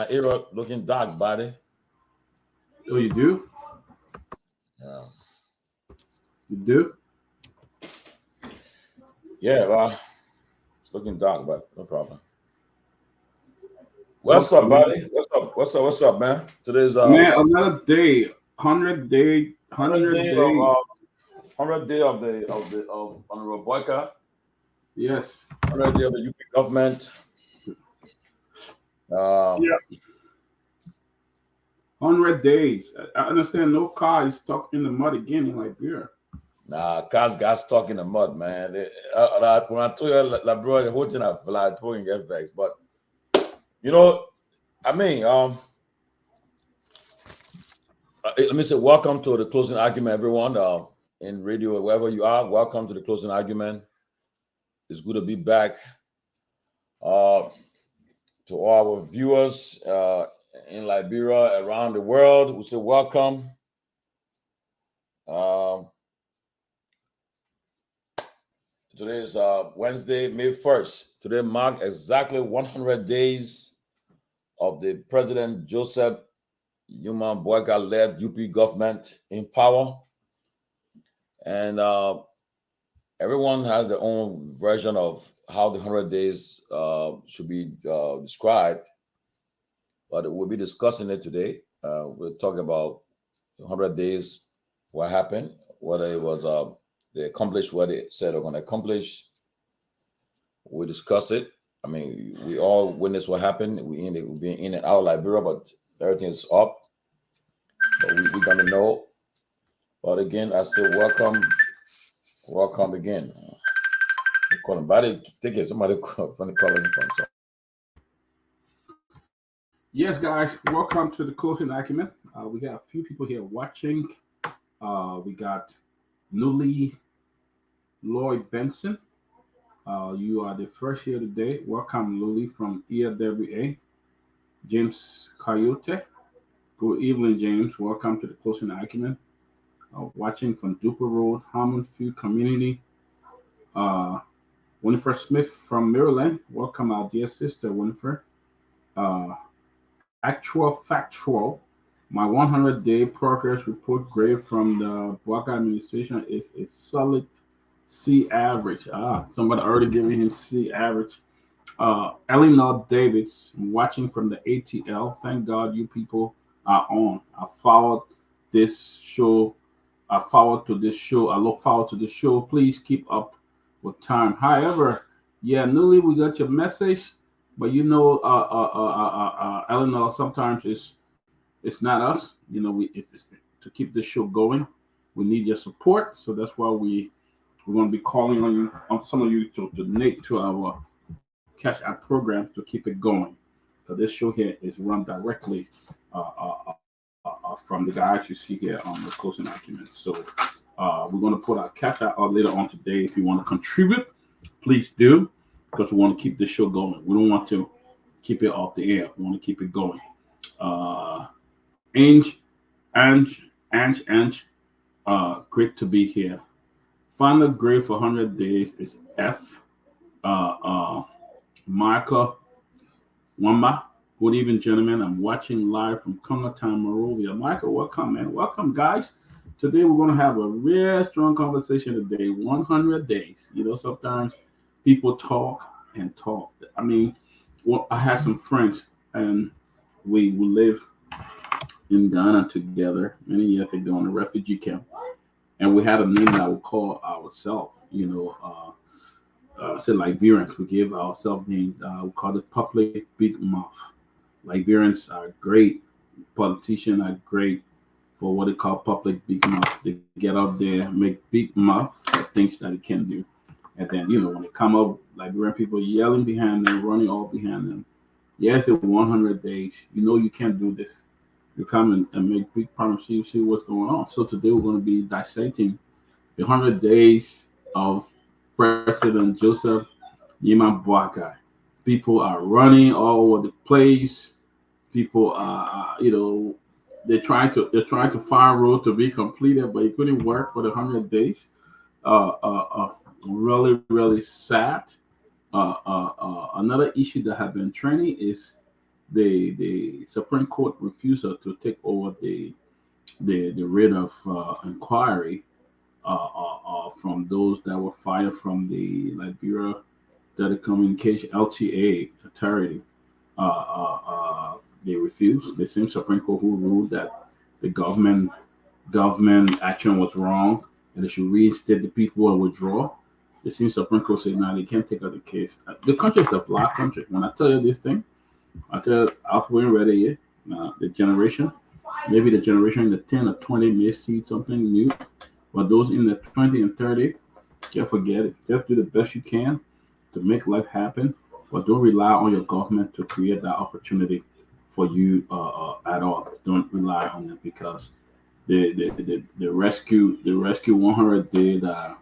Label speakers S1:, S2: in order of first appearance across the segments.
S1: my era looking dark, buddy.
S2: Oh, you do?
S1: Yeah.
S2: You do?
S1: Yeah, well, it's looking dark, but no problem. What's up, buddy? What's up, man? Today's
S2: man, another day, 100
S1: 100 day
S2: days.
S1: of 100 day of Honorable Boyka.
S2: Yes.
S1: 100 day of the UP government.
S2: Yeah. 100 days. I understand no car is stuck in the mud again in Liberia.
S1: Nah, cars got stuck in the mud, man. When I told you, like, bro, the whole thing I flat pulling FX, but you know, I mean, let me say, welcome to the closing argument, everyone. In radio, wherever you are, welcome to the closing argument. It's good to be back. To all our viewers in Liberia, around the world, we say welcome. Today is Wednesday, May 1st. Today marks exactly 100 days of the President Joseph Nyeman Boyka-led UP government in power. And everyone has their own version of how the 100 days should be described. But we'll be discussing it today. We'll talk about 100 days, what happened, whether it was they accomplished what they said they're going to accomplish. We'll discuss it. I mean, we all witnessed what happened. We've been in and out of Liberia, but everything is up. But we're going to know. But again, I say welcome again. Calling body ticket. Somebody from the calling from. So.
S2: Yes, guys, welcome to the closing argument. We got a few people here watching. We got Newly Lloyd Benson. You are the first here today. Welcome, Luli from ELWA. James Coyote. Good evening, James. Welcome to the closing argument. Watching from Duper Road, Harmon Field Community. Winifred Smith from Maryland. Welcome, our dear sister, Winifred. Actual Factual. My 100-day progress report grade from the Boyka administration is a solid C average. Somebody already giving him C average. Eleanor Davis, watching from the ATL. Thank God you people are on. I followed this show. I look forward to this show. Please keep up with time. However, yeah, Newly, we got your message, but you know, Eleanor, sometimes it's not us. You know, it's to keep this show going. We need your support, so that's why we're going to be calling on some of you to donate to our Cash App program to keep it going. So this show here is run directly from the guys you see here on the closing argument. So we're going to put our Cash App out later on today. If you want to contribute, please do, because we want to keep this show going. We don't want to keep it off the air. We want to keep it going. Ange, great to be here. Final grade for 100 days is F. Michael Wamba. Good evening, gentlemen. I'm watching live from Congotown, Monrovia. Michael, welcome, man. Welcome, guys. Today we're going to have a real strong conversation today. 100 days. You know, sometimes people talk and talk. I mean, I had some friends, and we live in Ghana together many years ago in a refugee camp, and we had a name that we call ourselves. You know, say Liberians. We give ourselves names. We call it public big mouth. Liberians are great. Politicians are great for what they call public big mouth. They get out there, make big mouth for things that they can do, and then you know when they come up, Liberian people yelling behind them, running all behind them. Yes, it's 100 days. You know you can't do this. You come and make big promises, see what's going on. So today we're going to be dissecting the 100 days of President Joseph Nyeman Boyka. People are running all over the place. People are, you know, they're trying to find a road to be completed, but it couldn't work for the 100 days. Really, really sad. Another issue that has been trending is the Supreme Court refusal to take over the writ of inquiry from those that were fired from the Liberia Telecommunication LTA Authority. They refused. The same Supreme Court who ruled that the government action was wrong and they should reinstate the people and withdraw. The same Supreme Court said, "No, they can't take out the case." The country is a flat country. When I tell you this thing, I tell outgoing ready here. The generation, maybe the generation in the 10 or 20 may see something new, but those in the 20 and 30, just forget it. Just do the best you can to make life happen, but don't rely on your government to create that opportunity for you at all. Don't rely on it because the rescue 100 day that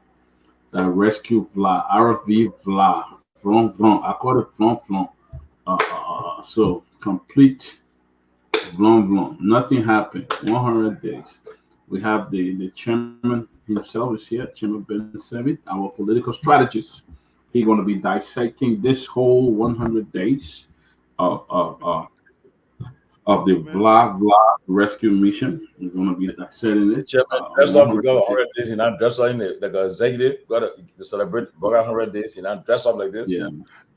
S2: rescue Vla RV Vla from I call it from so complete Vlon. Nothing happened. 100 days. We have the chairman himself is here, Chairman Ben Sanvee, our political strategist. He's going to be dissecting this whole 100 days of of, of, of the
S3: Man,
S2: Vla rescue mission. We're going to be dissecting
S1: The
S2: it.
S1: chairman dress up, we
S2: 100
S1: got
S2: days.
S1: 100 days, he not dress up in the like an executive, got to celebrate, got 100 days, he not dress up like
S2: Yeah.
S1: this.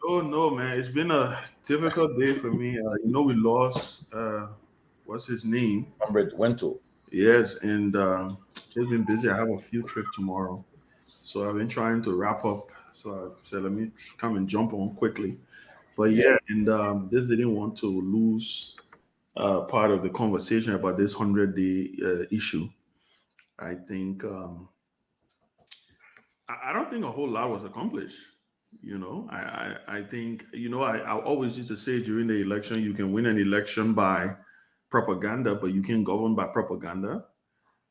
S3: oh no, man, it's been a difficult day for me. We lost what's his name?
S1: 100 went to.
S3: Yes, and just been busy. I have a field trip tomorrow, so I've been trying to wrap up. So I said, let me come and jump on quickly. But
S1: Yeah.
S3: yeah, and this didn't want to lose part of the conversation about this 100-day issue. I think I don't think a whole lot was accomplished. I think I always used to say during the election, you can win an election by propaganda, but you can't govern by propaganda.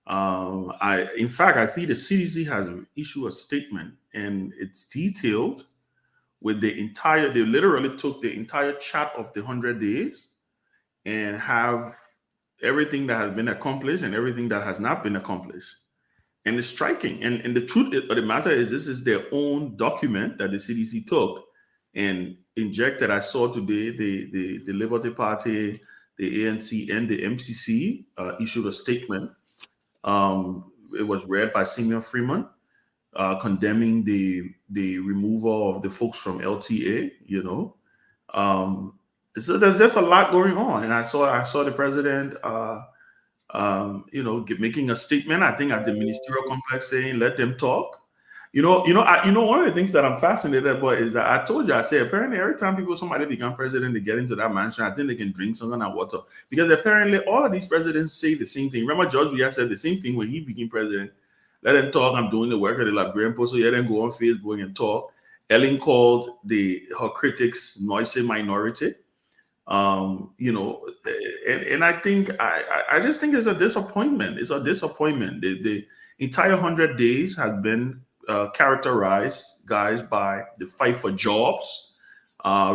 S3: In fact, I think the CDC has issued a statement, and it's detailed with the entire. They literally took the entire chart of the 100 days and have everything that has been accomplished and everything that has not been accomplished. And it's striking. And the truth of the matter is, this is their own document that the CDC took and injected. I saw today the Liberty Party, the ANC, and the MCC issued a statement. It was read by Simeon Freeman, condemning the removal of the folks from LTA. So there's just a lot going on, and I saw the president. Making a statement. I think at the ministerial complex saying, "Let them talk." One of the things that I'm fascinated about is that I told you, I say apparently every time somebody become president, they get into that mansion. I think they can drink something and water because apparently all of these presidents say the same thing. Remember, George Weah said the same thing when he became president. Let them talk. I'm doing the work of the Liberian Post. So yeah, then go on Facebook and talk. Ellen called her critics noisy minority. And I think I just think it's a disappointment. It's a disappointment. The entire 100 days has been characterized, guys, by the fight for jobs,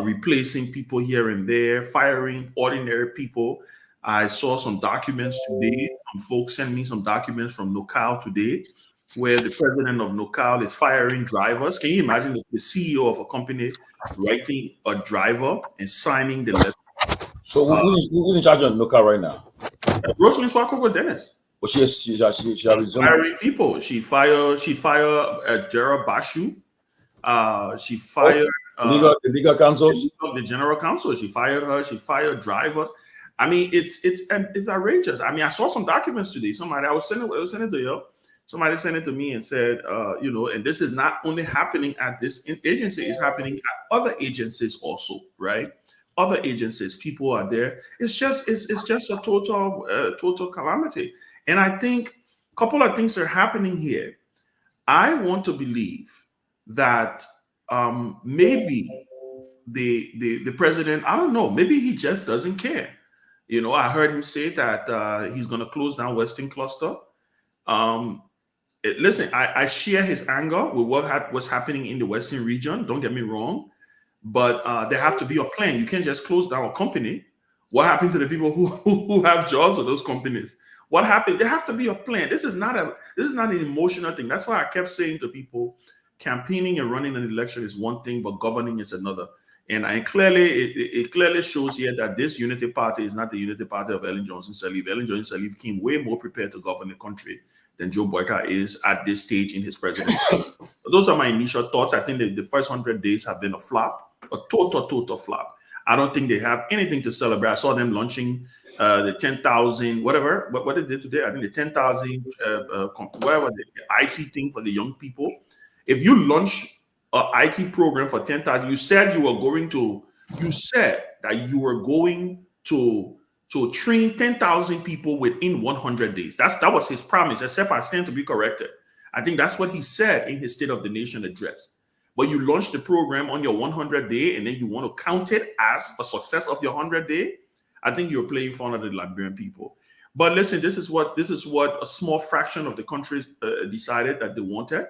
S3: replacing people here and there, firing ordinary people. I saw some documents today. Some folks sent me some documents from NOCAL today, where the president of NOCAL is firing drivers. Can you imagine the CEO of a company writing a driver and signing the letter?
S1: So who's in charge of Nuka right now?
S3: Rosemary Swakoko Dennis.
S1: Well, she resumed.
S3: Firing people. She fired Gerald Bashu. She
S1: Oh,
S3: fired
S1: the legal counsel.
S3: the general counsel. She fired her. She fired drivers. I mean, it's outrageous. I mean, I saw some documents today. I was sending it to you. Somebody sent it to me and said, and this is not only happening at this agency, it's happening at other agencies also, right? Other agencies, people are there. It's just a total calamity. And I think a couple of things are happening here. I want to believe that maybe the president, I don't know, maybe he just doesn't care. I heard him say that he's going to close down Western Cluster. Listen, I share his anger with what's happening in the Western region. Don't get me wrong, but there have to be a plan. You can't just close down a company. What happened to the people who have jobs with those companies? What happened? There have to be a plan. This is not an emotional thing. That's why I kept saying to people, campaigning and running an election is one thing, but governing is another. And it clearly shows here that this unity party is not the unity party of Ellen Johnson Sirleaf. Ellen Johnson Sirleaf came way more prepared to govern the country than Joe Boyka is at this stage in his presidency. Those are my initial thoughts. I think that the first 100 days have been a flop, a total flop. I don't think they have anything to celebrate. I saw them launching the 10,000, whatever. What did they do today? I think the 10,000, whatever, the IT thing for the young people. If you launch an IT program for 10,000, you said that you were going to train 10,000 people within 100 days. That was his promise, except I stand to be corrected. I think that's what he said in his State of the Nation address. But you launched the program on your 100 day, and then you want to count it as a success of your 100 day. I think you're playing fun of the Liberian people. But listen, this is what a small fraction of the country decided that they wanted.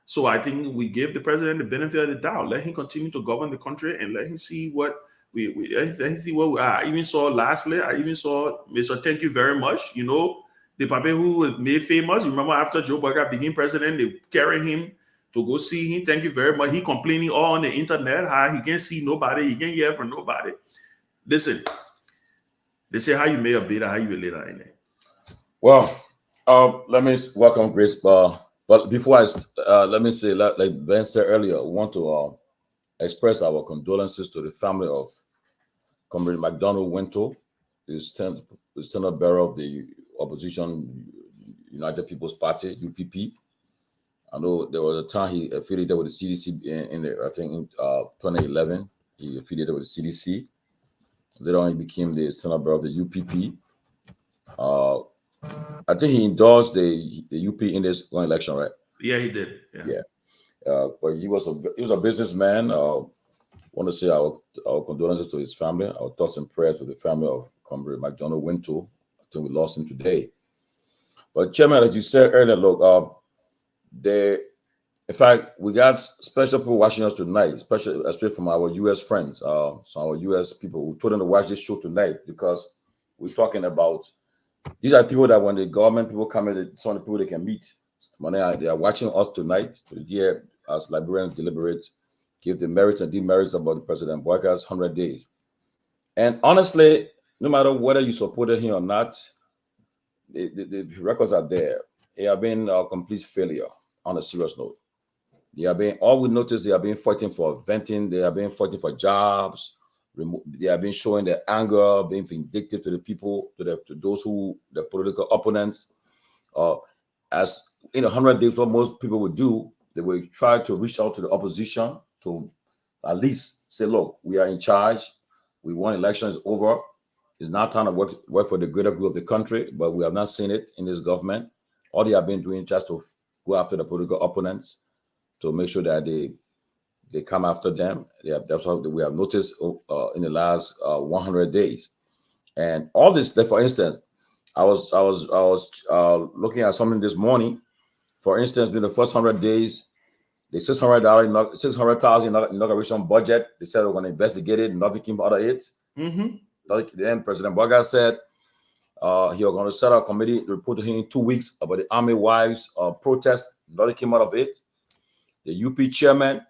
S3: So I think we give the president the benefit of the doubt. Let him continue to govern the country and let him see what I even saw lastly. I even saw Mr. Thank you very much. You know, the Pape who was made famous. Remember after Joe Boyka became president, they carried him to go see him. Thank you very much. He complaining all on the internet how he can't see nobody, he can't hear from nobody. Listen, they say how you made a beta, how you will later in it.
S1: Well, let me welcome Grace. But before let me say, like Ben said earlier, we want to express our condolences to the family of Comrade McDonald Winto, his tenor bearer of the opposition United People's Party (UPP). I know there was a time he affiliated with the CDC in 2011. He affiliated with the CDC. Later on, he became the tenor bearer of the UPP. I think he endorsed the UP in this one election, right?
S3: Yeah, he did. Yeah.
S1: But he was a businessman. Want to say our condolences to his family. Our thoughts and prayers to the family of Comrade McDonald Winto. I think we lost him today. But Chairman, as you said earlier, look, in fact, we got special people watching us tonight, especially from our U.S. friends, some our U.S. people who told them to watch this show tonight because we're talking about. These are people that when the government people come in, some of the people they can meet. When they are watching us tonight to hear as Liberians deliberate, give the merits and demerits about President Boyka's 100 days. And honestly, no matter whether you supported him or not, the records are there. They have been a complete failure on a serious note. They have been, all we notice, they have been fighting for venting, they have been fighting for jobs. They have been showing their anger, being vindictive to the people, to those who the political opponents. As in 100 days, what most people would do, they would try to reach out to the opposition to at least say, "Look, we are in charge. We won. Election is over. It's now time to work for the greater good of the country." But we have not seen it in this government. All they have been doing just to go after the political opponents to make sure that they come after them. That's what we have noticed in the last 100 days. And all this, for instance, I was looking at something this morning. For instance, during the first 100 days, the $600,000 inauguration budget, they said they were going to investigate it. Nothing came out of it. Mm-hmm. Then President Boyka said he was going to set up a committee to report to him in 2 weeks about the Army wives protest. Nothing came out of it. The UP chairman,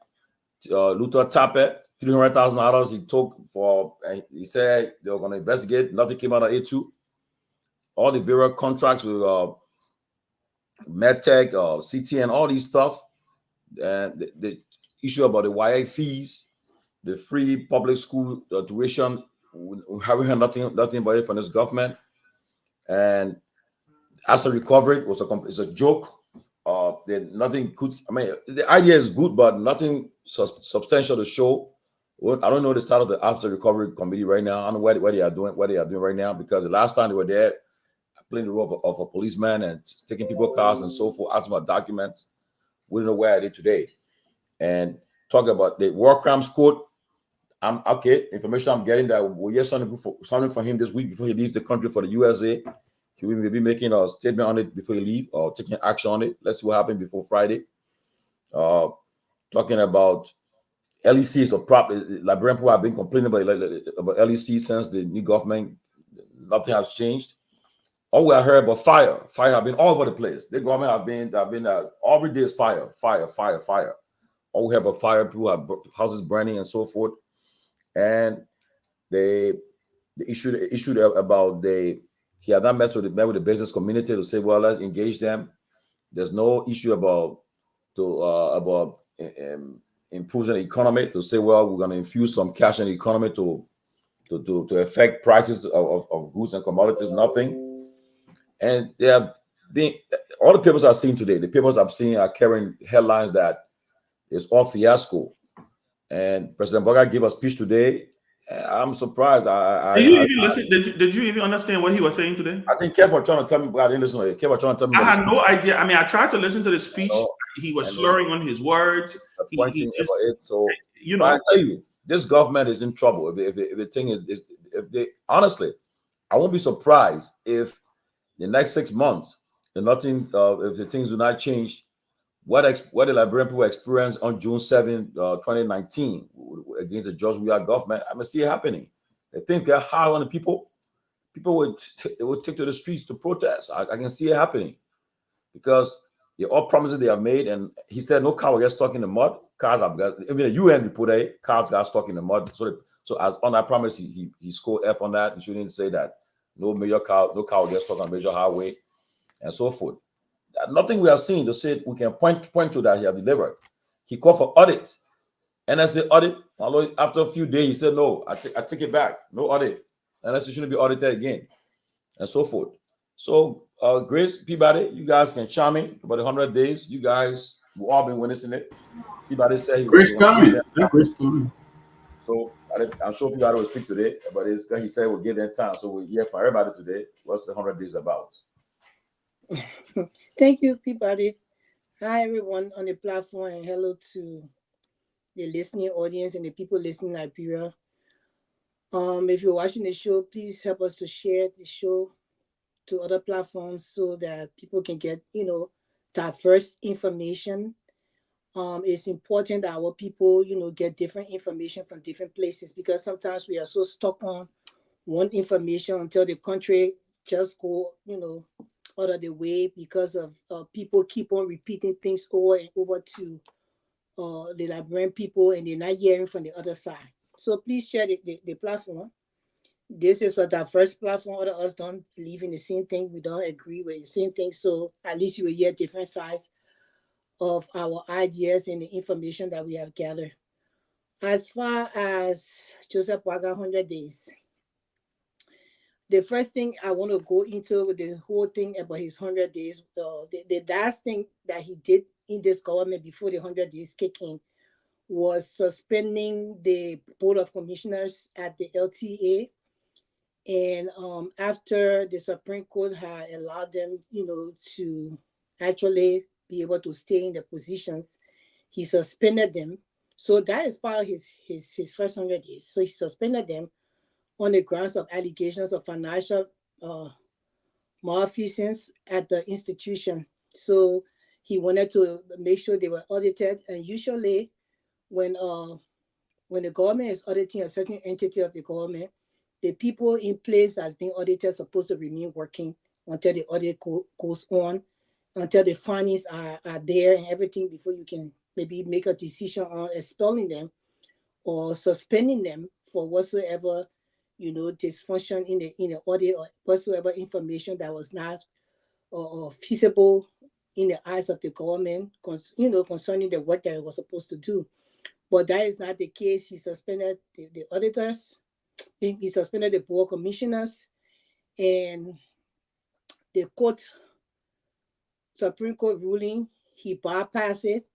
S1: Luther Tappet, $300,000 he took for, he said they were going to investigate. Nothing came out of it too. All the various contracts with MedTech, CTN, all these stuff, and the issue about the YA fees, the free public school tuition, we haven't heard nothing about it from this government. And as a recovery, it's a joke. Nothing could. I mean, the idea is good, but nothing substantial to show. I don't know the start of the after recovery committee right now. I don't know what they are doing right now, because the last time they were there, playing the role of a policeman and taking people's cars and so forth, asking about documents. We don't know where they today. And talk about the war crimes court. I'm okay. Information I'm getting that we'll hear something from him this week before he leaves the country for the USA. He will be making a statement on it before he leaves or taking action on it. Let's see what happens before Friday. Talking about LEC is a problem. Liberian people have been complaining about LEC since the new government. Nothing has changed. All we have heard about fire. Fire have been all over the place. The government have been every day is fire. All we have about fire. People have houses burning and so forth. and they issued about he had not met with the business community to say, well, let's engage them. There's no issue about improving the economy to say, well, we're going to infuse some cash in the economy to affect prices of goods and commodities. Nothing. And they have been, all the papers I've seen today, the papers I've seen are carrying headlines that it's all fiasco. And President Boga gave a speech today. I'm surprised.
S3: Did you even listen? Did you even understand what he was saying today?
S1: I think Keff was trying to tell me, but I didn't listen to it. Keff was trying to tell me.
S3: I had no idea. I mean, I tried to listen to the speech. He was slurring on his words. He just,
S1: so
S3: you know,
S1: I tell you, this government is in trouble. If the thing is if they honestly, I won't be surprised if the next 6 months, if the things do not change, what the Liberian people experienced on June 7, 2019 against the George Weah government, I see it happening. The things get hard on the people. People would take to the streets to protest. I can see it happening because all promises they have made, and he said no car will get stuck in the mud. Cars have got, even the UN reported cars got stuck in the mud. So as on that promise, he scored F on that. He shouldn't say that no car will get stuck on major highway and so forth. Nothing we have seen to say we can point to that he have delivered. He called for audit. NSA audit. Although after a few days, he said no, I take it back. No audit. Unless it shouldn't be audited again, and so forth. So, Grace, Peabody, you guys can chime in about the 100 days. You guys will all been witnessing it. Peabody said he was
S2: coming.
S1: So I'm sure Peabody will speak today, but he said we'll give them time. So we'll hear from everybody today. What's the 100 days about?
S4: Thank you, Peabody. Hi, everyone on the platform, and hello to the listening audience and the people listening in Liberia. If you're watching the show, please help us to share the show to other platforms so that people can get, diverse information. It's important that our people, get different information from different places, because sometimes we are so stuck on one information until the country just go, out of the way because of people keep on repeating things over and over to the Liberian people, and they're not hearing from the other side. So please share the platform. This is a diverse platform. Other us don't believe in the same thing. We don't agree with the same thing. So at least you will hear different sides of our ideas and the information that we have gathered. As far as Joseph Boaga 100 days, the first thing I want to go into with the whole thing about his 100 days, the last thing that he did in this government before the 100 days kick in was suspending the Board of Commissioners at the LTA. And after the Supreme Court had allowed them, to actually be able to stay in the positions, he suspended them. So that is part of his first 100 days. So he suspended them on the grounds of allegations of financial malfeasance at the institution. So he wanted to make sure they were audited. And usually when the government is auditing a certain entity of the government, the people in place that's being audited are supposed to remain working until the audit goes on, until the findings are there and everything, before you can maybe make a decision on expelling them or suspending them for whatsoever, dysfunction in the audit, or whatsoever information that was not feasible in the eyes of the government, concerning the work that it was supposed to do. But that is not the case. He suspended the auditors. He suspended the board commissioners, and the Supreme Court ruling, he bypassed it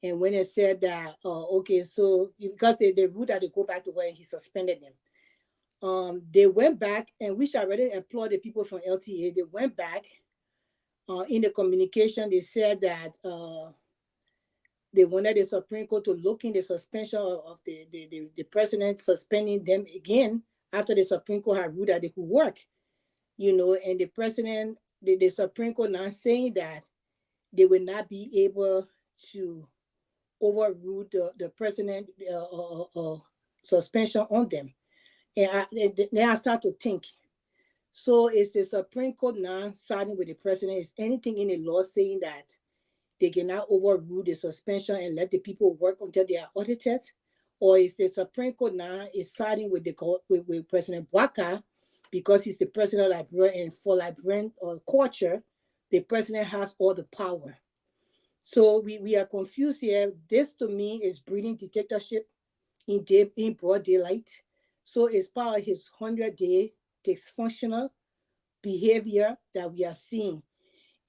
S4: and went and said that, okay, so because they ruled that they go back to work, and he suspended them. They went back, and which I already applaud the people from LTA. They went back in the communication. They said that they wanted the Supreme Court to look in the suspension of the president, suspending them again after the Supreme Court had ruled that they could work, and the president, the Supreme Court now saying that they will not be able to overrule the president suspension on them. And then I start to think, so is the Supreme Court now siding with the president? Is anything in the law saying that they cannot overrule the suspension and let the people work until they are audited? or is the Supreme Court now is siding with with President Bouaka because he's the president of Liberia, and for Liberian culture, the president has all the power. So we are confused here. This to me is breeding dictatorship in broad daylight. So it's part of his 100-day dysfunctional behavior that we are seeing.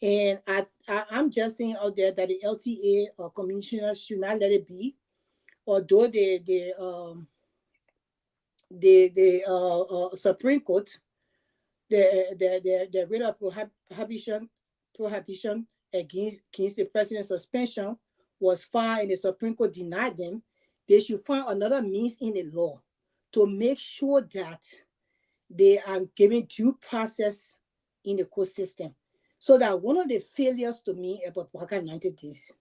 S4: And I'm just saying out there that the LTA or commissioners should not let it be, although the Supreme Court, the rate of prohibition against the president's suspension was filed and the Supreme Court denied them. They should find another means in the law to make sure that they are given due process in the court system. So that one of the failures to me about Bouaka 90 days,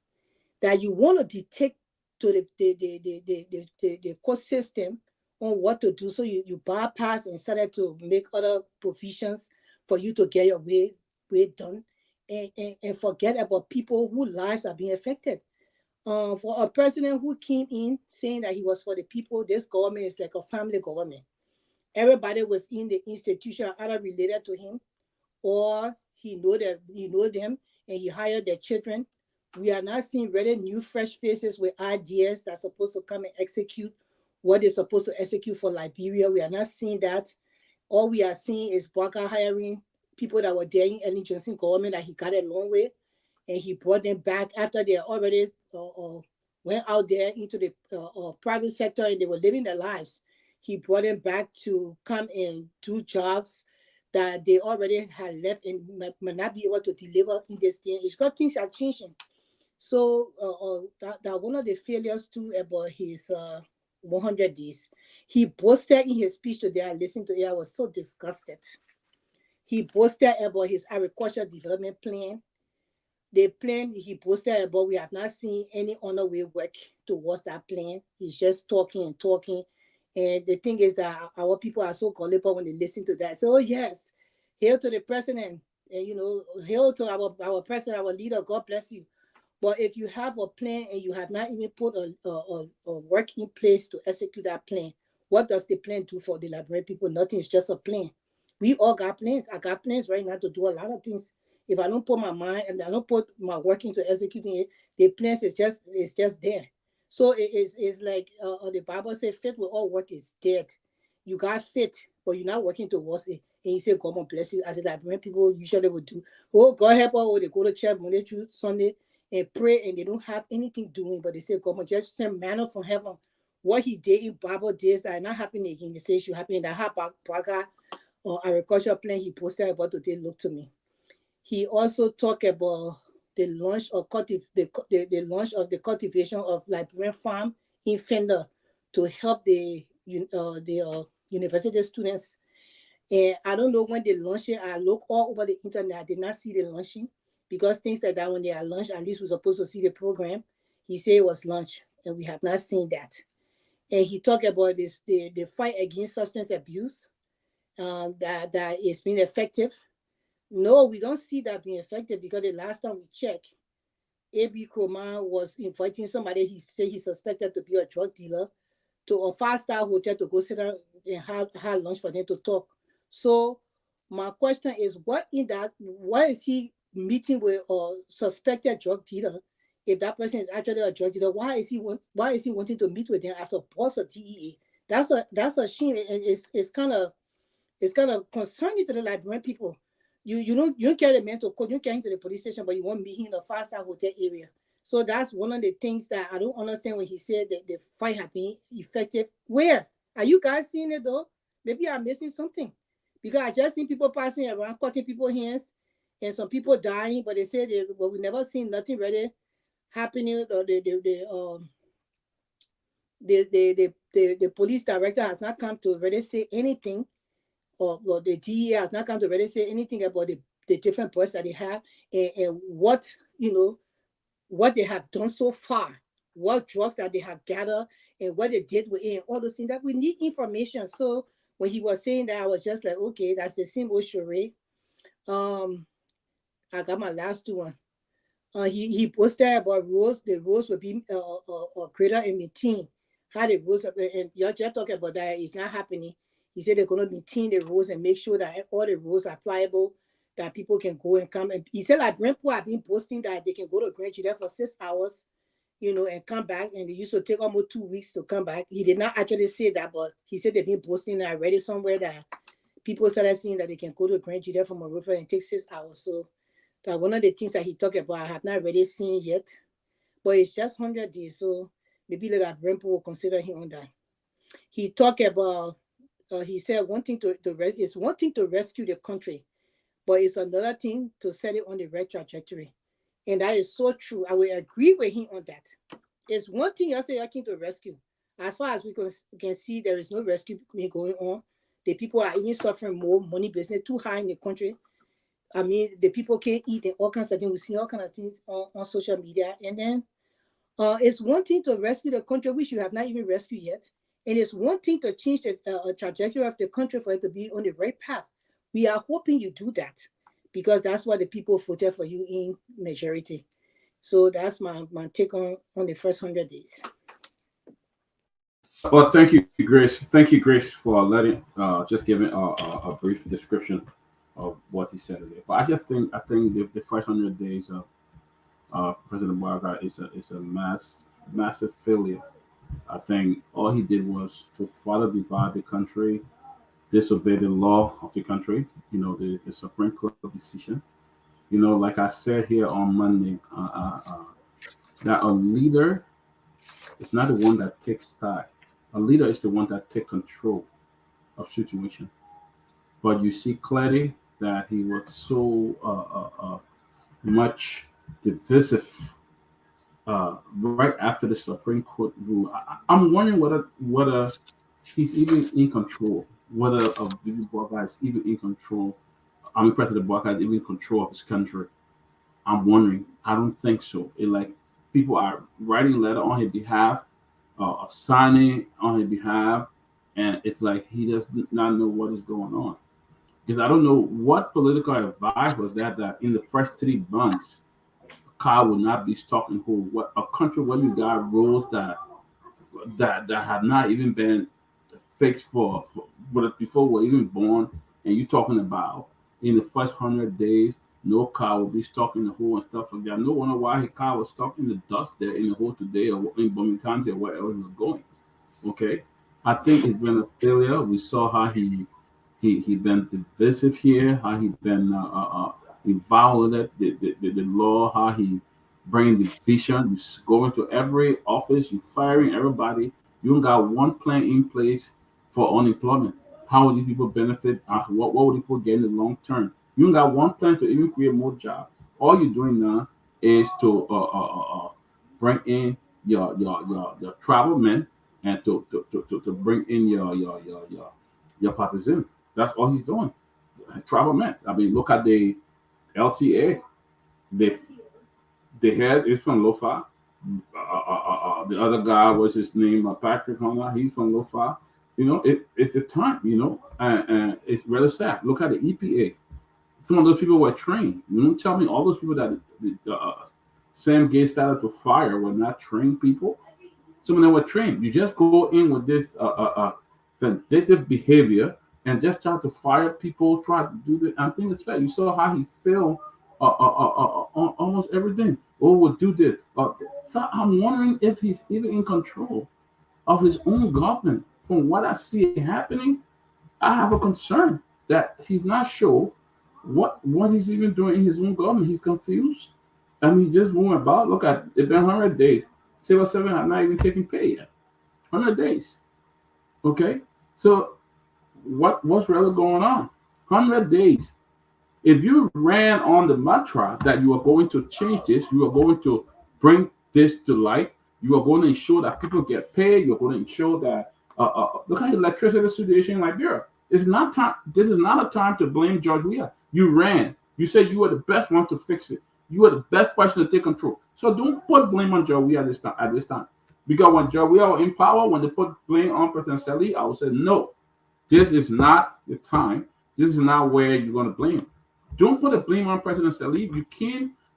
S4: that you want to dictate to the court system on what to do. So you bypass and started to make other provisions for you to get your way done, and forget about people whose lives are being affected. For a president who came in saying that he was for the people, this government is like a family government. Everybody within the institution are either related to him, or he know them and he hired their children. We are not seeing really new, fresh faces with ideas that's supposed to come and execute what they're supposed to execute for Liberia. We are not seeing that. All we are seeing is Bouaka hiring people that were there in Ellen Johnson government that he got along with, and he brought them back after they already went out there into the private sector and they were living their lives. He brought them back to come and do jobs that they already had left and might not be able to deliver in this day and age. Because things are changing. So that one of the failures too about his 100 days. He boasted in his speech today. I listened to it. I was so disgusted. He boasted about his agricultural development plan. The plan he boasted about, we have not seen any underway work towards that plan. He's just talking and talking. And the thing is that our people are so gullible when they listen to that. So, yes, hail to the president. And, hail to our president, our leader. God bless you. But if you have a plan and you have not even put a work in place to execute that plan, what does the plan do for the Liberian people? Nothing. It's just a plan. We all got plans. I got plans right now to do a lot of things. If I don't put my mind and I don't put my work into executing it, the plans is just there. So it's like the Bible says, faith with all work is dead. You got faith, but you're not working towards it. And you say, God will bless you. As Liberian people usually would do. Oh, God help us, or they go to church Monday through Sunday and pray, and they don't have anything doing, but they say, God, just send manna from heaven. What he did in Bible days that are not happening again. They say it should happen in that Bouaka or agricultural plan he posted about today. Look to me. He also talked about the launch of the launch of the cultivation of Liberian farm in Fender to help the university students. And I don't know when they launched it. I look all over the internet. I did not see the launching. Because things like that, when they are launched, at least we're supposed to see the program. He said it was launched, and we have not seen that. And he talked about this the fight against substance abuse, that is being effective. No, we don't see that being effective because the last time we checked, A.B. Kroman was inviting somebody he said he suspected to be a drug dealer to a 5-star hotel to go sit down and have lunch for them to talk. So my question is, why is he meeting with a suspected drug dealer? If that person is actually a drug dealer, why is he wanting to meet with them as a boss of DEA? That's a shame, and it's kind of concerning to the Liberian people. You don't carry the man to court, you carry him to the police station, but you won't meet him in a 5-star hotel area. So that's one of the things that I don't understand when he said that the fight has been effective. Where are you guys seeing it though? Maybe I'm missing something, because I just seen people passing around, cutting people's hands, and some people dying. But they said we never seen nothing really happening. Or the police director has not come to really say anything, or the DEA has not come to really say anything about the different points that they have, and what what they have done so far, what drugs that they have gathered, and what they did with it, and all those things. That we need information. So when he was saying that, I was just like, okay, that's the same old charade. I got my last one. He posted about the roads will be greater in 18. how the rules are, and y'all just talking about that, it's not happening. He said they're going to maintain the rules and make sure that all the rules are pliable, that people can go and come. And he said like Brentport have been posting that they can go to Grand Julius for 6 hours, and come back. And they used to take almost 2 weeks to come back. He did not actually say that, but he said they've been posting that. I read it somewhere that people started seeing that they can go to Grand Julius from a river and take 6 hours. So that one of the things that he talked about, I have not really seen yet, but it's just 100 days. So maybe that Brentport will consider him on that. He talked about, he said one thing it's one thing to rescue the country, but it's another thing to set it on the right trajectory. And that is so true. I will agree with him on that. It's one thing I say I came to rescue. As far as we can see, there is no rescue going on. The people are even suffering more. Money business too high in the country. I mean, the people can't eat and all kinds of things. We see all kinds of things on social media. And then it's one thing to rescue the country, which you have not even rescued yet. And it's one thing to change the trajectory of the country for it to be on the right path. We are hoping you do that because that's why the people voted for you in majority. So that's my take on the first 100 days.
S2: Well, thank you, Grace. Thank you, Grace, for letting just giving a brief description of what he said today. But I think the first 100 days of President Barga is a massive failure. I think all he did was to further divide the country, disobey the law of the country. The Supreme Court decision. Like I said here on Monday, that a leader is not the one that takes side. A leader is the one that takes control of situation. But you see clearly that he was so much divisive right after the Supreme Court rule. I'm wondering whether he's even in control, whether Barga is even in control. I mean, President Barga is even in control of his country. I'm wondering. I don't think so. People are writing letter on his behalf, signing on his behalf, and it's like he does not know what is going on. Because I don't know what political advice was that in the first 3 months, car will not be stuck in whole. What a country where you got rules that have not even been fixed for before we're even born, and you're talking about in the first 100 days, no car will be stuck in the hole and stuff like that. No wonder why his car was stuck in the dust there in the hole today or in Birmingham County or wherever he was going. Okay, I think it's been a failure. We saw how he been divisive here, how he been he violated the law, how he bring division. You go into every office, you firing everybody. You don't got one plan in place for unemployment. How will these people benefit? What will people get in the long term? You don't got one plan to even create more jobs. All you're doing now is to bring in your travel men and to bring in your partisan. That's all he's doing. Travel men. I mean, look at the LTA. The head is from Lofa. The other guy was his name, Patrick Hunter. He's from Lofa. It's the time. And it's really sad. Look at the EPA. Some of those people were trained. You don't tell me all those people that Sam Gates started to fire were not trained people. Some of them were trained. You just go in with this vindictive behavior and just try to fire people, try to do this. I think it's fair. You saw how he failed on almost everything. Oh, we'll do this. So I'm wondering if he's even in control of his own government. From what I see happening, I have a concern that he's not sure what he's even doing in his own government. He's confused. I mean, just moving about. Look at it's been 100 days. Civil servants have not even taken pay yet. 100 days. Okay, so what's really going on? 100 days. If you ran on the mantra that you are going to change this, you are going to bring this to light, you are going to ensure that people get paid, you're going to ensure that look at the electricity situation in Liberia. It's not time. This is not a time to blame George Weah. You ran. You said you were the best one to fix it. You were the best person to take control. So don't put blame on George Weah at this time. Because when George Weah was in power, when they put blame on President Salih, I would say no. This is not the time. This is not where you're going to blame him. Don't put the blame on President Salih.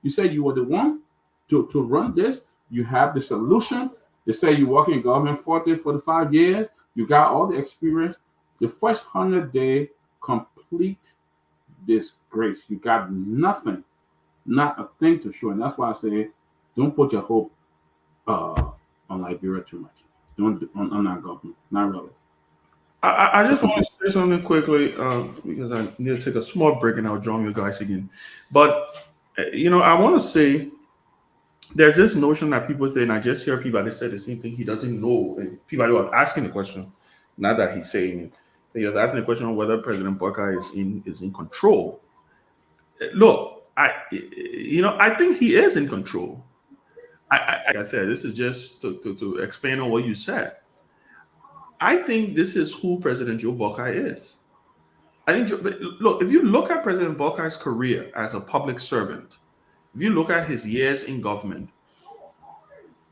S2: You say you were the one to run this. You have the solution. They say you work in government 40, 45 years, you got all the experience. The first 100 day complete disgrace. You got nothing, not a thing to show. And that's why I say don't put your hope on Liberia too much. Don't on that government. Not really.
S3: I just want to say something quickly because I need to take a small break and I'll join you guys again. But, I want to say there's this notion that people say, and I just hear Peabody say the same thing. He doesn't know. And Peabody was asking the question, not that he's saying it. He was asking the question of whether President Boyka is in control. Look, I think he is in control. Like I said, this is just to expand on what you said. I think this is who President Joe Boyka is. I think, but look, if you look at President Boyka's career as a public servant, if you look at his years in government,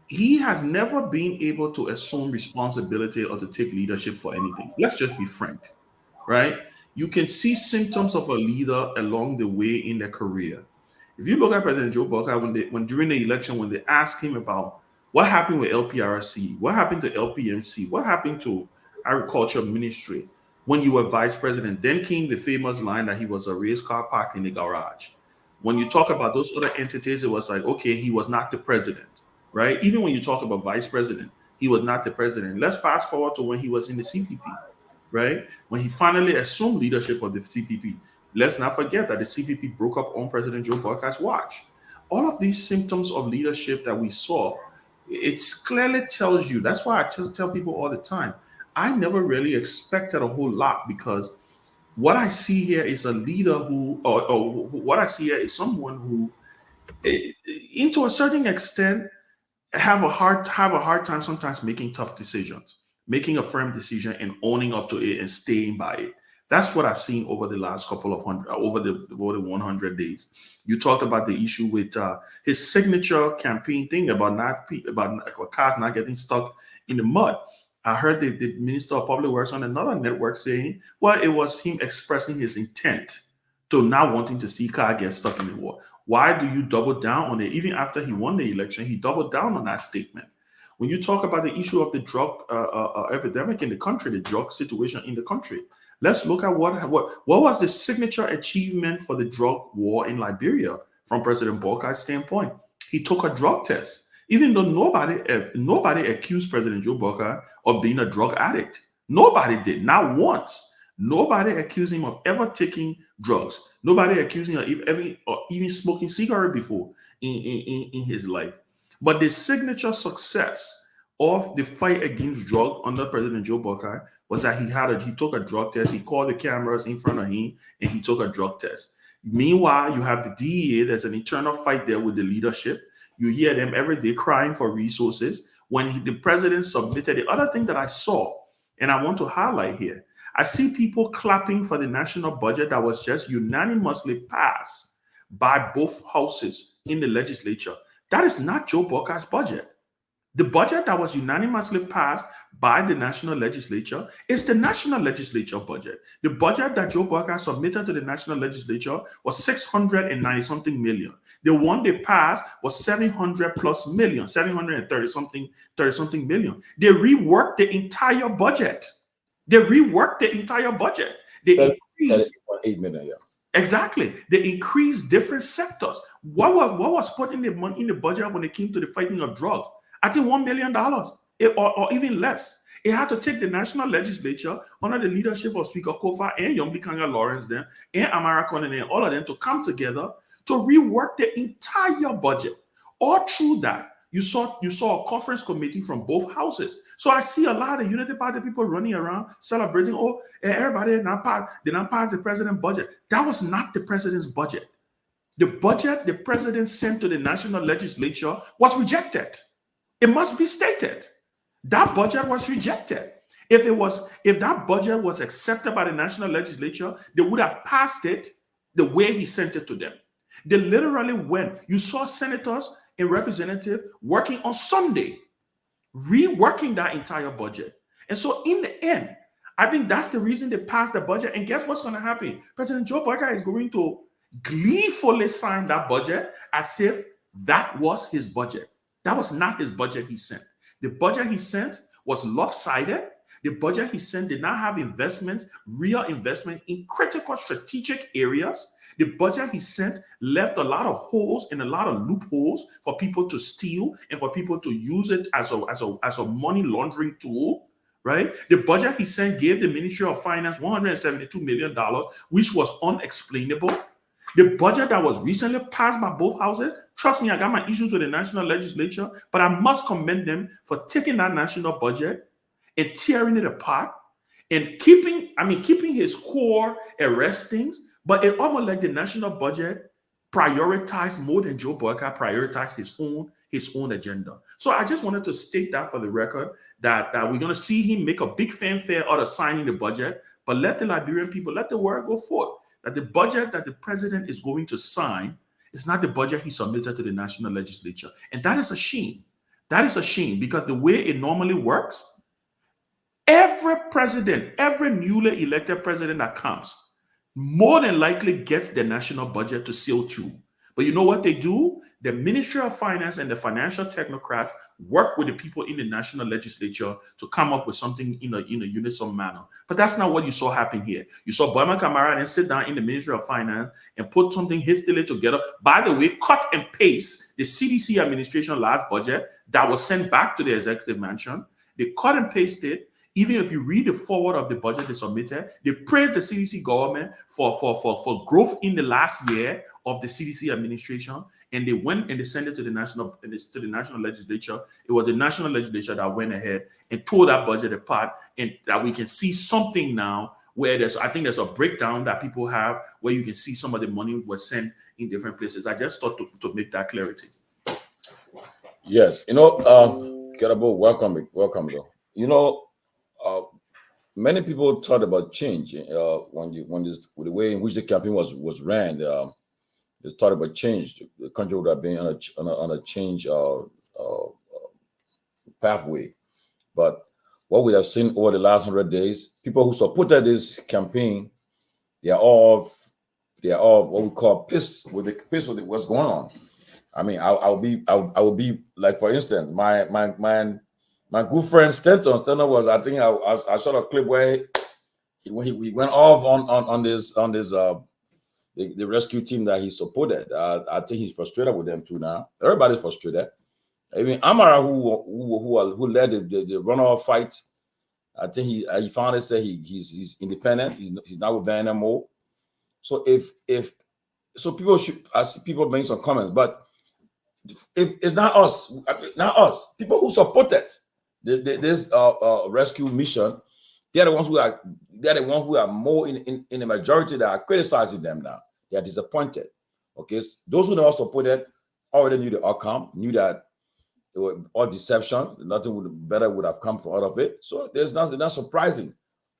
S3: he has never been able to assume responsibility or to take leadership for anything. Let's just be frank, right? You can see symptoms of a leader along the way in their career. If you look at President Joe Boyka, when during the election, when they asked him about what happened with LPRC, what happened to LPMC, what happened to Agriculture Ministry when you were vice president, then came the famous line that he was a race car parked in the garage. When you talk about those other entities, it was like, okay, he was not the president, right? Even when you talk about vice president, he was not the president. Let's fast forward to when he was in the CPP, right? When he finally assumed leadership of the CPP. Let's not forget that the CPP broke up on President Joe Boyka's watch. All of these symptoms of leadership that we saw, it clearly tells you. That's why I tell people all the time, I never really expected a whole lot because what I see here is a leader who, or what I see here is someone who, into a certain extent, have a hard time sometimes making tough decisions, making a firm decision and owning up to it and staying by it. That's what I've seen over the last couple of over the 100 days. You talked about the issue with his signature campaign thing about cars not getting stuck in the mud. I heard the Minister of Public Works on another network saying, well, it was him expressing his intent to not wanting to see cars get stuck in the water. Why do you double down on it? Even after he won the election, he doubled down on that statement. When you talk about the issue of the drug epidemic in the country, the drug situation in the country, let's look at what was the signature achievement for the drug war in Liberia from President Boyka's standpoint. He took a drug test, even though nobody accused President Joe Boyka of being a drug addict. Nobody did, not once. Nobody accused him of ever taking drugs. Nobody accused him of even smoking cigarette before in his life. But the signature success of the fight against drug under President Joe Boyka was that he took a drug test. He called the cameras in front of him and he took a drug test. Meanwhile, you have the DEA. There's an internal fight there with the leadership. You hear them every day crying for resources. When the president submitted, the other thing that I saw, and I want to highlight here, I see people clapping for the national budget that was just unanimously passed by both houses in the legislature. That is not Joe Boyka's budget. The budget that was unanimously passed by the national legislature is the national legislature budget. The budget that Joe Boyka submitted to the national legislature was 690 something million. The one they passed was 700 plus million, 730 something million. They reworked the entire budget. They reworked the entire budget. They increased
S1: 8 million, yeah.
S3: Exactly. They increased different sectors. What was put in the money in the budget when it came to the fighting of drugs? I think $1 million or even less. It had to take the national legislature under the leadership of Speaker Kofa and Yombi Kanga Lawrence then and Amara Conan and all of them to come together to rework the entire budget. All through that, you saw a conference committee from both houses. So I see a lot of Unity Party people running around celebrating, everybody did not pass the president's budget. That was not the president's budget. The budget the president sent to the national legislature was rejected. It must be stated. That budget was rejected. If that budget was accepted by the national legislature, they would have passed it the way he sent it to them. They literally went. You saw senators and representatives working on Sunday, reworking that entire budget. And so in the end, I think that's the reason they passed the budget. And guess what's going to happen? President Joe Boyka is going to gleefully sign that budget as if that was his budget. That was not his budget he sent. The budget he sent was lopsided. The budget he sent did not have investment, real investment in critical strategic areas. The budget he sent left a lot of holes and a lot of loopholes for people to steal and for people to use it as a money laundering tool. Right? The budget he sent gave the Ministry of Finance $172 million, which was unexplainable. The budget that was recently passed by both houses, trust me, I got my issues with the national legislature, but I must commend them for taking that national budget and tearing it apart and keeping his core arrest things, but it almost like the national budget prioritized more than Joe Boyka prioritized his own agenda. So I just wanted to state that for the record, that we're going to see him make a big fanfare out of signing the budget, but let the Liberian people, let the word go forth that the budget that the president is going to sign is not the budget he submitted to the national legislature. And that is a shame. That is a shame, because the way it normally works, every president, every newly elected president that comes, more than likely gets the national budget to sail through. But you know what they do? The Ministry of Finance and the financial technocrats work with the people in the national legislature to come up with something in a unison manner. But that's not what you saw happen here. You saw Boyma Kamara then sit down in the Ministry of Finance and put something hastily together. By the way, cut and paste the CDC administration last budget that was sent back to the executive mansion. They cut and pasted. Even if you read the forward of the budget they submitted, they praised the CDC government for growth in the last year of the CDC administration, and they went and they sent it to the national legislature. It was the national legislature that went ahead and tore that budget apart, and that we can see something now where there's a breakdown that people have where you can see some of the money was sent in different places. I just thought to make that clarity.
S1: Yes, Kerabo, welcome though. Many people thought about change when the way in which the campaign was ran. They thought about change. The country would have been on a change pathway. But what we have seen over the last 100 days, people who supported this campaign, they are all what we call pissed with what's going on. I mean, I will be like, for instance, my good friend Stanton was, I think I saw a clip where he went off on this the rescue team that he supported. I think he's frustrated with them too now. Everybody's frustrated. I mean, Amara, who led the runoff fight, I think he finally said he's independent. He's not with them anymore. So I see people making some comments, but if it's not us, people who supported this rescue mission, they're the ones who are more in the majority that are criticizing them now. They are disappointed. Okay, so those who never supported already knew the outcome, knew that it was all deception. Nothing better would have come out of it. So there's not surprising.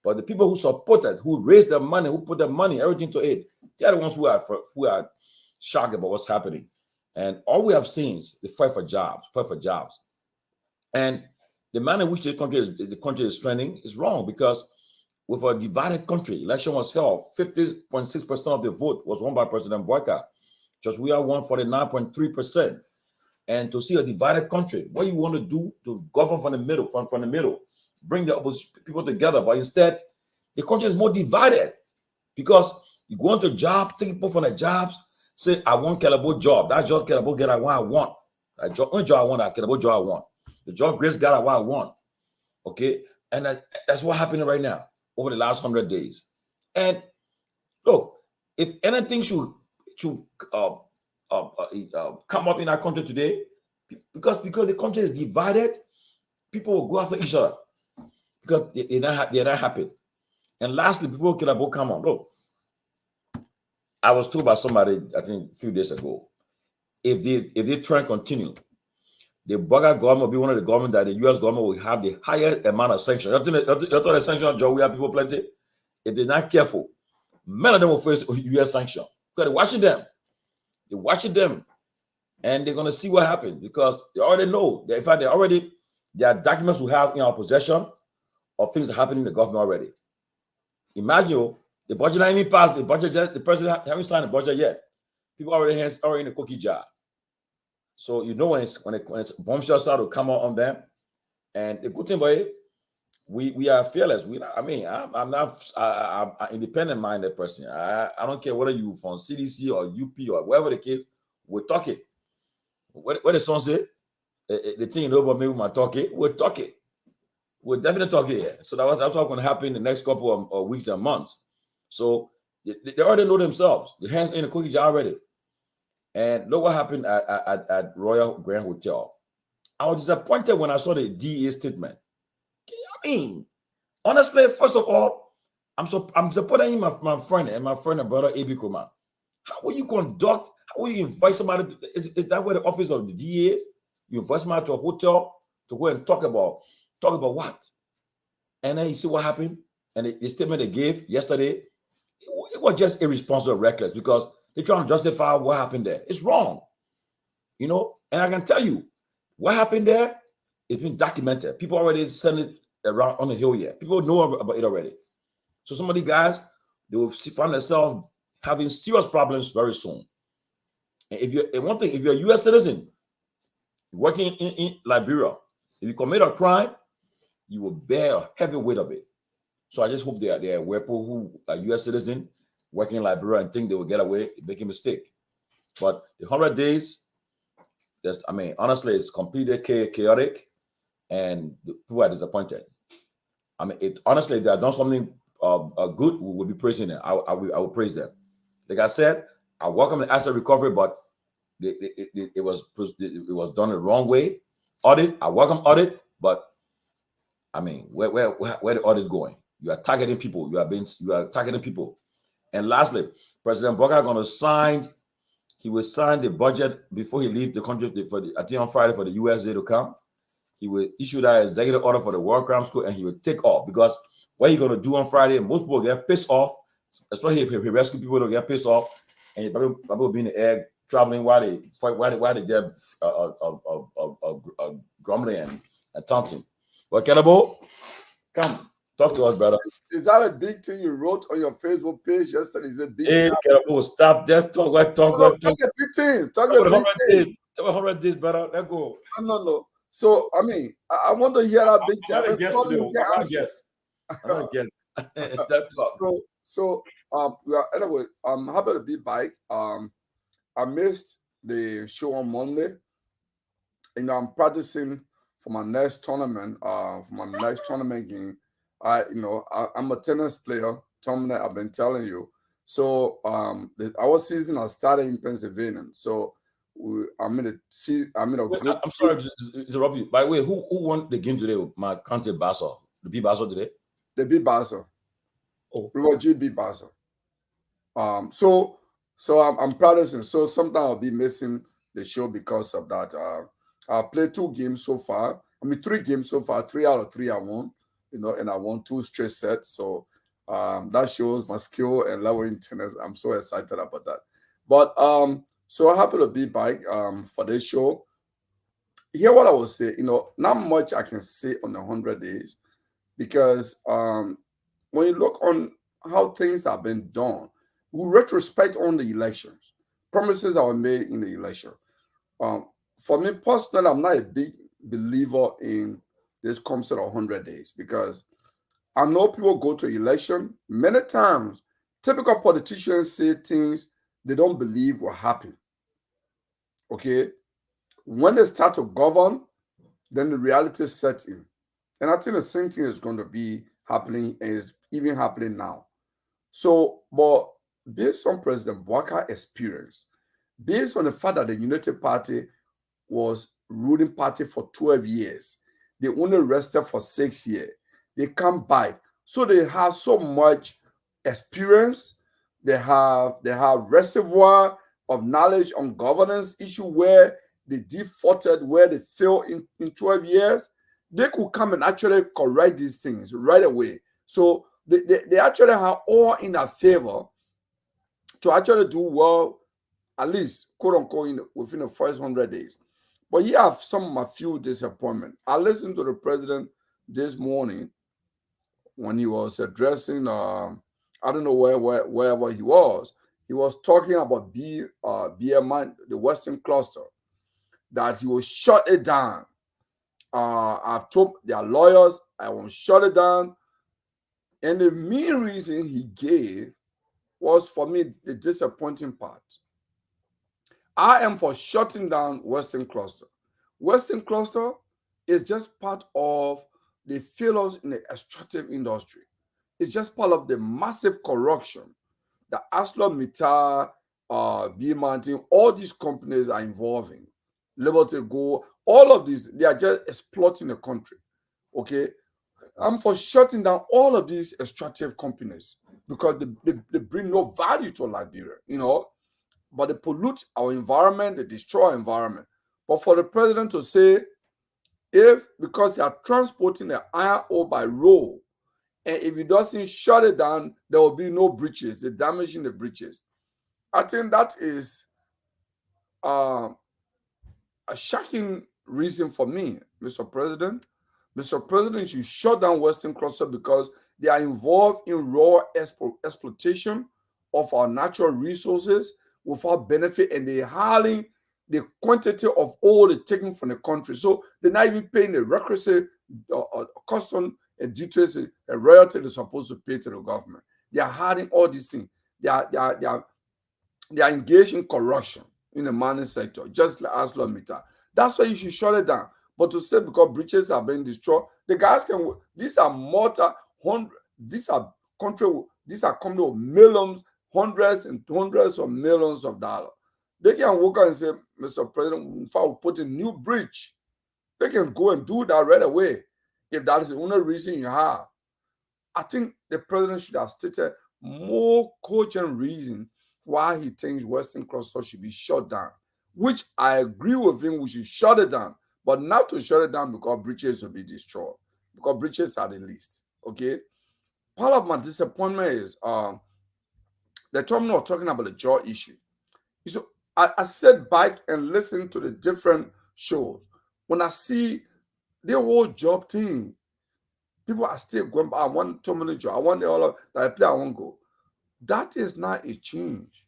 S1: But the people who supported, who raised their money, who put their money, everything to it, they're the ones who are shocked about what's happening. And all we have seen is the fight for jobs. And the manner in which the country is trending is wrong, because with a divided country, election was held, 50.6% of the vote was won by President Boyka. Just we are won 49.3%. And to see a divided country, what you want to do to govern from the middle, bring the opposition people together, but instead the country is more divided, because you go into job, take people from the jobs, say, I want Kelabo job. That job Kelabo get, I want. That job, only job I want, that Kelabo job I want. The job Grace got, I want. Okay, and that's what happening right now over the last 100 days. And look, if anything should come up in our country today, because the country is divided, people will go after each other because they're not happy. And lastly, before Kelabo come on, look, I was told by somebody, I think a few days ago, if they trend continue, the Boyka government will be one of the governments that the U.S. government will have the higher amount of sanctions. You thought the sanction job, we have people plenty. If they're not careful, many of them will face U.S. sanction because they're watching them. They're watching them, and they're going to see what happens, because they already know. In fact, there are documents we have in our possession of things that happen in the government already. Imagine the budget not even passed. The president haven't signed the budget yet. People already in the cookie jar. So you know when it's bombshells start to come out on them, And the good thing about it, we are fearless. I'm not I'm an independent minded person. I don't care whether you from CDC or UP or whatever the case. We're talking. What the song say? The thing you know about me with my talking. We're talking. We're definitely talking here. So that's what's going to happen in the next couple of weeks and months. So they already know themselves. The hands in the cookies already. And look what happened at Royal Grand Hotel. I was disappointed when I saw the DEA statement. I mean, honestly, first of all, I'm supporting my friend and brother AB Kuma. How will you conduct? How will you invite somebody? Is that where the office of the DEA is? You invite somebody to a hotel to go and talk about what? And then you see what happened. And the statement they gave yesterday, it was just irresponsible, reckless, because they're trying to justify what happened there. It's wrong, And I can tell you, what happened there, it's been documented. People already sent it around on the hill here. People know about it already. So some of the guys, they will find themselves having serious problems very soon. And if you're a U.S. citizen working in Liberia, if you commit a crime, you will bear a heavy weight of it. So I just hope they are aware people who are U.S. citizen working in Liberia and think they will get away, make a mistake. But the 100 days, honestly, it's completely chaotic, and people are disappointed. Honestly, if they have done something good, we will be praising them. I will praise them. Like I said, I welcome the asset recovery, but it was done the wrong way. Audit, I welcome audit, but where the audit going? You are targeting people. You are targeting people. And lastly, President Boga going to sign. He will sign the budget before he leaves the country I think on Friday for the USA to come. He will issue that executive order for the War Crime School, and he will take off, because what he's going to do on Friday, most people get pissed off, especially if he rescue people, don't get pissed off, and he probably will be in the air traveling while they get grumbling and taunting. But Kenabo, come talk to us, brother.
S5: Is that a big thing you wrote on your Facebook page yesterday? Is it big
S1: thing? Kenabo, stop. Just talk. Talk
S5: a big thing. Talk a big thing.
S1: 100 days, brother. Let's go.
S5: No. So I want to hear that big thing.
S1: I'm not a guest. That talk.
S5: So anyway, I'm happy to be back. I missed the show on Monday. I'm practicing for my next tournament. For my next tournament game. I'm a tennis player. Tomalin, I've been telling you. So our season has started in Pennsylvania. So I'm in a group.
S1: I'm sorry to interrupt you. By the way, who won the game today? My country, Basel. The beat Basel today?
S5: They beat Basel.
S1: Oh,
S5: River G beat Basel. So I'm practicing. So sometimes I'll be missing the show because of that. I've played 2 games so far. 3 games so far. 3 out of 3 I won. And I won 2 straight sets. So that shows my skill and level in tennis. I'm so excited about that. But so I'm happy to be back for this show. Hear what I will say. Not much I can say on the 100 days, because when you look on how things have been done, we retrospect on the elections. Promises that were made in the election. For me personally, I'm not a big believer in this concept of 100 days, because I know people go to election. Many times, typical politicians say things they don't believe will happen. Okay? When they start to govern, then the reality sets in. And I think the same thing is going to be happening, and is even happening now. So, but based on President Bouakar's experience, based on the fact that the United Party was ruling party for 12 years, they only rested for 6 years. They come back. So they have so much experience. They have reservoir of knowledge on governance issue where they defaulted, where they failed in 12 years. They could come and actually correct these things right away. So they actually have all in their favor to actually do well, at least, quote unquote, within the first 100 days. But you have a few disappointments. I listened to the president this morning when he was addressing, I don't know wherever he was talking about BMI, the Western Cluster, that he will shut it down. I've told their lawyers I won't shut it down. And the main reason he gave was, for me, the disappointing part. I am for shutting down Western Cluster. Western Cluster is just part of the failures in the extractive industry. It's just part of the massive corruption that ArcelorMittal, B Mountain, all these companies are involved in. Liberty Go, all of these, they are just exploiting the country. Okay? I'm for shutting down all of these extractive companies because they bring no value to Liberia, but they pollute our environment, they destroy our environment. But for the president to say, because they are transporting the iron ore by road, and if he doesn't shut it down, there will be no breaches, they're damaging the breaches. I think that is a shocking reason for me, Mr. President. Mr. President, you shut down Western Cluster because they are involved in raw exploitation of our natural resources without benefit, and they're hauling the quantity of oil they're taking from the country. So they're not even paying the requisite custom and duties and royalty they're supposed to pay to the government. They are hiding all these things. They are engaged in corruption in the mining sector, just like ArcelorMittal. That's why you should shut it down. But to say because breaches are being destroyed, the guys can. These are these are companies with millions, hundreds and hundreds of millions of dollars. They can walk out and say, Mr. President, if I will put a new bridge, they can go and do that right away. If that is the only reason you have. I think the president should have stated more cogent reason why he thinks Western Cluster should be shut down, which I agree with him, we should shut it down, but not to shut it down because bridges will be destroyed, because bridges are the least, okay? Part of my disappointment is the terminal talking about the jaw issue. So I sit back and listen to the different shows. When I see the whole job thing, people are still going, I want Tomalin job, I want the other that I play, I won't go. That is not a change.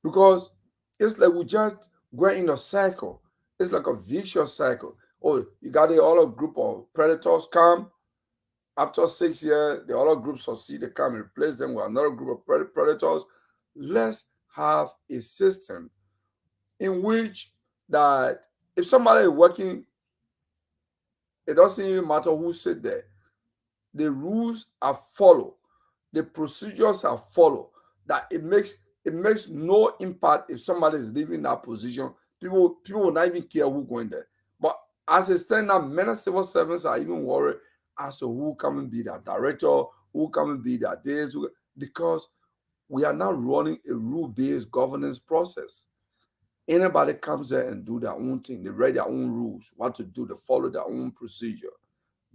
S5: Because it's like we just going in a cycle. It's like a vicious cycle. Oh, you got the other group of predators come. After 6 years, the other group succeed. They come and replace them with another group of predators. Let's have a system in which that if somebody is working, it doesn't even matter who sit there. The rules are followed. The procedures are followed. That it makes no impact if somebody is leaving that position. People will not even care who going there. But as it stands now, many civil servants are even worried as to who come and be their director, who come and be their days, because we are now running a rule-based governance process. Anybody comes there and do their own thing. They write their own rules, what to do, they follow their own procedure.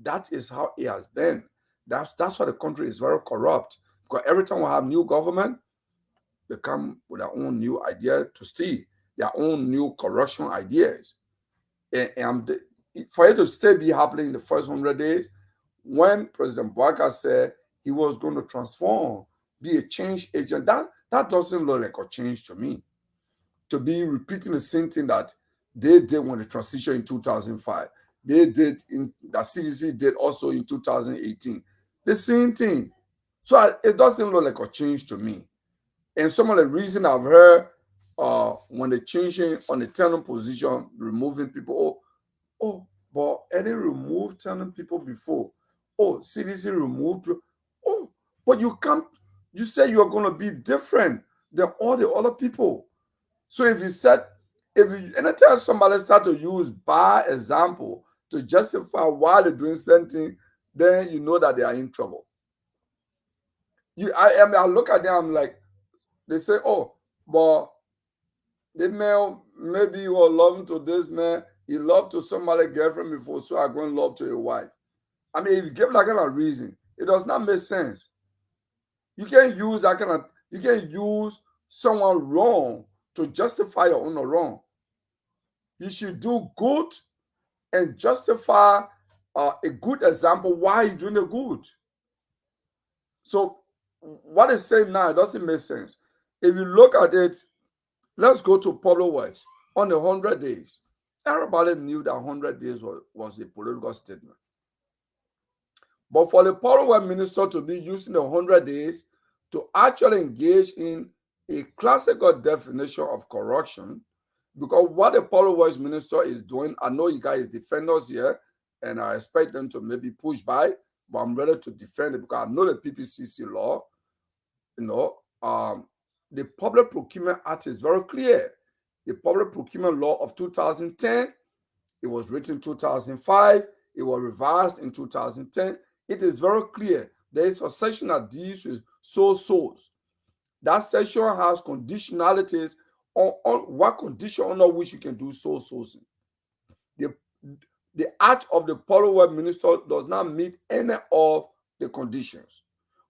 S5: That is how it has been. That's why the country is very corrupt. Because every time we have new government, they come with their own new idea to steal, their own new corruption ideas. And for it to still be happening in the first 100 days, when President Bouazizi said he was going to transform, be a change agent, that doesn't look like a change to me. To be repeating the same thing that they did when the transition in 2005, they did that CDC did also in 2018, the same thing. So it doesn't look like a change to me. And some of the reason I've heard when they're changing on the tenant position, removing people, but Eddie removed tenant people before. Oh, CDC removed people. Oh, but you said you're going to be different than all the other people. So anytime somebody start to use bad example to justify why they're doing something, then you know that they are in trouble. I look at them, I'm like, they say, oh, but the man, maybe you were loving to this man, he loved to somebody girlfriend before, so I go and love to your wife. I mean, if you give that kind of reason, it does not make sense. You can't use someone wrong to justify your own wrong. You should do good and justify a good example why you're doing the good. So what it's saying now, it doesn't make sense. If you look at it, let's go to public works on the 100 days. Everybody knew that 100 days was a political statement. But for the power minister to be using the 100 days to actually engage in a classical definition of corruption, because what the power minister is doing, I know you guys defend us here, and I expect them to maybe push by, but I'm ready to defend it because I know the PPCC law, the Public Procurement Act is very clear. The Public Procurement Law of 2010, it was written in 2005, it was revised in 2010. It is very clear. There is a section that deals with sole source. That section has conditionalities on what condition under which you can do sole sourcing. The act of the Public Minister does not meet any of the conditions.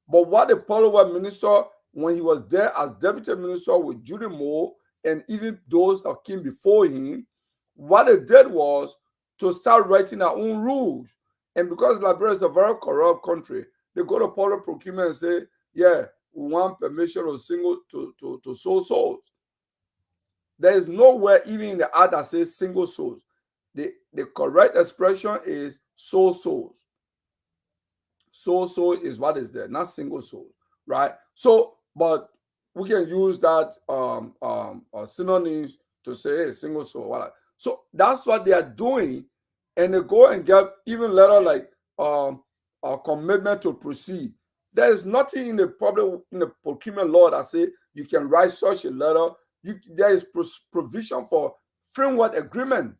S5: But what the Public Minister, when he was there as Deputy Minister with Judy Moore and even those that came before him, what they did was to start writing their own rules. And because Liberia is a very corrupt country, they go to public procurement and say, yeah, we want permission of single to sole source. There is nowhere even in the act that says single source. The correct expression is sole source. Sole source is what is there, not single source, right? So, but we can use that synonyms to say single source. Voilà. So that's what they are doing, and they go and get even letter like a commitment to proceed. There is nothing in the procurement law that say you can write such a letter. There is provision for framework agreement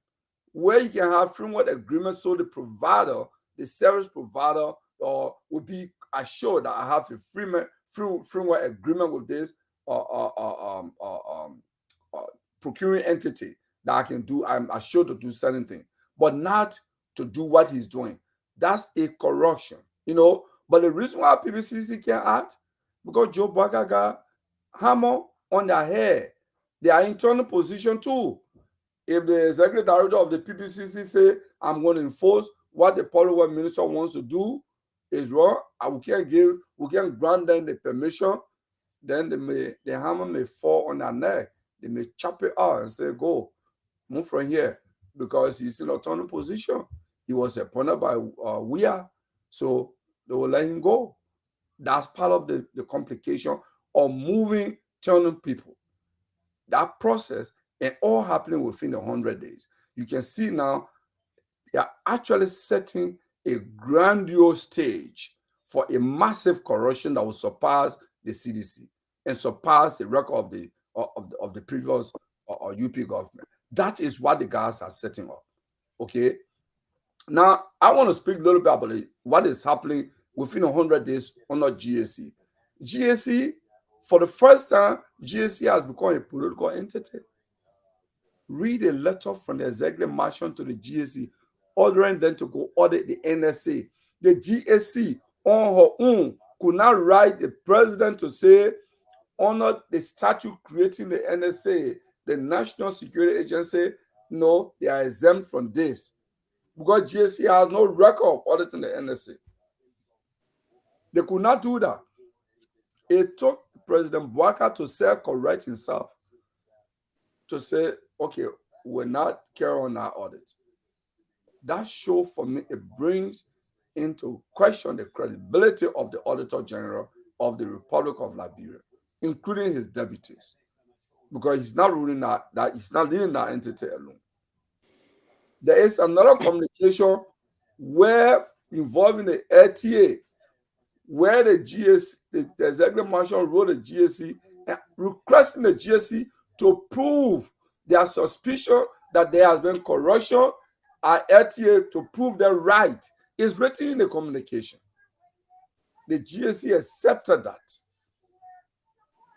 S5: where you can have framework agreement, so the provider, the service provider, will be assured that I have a framework agreement with this procuring entity that I can do. I'm assured to do certain things, but not to do what he's doing. That's a corruption, But the reason why PPCC can act, because Joe Bugger got hammer on their head. They are internal position too. If the executive director of the PPCC say, I'm going to enforce what the public minister wants to do is wrong, we can grant them the permission, then the hammer may fall on their neck. They may chop it out and say, go, move from here, because he's in autonomous position. He was appointed by WIA, so they will let him go. That's part of the complication of moving, turning people. That process, and all happening within 100 days. You can see now they are actually setting a grandiose stage for a massive corruption that will surpass the CDC and surpass the record of the previous UP government. That is what the guys are setting up. Okay. Now, I want to speak a little bit about what is happening within 100 days under GAC. GAC, for the first time, GAC has become a political entity. Read a letter from the executive marshal to the GAC, ordering them to go audit the NSA. The GAC on her own could not write the president to say, honor the statute creating the NSA, the National Security Agency. No, they are exempt from this, because GAC has no record of auditing the NSA. They could not do that. It took President Bouaka to self-correct himself to say, okay, we're not carrying on our audit. That show for me, it brings into question the credibility of the Auditor General of the Republic of Liberia, including his deputies, because he's not ruling that he's not leading that entity alone. There is another communication where involving the LTA, where the GAC, the executive marshal wrote the GAC and requesting the GAC to prove their suspicion that there has been corruption at LTA, to prove them right. It's written in the communication. The GAC accepted that.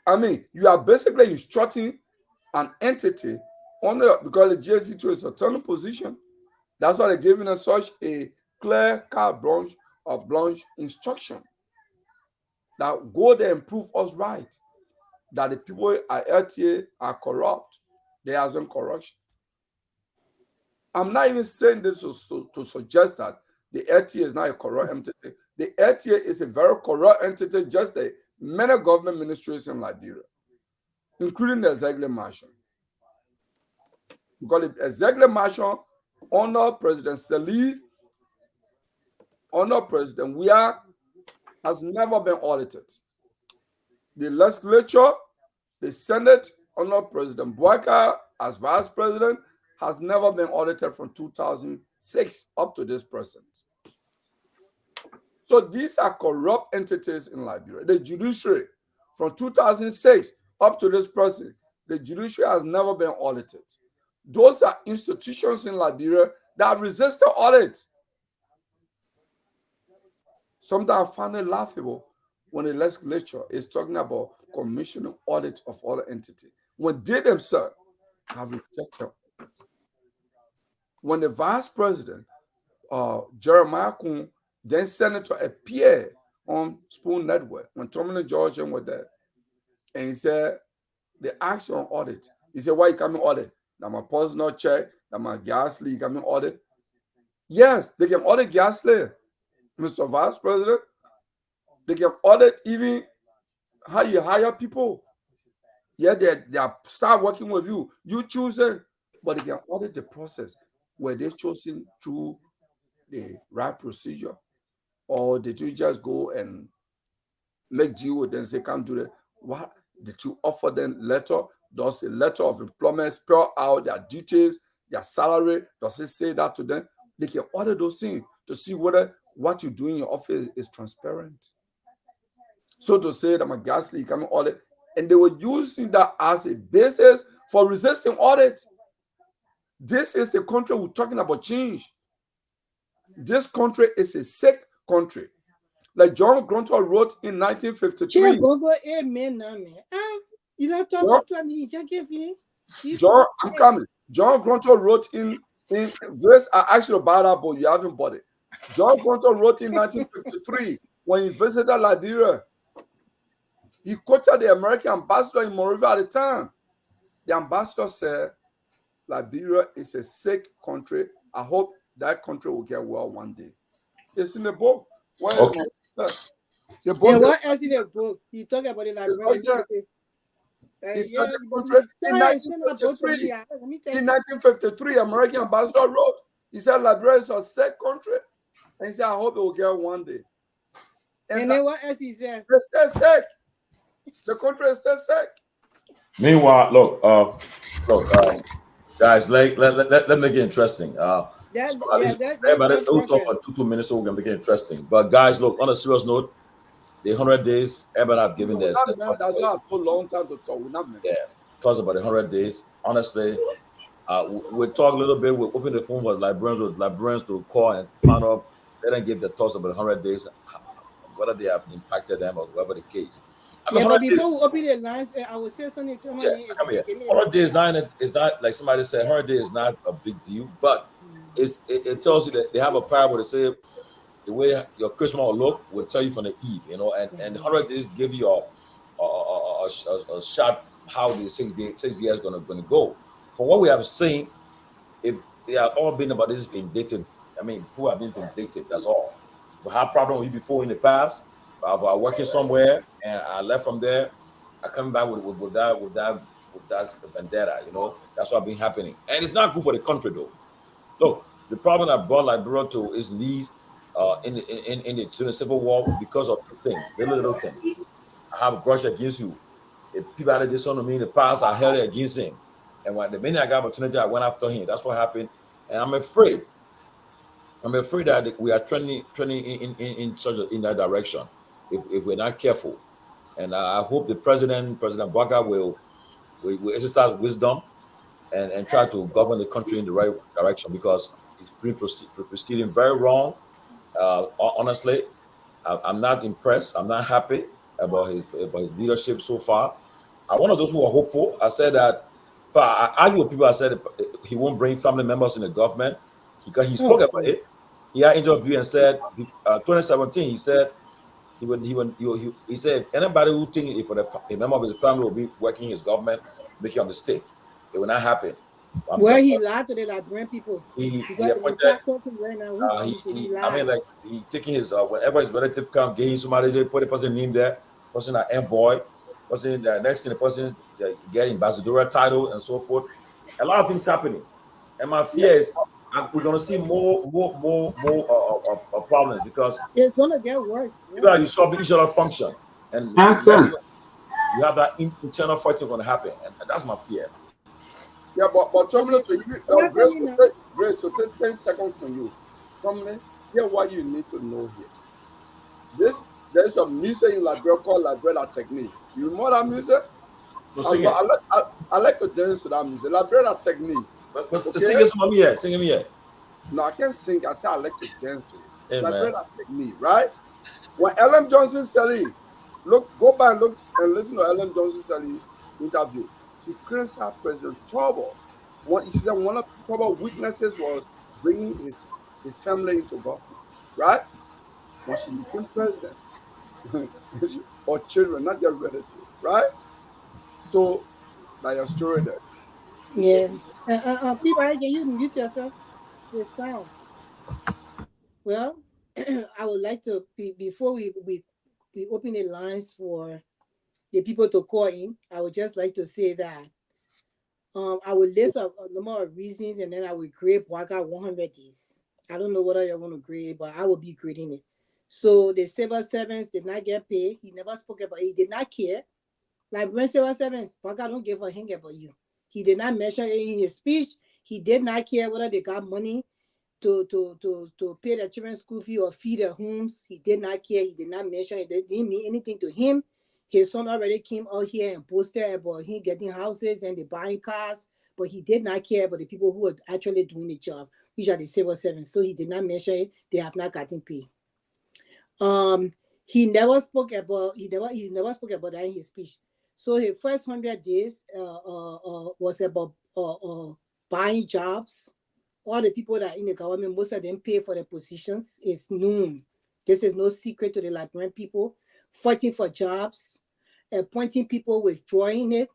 S5: I mean, you are basically instructing an entity because the GAC too is a autonomous position. That's why they're giving us such a clear carte blanche or blanche instruction that go there and prove us right, that the people at LTA are corrupt. There has been corruption. I'm not even saying this to suggest that the LTA is not a corrupt entity. The LTA is a very corrupt entity, just like many government ministries in Liberia, including the executive marshal. We call it executive marshal under President Salih, under President Weah, has never been audited. The legislature, the Senate under President Bouakai as vice president has never been audited from 2006 up to this present. So these are corrupt entities in Liberia. The judiciary, from 2006 up to this present, the judiciary has never been audited. Those are institutions in Liberia that resist the audit. Sometimes I find it laughable when the legislature is talking about commissioning audit of other entities, when they themselves have rejected it. When the vice president, Jeremiah Kuhn, then senator, appeared on Spoon Network, when Tomalin George were there, and he said, they asked on audit. He said, why you coming audit? That my personal check, that my gas leak coming audit. Yes, they can audit gas leak, Mr. Vice President. They can audit even how you hire people. Yeah, they start working with you. You choose it, but they can audit the process. Were they chosen through the right procedure? Or did you just go and make deal with them and say, can't do that? What did you offer them letter? Does the letter of employment spell out their duties, their salary? Does it say that to them? They can audit those things to see whether what you do in your office is transparent. So to say that my gas leak coming audit, and they were using that as a basis for resisting audit. This is the country we're talking about change. This country is a sick country. Like John Grunter wrote in 1953. John, I'm coming. John Grunter wrote in Grace, I asked you about that, but you haven't bought it. John Grunter wrote in 1953 when he visited Liberia. He quoted the American ambassador in Monrovia at the time. The ambassador said, Liberia is a sick country. I hope that country will get well one day. It's in the book.
S1: Okay.
S5: The book.
S4: Yeah, what else in the book? He talked about it like
S5: he said the country in 1953. In 1953, American ambassador wrote, he said Liberia is a sick country. And he said, I hope it will get one day.
S4: And then what else he said?
S5: It's still sick. The country is still sick.
S1: Meanwhile, look, guys, let me make it interesting. Everybody, we'll talk for 2 minutes, so we're gonna make it interesting. But guys, look, on a serious note, the 100 days, everybody have given their.
S5: That's not a long time to talk.
S1: Yeah, talks about the 100 days. Honestly, we'll talk a little bit. We'll open the phone for librarians to call and find out. They don't give their thoughts about the 100 days, whether they have impacted them or whatever the case.
S4: But before we open the lines, I will say something.
S1: Come here. 100 days is not like somebody said. 100 days is not a big deal, but it tells you that they have a parable to say the way your Christmas will look will tell you from the eve, and 100 days give you a shot how the 6 years gonna go. From what we have seen, if they have all been about this vindictive, people have been vindictive. That's all. We had problem with you before in the past. I was working somewhere and I left from there. I come back with that vendetta. That's what been happening, and it's not good for the country though. Look, the problem that brought Liberia to its knees in the Civil War because of these things, little things. I have a grudge against you. If people had this on me in the past, I held it against him, and when the minute I got opportunity, I went after him. That's what happened, and I'm afraid that we are trending in that direction if we're not careful. And I hope the President Bouakai will exercise wisdom and try to govern the country in the right direction, because he's proceeding very wrong. Honestly, I'm not impressed. I'm not happy about his leadership so far. I'm one of those who are hopeful. I said that. I argue with people. I said he won't bring family members in the government. He spoke about it. He had an interview and said 2017. He said he said if anybody who think if a member of his family will be working in his government, making a mistake, it will not happen.
S4: He lied to the Liberian people. He
S1: taking his whenever his relative come, getting somebody, they put a person name there, person an envoy, person the next thing the person get ambassadorial title and so forth. A lot of things happening, and my fear is we're gonna see more problems because
S4: It's gonna get worse.
S1: people
S4: Yeah.
S1: are disrupting each other function, and
S2: Accent.
S1: you have that internal fighting going to happen, and that's my fear.
S5: Yeah, but Tomlin,
S4: Okay.
S5: to you,
S4: What
S5: Grace,
S4: coming now?
S5: Grace, to take 10 seconds from you. Tomlin, here what you need to know here. There's some music in Liberia called Liberia Technique. You know that music?
S1: No, sing it.
S5: I like to dance to that music. Liberia Technique.
S1: But
S5: Okay?
S1: sing it to me here. Sing it here.
S5: No, I can't sing. I say I like to dance to it.
S1: Hey,
S5: Liberia
S1: man.
S5: Technique, right? When Ellen Johnson Sally, go back and look and listen to Ellen Johnson Sally interview. She criticized President Trouble. She said one of Trouble's weaknesses was bringing his family into government, right? When she became president, or children, not just relatives, right? So, like your story there.
S4: Yeah. People, can you mute yourself? The sound. Well, I would like to before we open the lines for the people to call in. I would just like to say that I will list a number of reasons, and then I will grade Waka 100 days. I don't know whether you're going to grade, but I will be grading it. So the civil servants did not get paid. He never spoke about it. He did not care. Like when civil servants, Waka don't give a hang about you. He did not mention it in his speech. He did not care whether they got money to pay their children's school fee or feed their homes. He did not care. He did not mention it. It didn't mean anything to him. His son already came out here and boasted about him getting houses and they buying cars, but he did not care about the people who were actually doing the job, which are the civil servants. So he did not mention it. They have not gotten paid. He never spoke about that in his speech. So his first 100 days was about buying jobs. All the people that are in the government, most of them pay for their positions. It's known. This is no secret to the Liberian people. Fighting for jobs, appointing people, withdrawing it,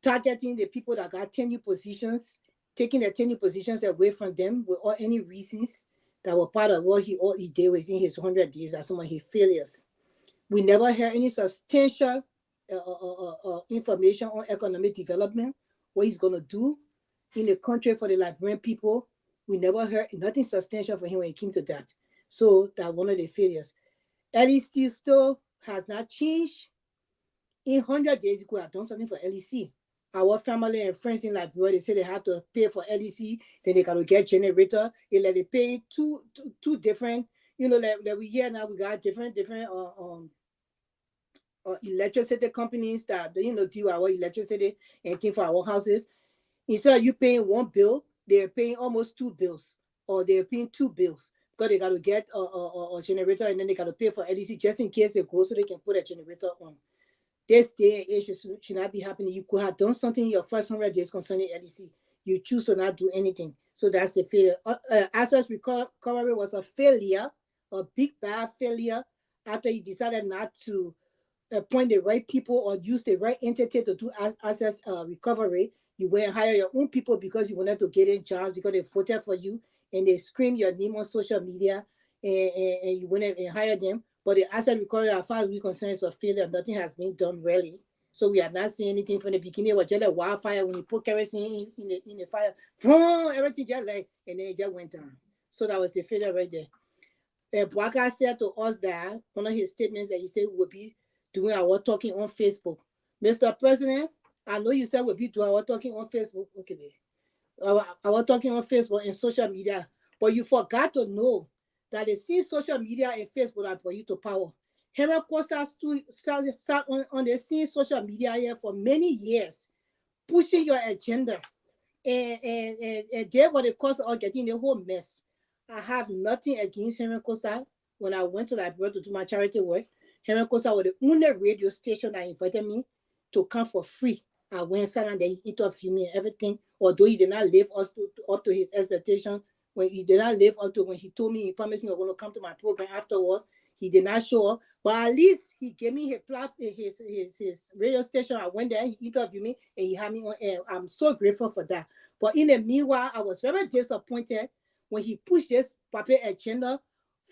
S4: targeting the people that got tenure positions, taking the tenure positions away from them with all any reasons that were part of what he did within his 100 days. That's some of his failures. We never heard any substantial information on economic development, what he's going to do in the country for the Liberian people. We never heard nothing substantial from him when it came to that. So that's one of the failures. LEC still has not changed. In 100 days, he could have done something for LEC. Our family and friends in Liberia, they say they have to pay for LEC, then they got to get generator. They pay two different, like we hear now, we got different electricity companies that do our electricity and thing for our houses. Instead of you paying one bill, they're paying almost two bills, or they're paying two bills because they got to get a generator and then they got to pay for LEC just in case they go so they can put a generator on. This day and age should not be happening. You could have done something in your first 100 days concerning LEC. You choose to not do anything. So that's the failure. Assets recovery was a failure, a big bad failure after you decided not to appoint the right people or use the right entity to do assets recovery. You went and hire your own people because you wanted to get in jobs because they voted for you and they scream your name on social media and you went and hired them. But the asset recovery, as far as we're concerned, is a failure. Nothing has been done really. So we are not seeing anything from the beginning. It was just like wildfire when you put kerosene in the fire. Boom, everything just like, and then it just went down. So that was the failure right there. Bwaka said to us that one of his statements that he said would be doing our talking on Facebook. Mr. President, I know you said we'll be doing our talking on Facebook. Okay, baby. Our talking on Facebook and social media, but you forgot to know that they see social media and Facebook that brought you to power. Henry Costa sat on the scene social media here for many years, pushing your agenda, and there was the cause of getting the whole mess. I have nothing against Henry Costa. When I went to Liberia to do my charity work, Henry Costa was the only radio station that invited me to come for free. I went sat and they interviewed me and everything. Although he did not live up to his expectation, when he did not live up to when he told me, he promised me I was going to come to my program afterwards, he did not show up. But at least he gave me his radio station. I went there, he interviewed me, and he had me on air. I'm so grateful for that. But in the meanwhile, I was very disappointed when he pushed this paper agenda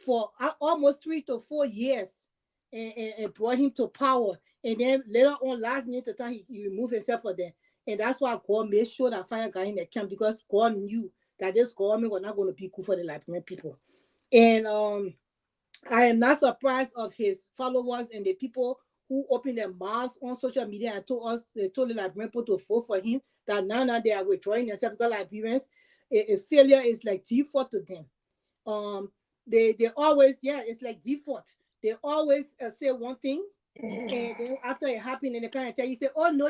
S4: for almost 3 to 4 years and brought him to power. And then later on, last minute time, he removed himself for them. And that's why God made sure that fire got in the camp, because God knew that this government was not going to be good for the Liberian people. And I am not surprised of his followers and the people who opened their mouths on social media and they told the Liberian people to vote for him, that now they are withdrawing themselves, because Liberians, a failure is like default to them. They always, it's like default. They always say one thing, and then after it happened, and they kind of tell you, say, oh no,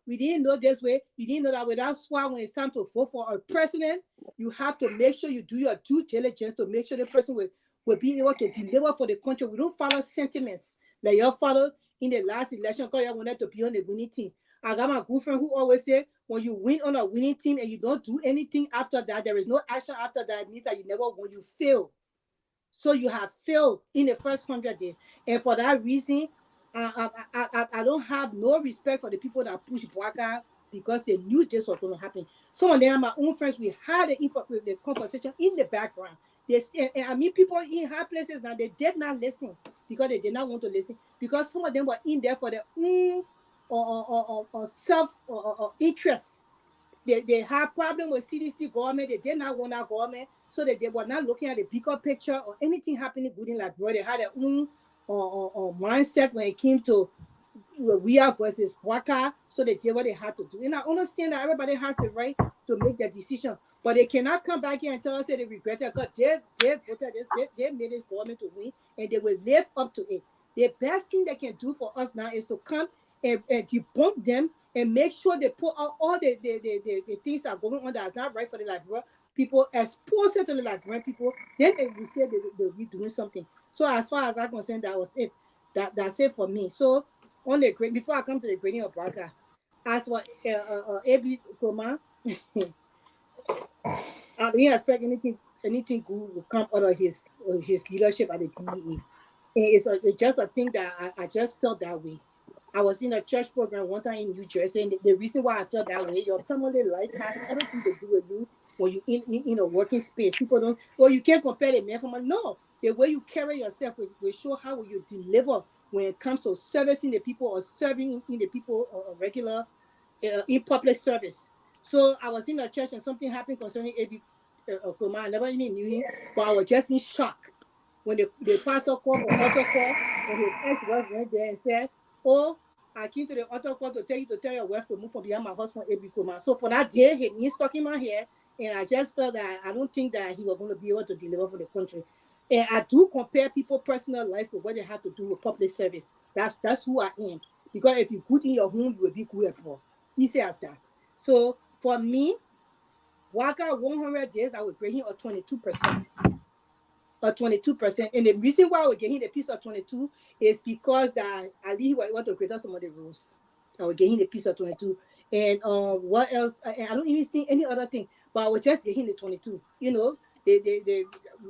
S4: we didn't know this way, you didn't know that way. That's why when it's time to vote for a president, you have to make sure you do your due diligence to make sure the person will be able to deliver for the country. We don't follow sentiments like your father in the last election, because you wanted to be on the winning team. I got my good friend who always say, when you win on a winning team and you don't do anything after that, there is no action after that, it means that you never won, you fail. So you have failed in the first 100 days. And for that reason, I don't have no respect for the people that push Bwaka, because they knew this was going to happen. Some of them are my own friends. We had the conversation in the background. I mean, people in high places now, they did not listen, because they did not want to listen, because some of them were in there for their own or self or interest. They had problem with CDC government. They did not want our government, so they were not looking at the bigger picture or anything happening good in Liberia. They had their own mindset when it came to we are versus Waka, so they did what they had to do. And I understand that everybody has the right to make their decision, but they cannot come back here and tell us that they regret it, because they voted this, they made the government to win, and they will live up to it. The best thing they can do for us now is to come and debunk them and make sure they put out all the things that are going on that is not right for the Liberian people, expose it to the Liberian people, then they will say they'll be doing something. So as far as I'm concerned, that was it. That's it for me. So on the grade, before I come to the grading of Barker, as for AB Koma, I didn't expect anything good will come out of his leadership at the DEA. It's just a thing that I just felt that way. I was in a church program one time in New Jersey, and the reason why I felt that way, your family life has everything to do with you when you in a working space. People don't, you can't compare the man from a, no. The way you carry yourself will show how you deliver when it comes to servicing the people or serving in the people or regular in public service. So I was in a church and something happened concerning A.B. Kuma. I never even knew him, but I was just in shock when the pastor called for altar call, and his ex-wife went there and said, oh, I came to the altar call to tell your wife to move from behind my husband, A.B. Kuma. So for that day, he stuck in my hair, and I just felt that I don't think that he was going to be able to deliver for the country. And I do compare people's personal life with what they have to do with public service. That's who I am. Because if you're good in your home, you will be good abroad. Easy as that. So for me, Waka 100 days, I would grade him a 22%. A 22%. And the reason why I would get him the piece of 22 is because that at least he want to create some of the rules. I would get him the piece of 22. And what else? I don't even think any other thing, but I would just get him the 22. You know, they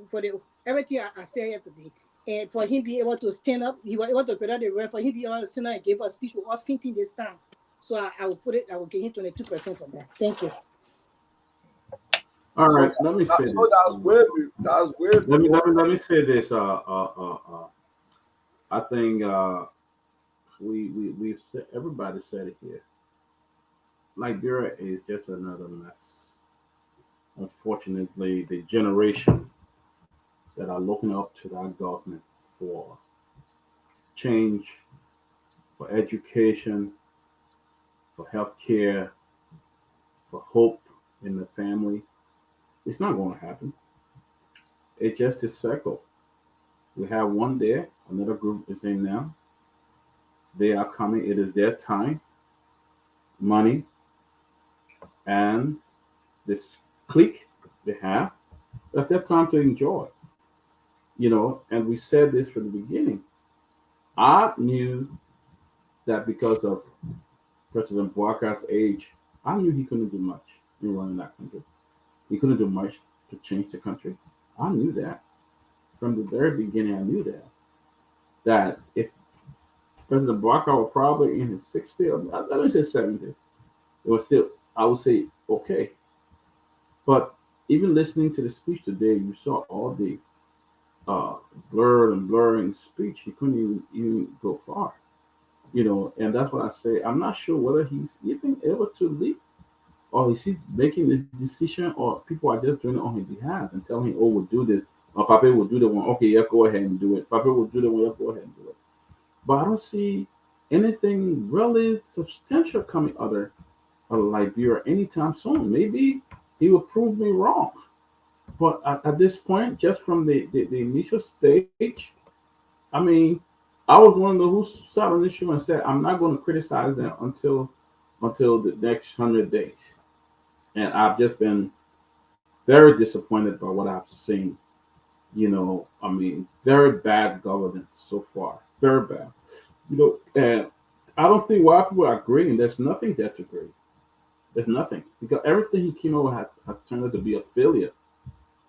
S4: for the everything I said here today. And for him being able to stand up, he was able to create the rest. For him being able to stand up and give a speech with all 15 this time. So I will get him 22% for that. Thank you.
S2: All right, let me say this.
S5: So that's way.
S2: Let me say this. I think we've said, everybody said it here. Liberia is just another mess. Unfortunately, the generation that are looking up to that government for change, for education, for healthcare, for hope in the family, it's not going to happen. It's just a circle. We have one there, another group is in now. They are coming. It is their time, money, and this clique they have. That's their time to enjoy. You know, and we said this from the beginning. I knew that because of President Bouakar's age, I knew he couldn't do much in running that country. He couldn't do much to change the country. I knew that. From the very beginning, I knew that. That if President Bouakar was probably in his 60s, let me say 70, it was still, I would say, okay. But even listening to the speech today, you saw all the blurring speech. He couldn't even go far. And that's what I say. I'm not sure whether he's even able to lead, or is he making this decision, or people are just doing it on his behalf and telling him, "Oh, we'll do this," or "Papa will do the one." Okay, yeah, go ahead and do it. Papa will do the one. Yeah, go ahead and do it. But I don't see anything really substantial coming out of Liberia anytime soon. Maybe he will prove me wrong. But at this point, just from the initial stage, I mean, I was one of those who sat on this show and said, I'm not going to criticize them until the next 100 days. And I've just been very disappointed by what I've seen. I mean, very bad governance so far. Very bad. And I don't think why people are agreeing. There's nothing there to agree. There's nothing. Because everything he came up with has turned out to be a failure.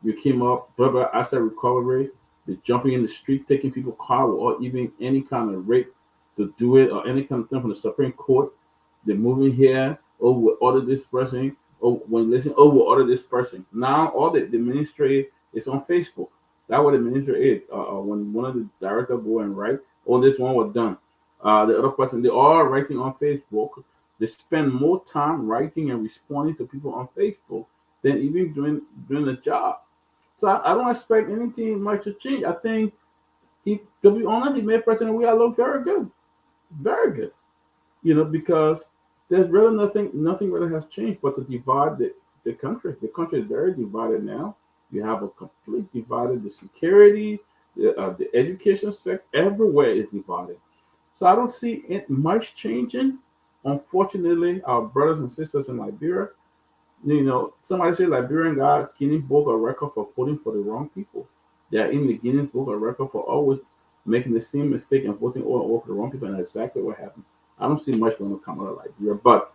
S2: You came up, blah, blah, asset recovery, the jumping in the street, taking people car, or even any kind of rape to do it, or any kind of thing from the Supreme Court. They're moving here. Oh, we'll order this person. Oh, when you listen, oh, we'll order this person. Now, all the ministry is on Facebook. That's what the ministry is. When one of the directors go and write, oh, this one was done. The other person, they are writing on Facebook. They spend more time writing and responding to people on Facebook than even doing the job. So I don't expect anything much to change. I think to be honest, he made President we look very good, very good. Because there's really nothing really has changed but to divide the country. The country is very divided now. You have a complete divided. The security, the education sector, everywhere is divided. So I don't see it much changing. Unfortunately, our brothers and sisters in Liberia, somebody said Liberian got Guinness Book of Record for voting for the wrong people. They are in the Guinness Book of Record for always making the same mistake and voting over and over for the wrong people, and that's exactly what happened. I don't see much going to come out of Liberia, but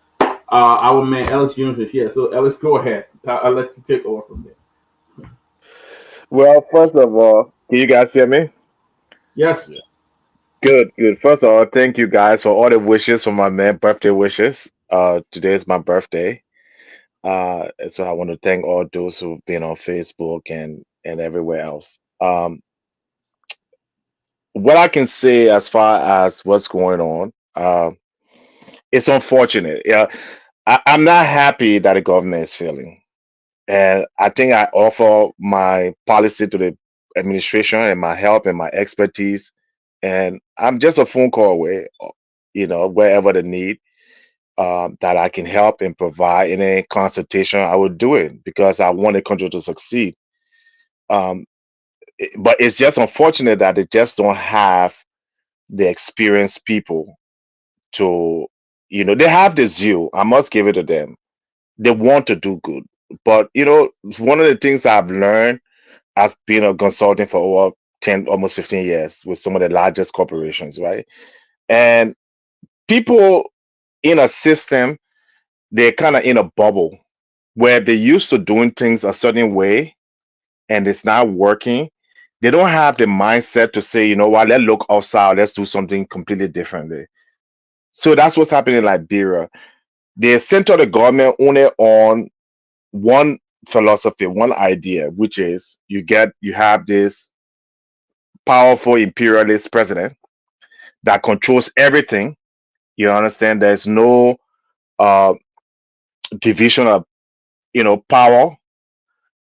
S2: our man Alex Jones is here. So Alex, go ahead. I'll let you take over from there.
S6: Well, first of all, can you guys hear me?
S2: Yes.
S1: Yeah.
S6: Good, good. First of all, thank you guys for all the wishes for my man, birthday wishes. Today is my birthday. And so I want to thank all those who've been on Facebook and everywhere else. What I can say as far as what's going on, it's unfortunate. Yeah, I'm not happy that the government is failing. And I think I offer my policy to the administration and my help and my expertise. And I'm just a phone call away, wherever the need, that I can help and provide any consultation, I would do it because I want the country to succeed. Um, but it's just unfortunate that they just don't have the experienced people to, they have the zeal. I must give it to them. They want to do good. But, one of the things I've learned as being a consultant for over 10, almost 15 years with some of the largest corporations, right? And people in a system, they're kind of in a bubble where they're used to doing things a certain way and it's not working. They don't have the mindset to say, you know what, let's look outside, let's do something completely differently. So that's what's happening in Liberia. They center the government only on one philosophy, one idea, which is you have this powerful imperialist president that controls everything. You understand? There's no uh, division of power.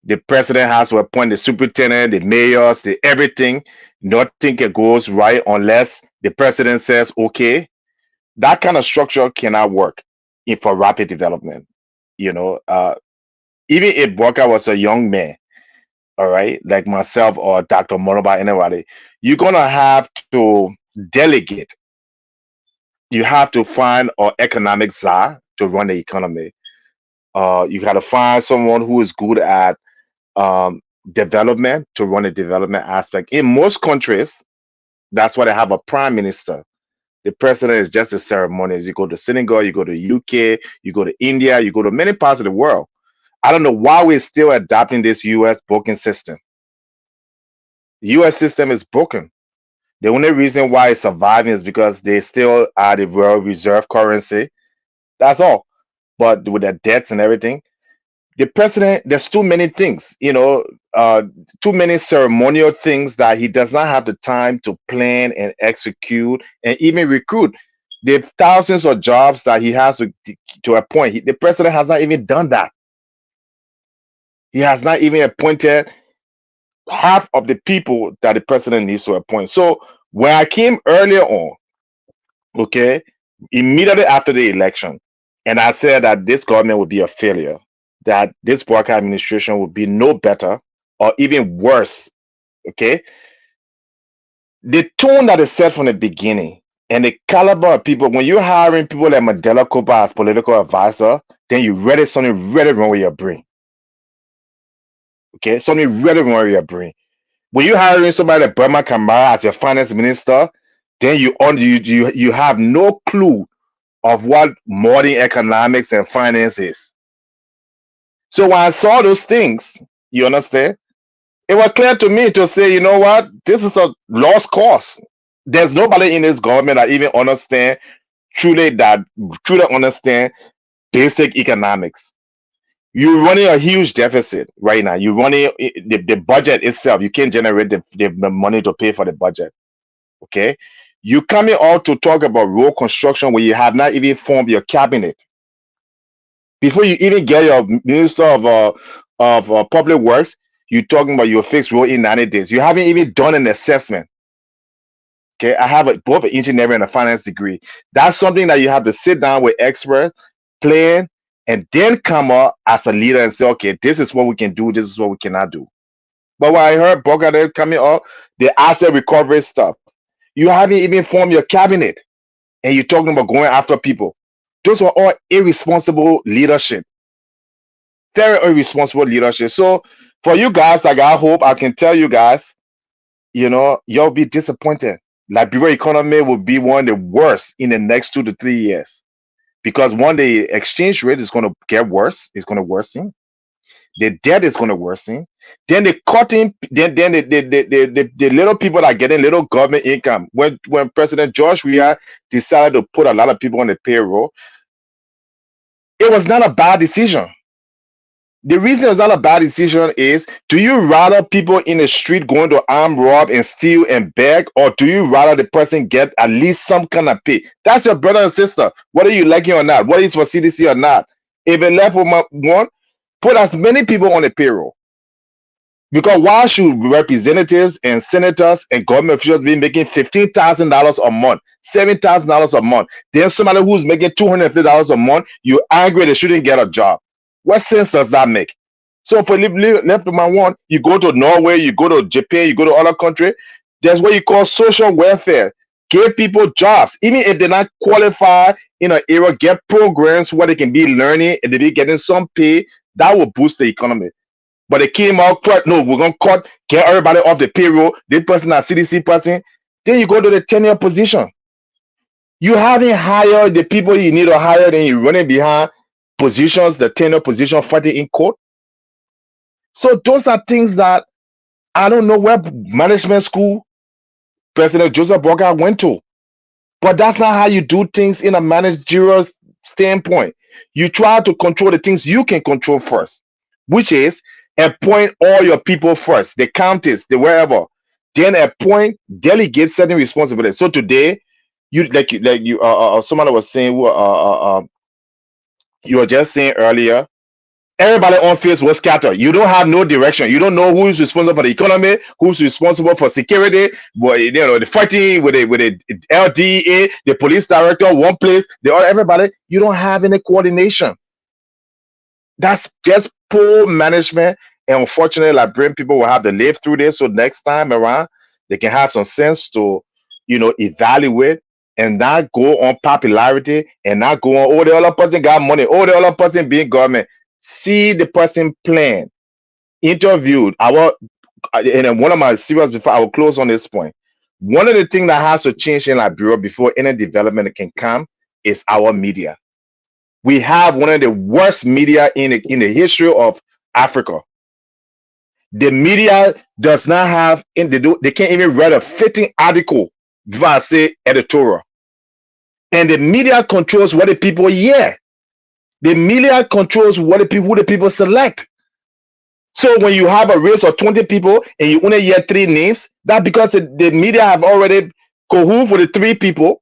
S6: The president has to appoint the superintendent, the mayors, the everything. Nothing goes right unless the president says okay. That kind of structure cannot work for rapid development. You know, uh, Even if Walker was a young man, all right, like myself or Dr. Moroba, anybody, you're gonna have to delegate. You have to find an economic czar to run the economy. You got to find someone who is good at um, development to run the development aspect. In most countries, that's why they have a prime minister. The president is just a ceremony. You go to Senegal, you go to UK, you go to India, you go to many parts of the world. I don't know why we're still adopting this US broken system. The US system is broken. The only reason why it's surviving is because they still are the world reserve currency. That's all. But with their debts and everything, the president, there's too many things, too many ceremonial things that he does not have the time to plan and execute and even recruit. The thousands of jobs that he has to appoint, the president has not even done that. He has not even appointed half of the people that the president needs to appoint. So when I came earlier on, okay, immediately after the election, and I said that this government would be a failure, that this Barker administration would be no better or even worse, okay, the tone that is set from the beginning and the caliber of people, when you're hiring people like Mandela Cooper as political advisor, then you ready something really wrong with your brain. Okay, something really wrong with your brain. When you're hiring somebody like Burma Kamara as your finance minister, then you have no clue of what modern economics and finance is. So when I saw those things, you understand, it was clear to me to say, you know what, this is a lost cause. There's nobody in this government that even truly understand basic economics. You're running a huge deficit right now. You're running the budget itself. You can't generate the money to pay for the budget. Okay, you coming out to talk about road construction when you have not even formed your cabinet. Before you even get your minister of public works, you're talking about your fixed road in 90 days. You haven't even done an assessment. Okay, I have both an engineering and a finance degree. That's something that you have to sit down with experts, plan, and then come up as a leader and say, okay, this is what we can do, this is what we cannot do. But when I heard Bogart coming up, the asset recovery stuff, you haven't even formed your cabinet, and you're talking about going after people. Those were all irresponsible leadership. Very irresponsible leadership. So for you guys, like I hope I can tell you guys, you'll be disappointed. Liberia economy will be one of the worst in the next 2 to 3 years. Because one, the exchange rate is going to get worse. It's going to worsen. The debt is going to worsen. Then the cutting, then the little people that are getting little government income. When President George Weah decided to put a lot of people on the payroll, it was not a bad decision. The reason it's not a bad decision is, do you rather people in the street going to arm, rob, and steal and beg, or do you rather the person get at least some kind of pay? That's your brother and sister, whether you like it or not, whether it's for CDC or not. If it left with one, put as many people on the payroll. Because why should representatives and senators and government officials be making $15,000 a month, $7,000 a month? Then somebody who's making $250 a month, you're angry they shouldn't get a job. What sense does that make? So for left to my one, you go to Norway, you go to Japan, you go to other country. There's what you call social welfare. Give people jobs, even if they're not qualified in an area. Get programs where they can be learning and they be getting some pay. That will boost the economy. But they came out, no, we're gonna get everybody off the payroll. This person, a CDC person. Then you go to the tenure position. You haven't hired the people you need to hire, then you're running behind positions, the tenure position fighting in court. So those are things that I don't know where management school President Joseph Boga went to, but that's not how you do things in a managerial standpoint. You try to control the things you can control first, which is appoint all your people first, the counties, the wherever, then appoint, delegate certain responsibilities. So today, somebody was saying, you were just saying earlier, everybody on face was scattered. You don't have no direction. You don't know who is responsible for the economy, who's responsible for security. But the fighting with the LDA, the police director, one place, everybody. You don't have any coordination. That's just poor management. And unfortunately, Liberian people will have to live through this. So next time around, they can have some sense to, evaluate and not go on popularity and not go on, oh, the other person got money, oh, the other person being government. See the person plan, interviewed. And one of my series before I will close on this point. One of the things that has to change in Liberia before any development can come is our media. We have one of the worst media in the history of Africa. The media does not have, they can't even write a fitting article before I say editorial. And the media controls what the people hear. The media controls who the people select. So when you have a race of 20 people and you only hear 3 names, that's because the media have already cahooted for the 3 people.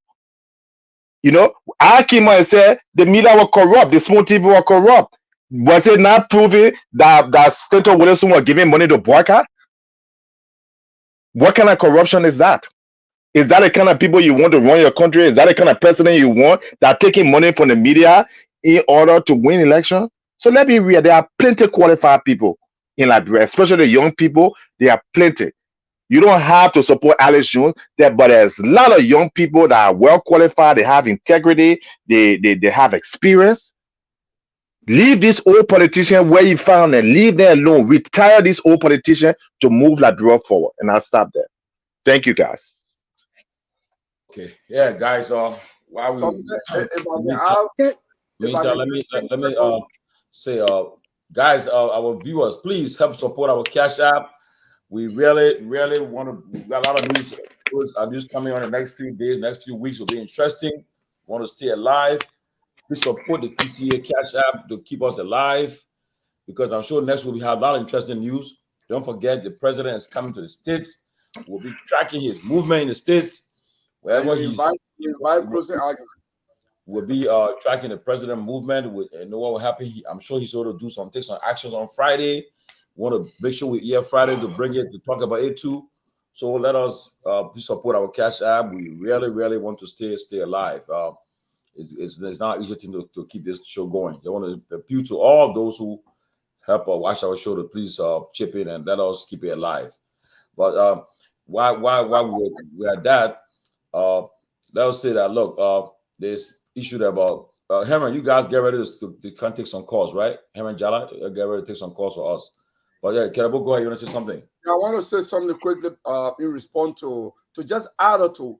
S6: You know, I came out and said the media were corrupt, the small TV were corrupt. Was it not proven that Senator Wilson was giving money to boycott? What kind of corruption is that? Is that the kind of people you want to run your country? Is that the kind of president you want that taking money from the media in order to win election? So let me real. There are plenty qualified people in Liberia, especially the young people. There are plenty. You don't have to support Alex Jones, but there's a lot of young people that are well qualified. They have integrity. They have experience. Leave this old politician where you found them. Leave them alone. Retire this old politician to move Liberia forward. And I'll stop there. Thank you, guys.
S1: Okay, yeah, guys. While we
S5: So,
S1: meantime, let me say, guys, our viewers, please help support our Cash App. We really want to. We got a lot of news. News coming on the next few days, next few weeks will be interesting. Want to stay alive. Please support the TCA Cash App to keep us alive, because I'm sure next week we have a lot of interesting news. Don't forget, the president is coming to the States. We'll be tracking his movement in the States. Wherever he's
S5: closing argument.
S1: We'll be tracking the president movement. And know what will happen. I'm sure he's going to take some actions on Friday. We want to make sure we're here Friday to bring it, to talk about it too. So let us please support our Cash App. We really want to stay alive. It's not easy thing to keep this show going. I want to appeal to all those who help watch our show to please chip in and let us keep it alive. But while we're at that, let us say that, look, this issue about Herman, you guys get ready to take some calls, right? Herman Jala, get ready to take some calls for us. But yeah, Kerabo, go ahead. You want to say something?
S5: Yeah, I want to say something quickly in response to just add to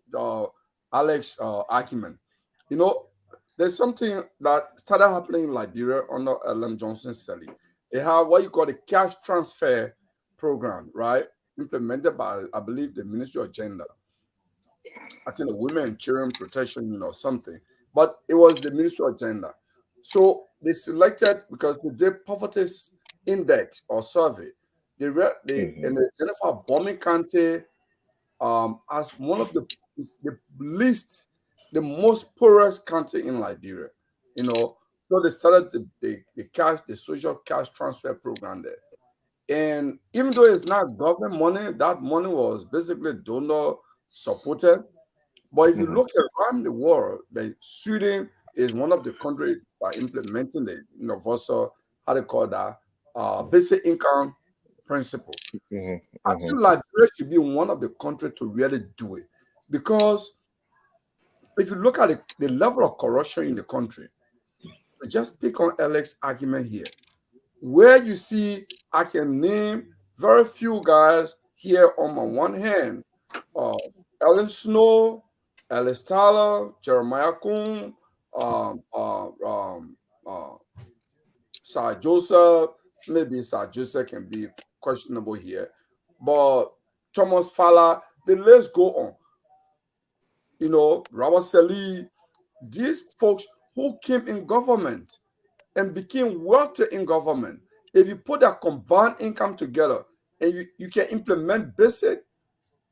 S5: Alex argument. You know, there's something that started happening in Liberia under Ellen Johnson's Sally. They have what you call the cash transfer program, right? Implemented by, I believe, the Ministry of Gender. I think the Women and Children Protection, something. But it was the Ministry of Gender. So they selected, because they did poverty index or survey. They identified Bomi County as one of the most poorest county in Liberia. So they started the social cash transfer program there. And even though it's not government money, that money was basically donor supported. But if you look around the world, Sweden is one of the countries that are implementing the universal, how they call that, basic income principle. I think Liberia should be one of the countries to really do it. Because if you look at the level of corruption in the country, so just pick on Alex's argument here, where you see, I can name very few guys here on my one hand. Ellen Snow, Alice Tyler, Jeremiah Kuhn, Sir Joseph. Maybe Sir Joseph can be questionable here, but Thomas Fowler, the list go on. Robert Seli, these folks who came in government and became wealthy in government. If you put that combined income together and you can implement basic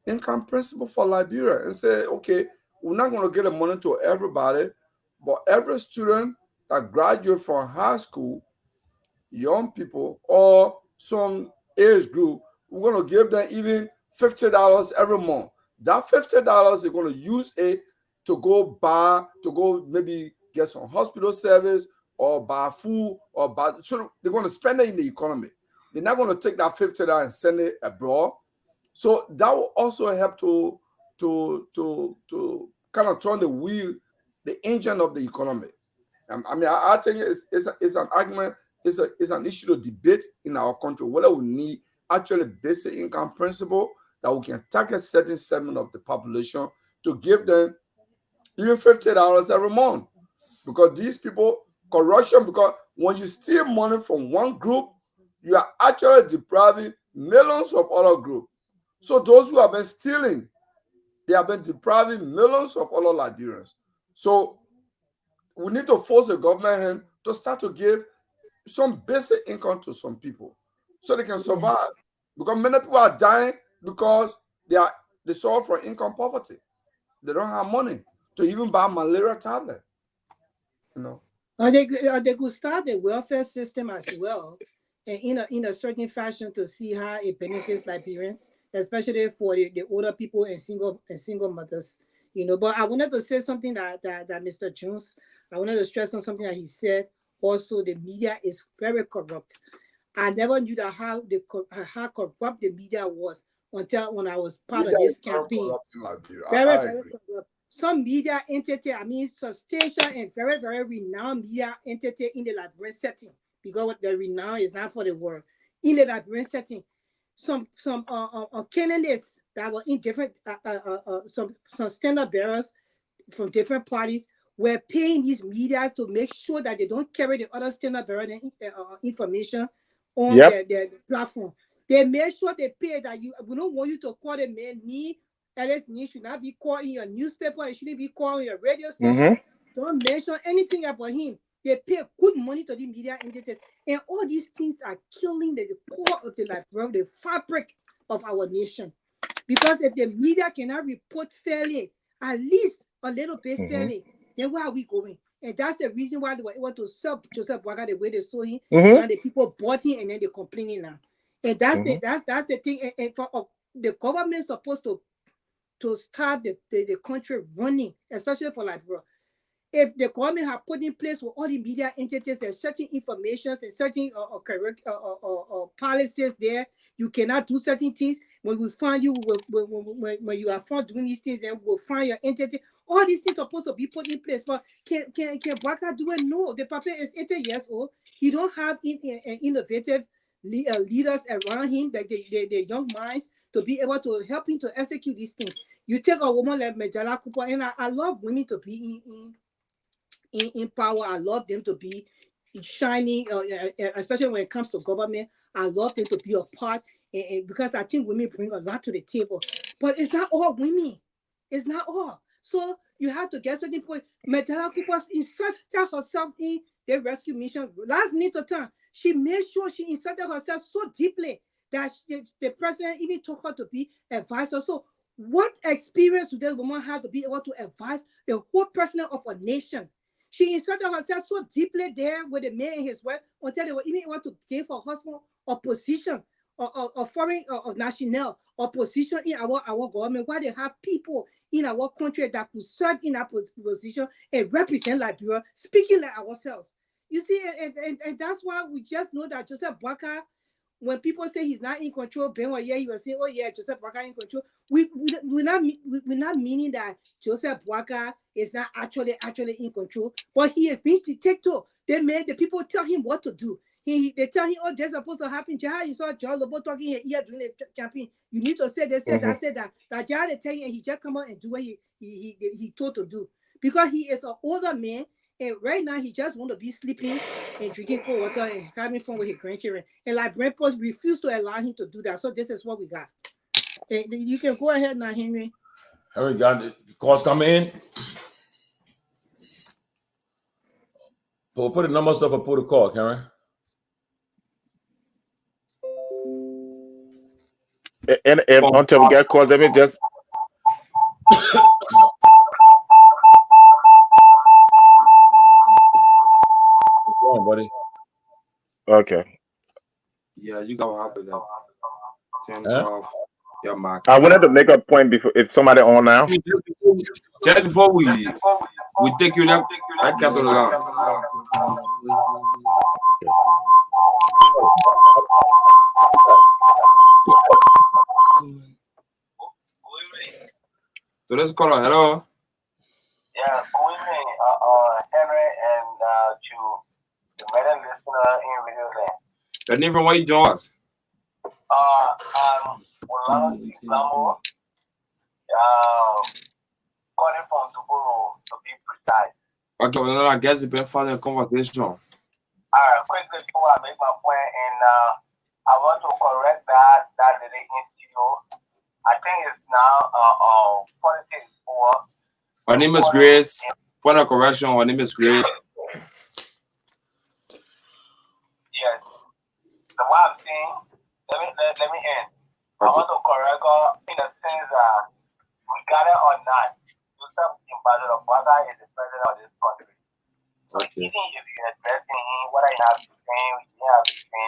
S5: income principle for Liberia and say, okay, we're not going to get the money to everybody, but every student that graduates from high school, young people, or some age group, we're going to give them even $50 every month. That $50, they're going to use it to go maybe get some hospital service or buy food so they're going to spend it in the economy. They're not going to take that $50 and send it abroad. So that will also help to kind of turn the engine of the economy. I think it's an argument, it's an issue to debate in our country, whether we need actually basic income principle that we can target certain segment of the population to give them even $50 every month. Because these people, corruption, because when you steal money from one group, you are actually depriving millions of other groups. So those who have been stealing, they have been depriving millions of other Liberians. So we need to force the government to start to give some basic income to some people so they can survive. Because many people are dying because they suffer from income poverty. They don't have money. to even buy malaria tablet. You know.
S4: Or they could start the welfare system as well, and in a certain fashion to see how it benefits Liberians, especially for the older people and single mothers. But I wanted to say something that Mr. Jones, I wanted to stress on something that he said. Also, the media is very corrupt. I never knew that how corrupt the media was until when I was part
S5: Media
S4: of this
S5: is very
S4: campaign.
S5: corrupt in Liberia.
S4: Very,
S5: I
S4: very
S5: agree.
S4: corrupt. Some media entity, I mean, substantial and very, very renowned media entity in the Liberian setting, because the renown is not for the world. In the Liberian setting, some candidates that were in different, some standard bearers from different parties were paying these media to make sure that they don't carry the other standard bearer information on
S6: Yep.
S4: their platform. They made sure they pay that we don't want you to call the man need. Alex Need should not be called in your newspaper. It shouldn't be called in your radio station. Don't mention anything about him. They pay good money to the media entities. And all these things are killing the core of the Liberia, the fabric of our nation. Because if the media cannot report fairly, at least a little bit fairly, then where are we going? And that's the reason why they were able to sub Joseph Boakai the way they saw him. Now the people bought him and then they're complaining now. And that's the thing. And for the government supposed to start the country running, especially for Liberia. If the government have put in place with all the media entities, there's certain information and certain policies there, you cannot do certain things. When we find you, when you are found doing these things, then we'll find your entity. All these things are supposed to be put in place. But can Boakai do it? No. The papa is 80 years old. He don't have innovative leaders around him, the young minds, to be able to help him to execute these things. You take a woman like Majala Cooper, and I love women to be in power. I love them to be shining, especially when it comes to government. I love them to be a part, because I think women bring a lot to the table. But it's not all women. It's not all. So you have to get certain point. Majala Cooper inserted herself in the rescue mission last minute of time. She made sure she inserted herself so deeply that the president even took her to be advisor. So what experience do this woman have to be able to advise the whole president of a nation? She inserted herself so deeply there with the man and his wife until they were even able to give her husband a position, or foreign or national opposition in our government, why they have people in our country that could serve in that position and represent Liberia, speaking like ourselves. You see, and that's why we just know that Joseph Boakai, when people say he's not in control, Ben he was saying, oh yeah, Joseph Boakai in control. We're not meaning that Joseph Boakai is not actually in control, but he has been dictator. The people tell him what to do. They tell him, oh, that's supposed to happen. Jahar, you saw John Lobo talking here during the campaign. You need to say this, say that, say that. That Jahar they tell you, and he just come out and do what he told to do, because he is an older man. And right now, he just want to be sleeping and drinking cold water and having fun with his grandchildren. And like Brent Post refused to allow him to do that. So this is what we got. And you can go ahead now, Henry.
S1: Henry got the calls coming in. Put the number stuff and put the call, Karen.
S6: And until we get calls, let me just.
S1: What's wrong, buddy?
S6: Okay.
S7: Yeah, you go out with that. Turn
S1: Huh?
S7: off your mic.
S6: I wanted to make a point before. If somebody on now.
S7: Just before we take you there, I kept it along. So let's call her. Hello.
S8: Yeah, good evening, Henry, and to the madam listener in Radio Land.
S7: Your name from where you join us?
S8: I'm Olano Islamo, calling from Duburo to be precise.
S7: Okay, well, I guess it's been following a conversation.
S8: Quickly before I make my point, and I want to correct that the NCO, I think it's now politics for.
S7: Her name is Grace. Point of correction, her name is Grace.
S8: Yes. So what I'm saying, let me end. I want to correct her in the sense that, regardless or not, Joseph Ambassador Baka is the president of this country. So
S7: Okay.
S8: even if you're addressing him, what I have to say, you have to say,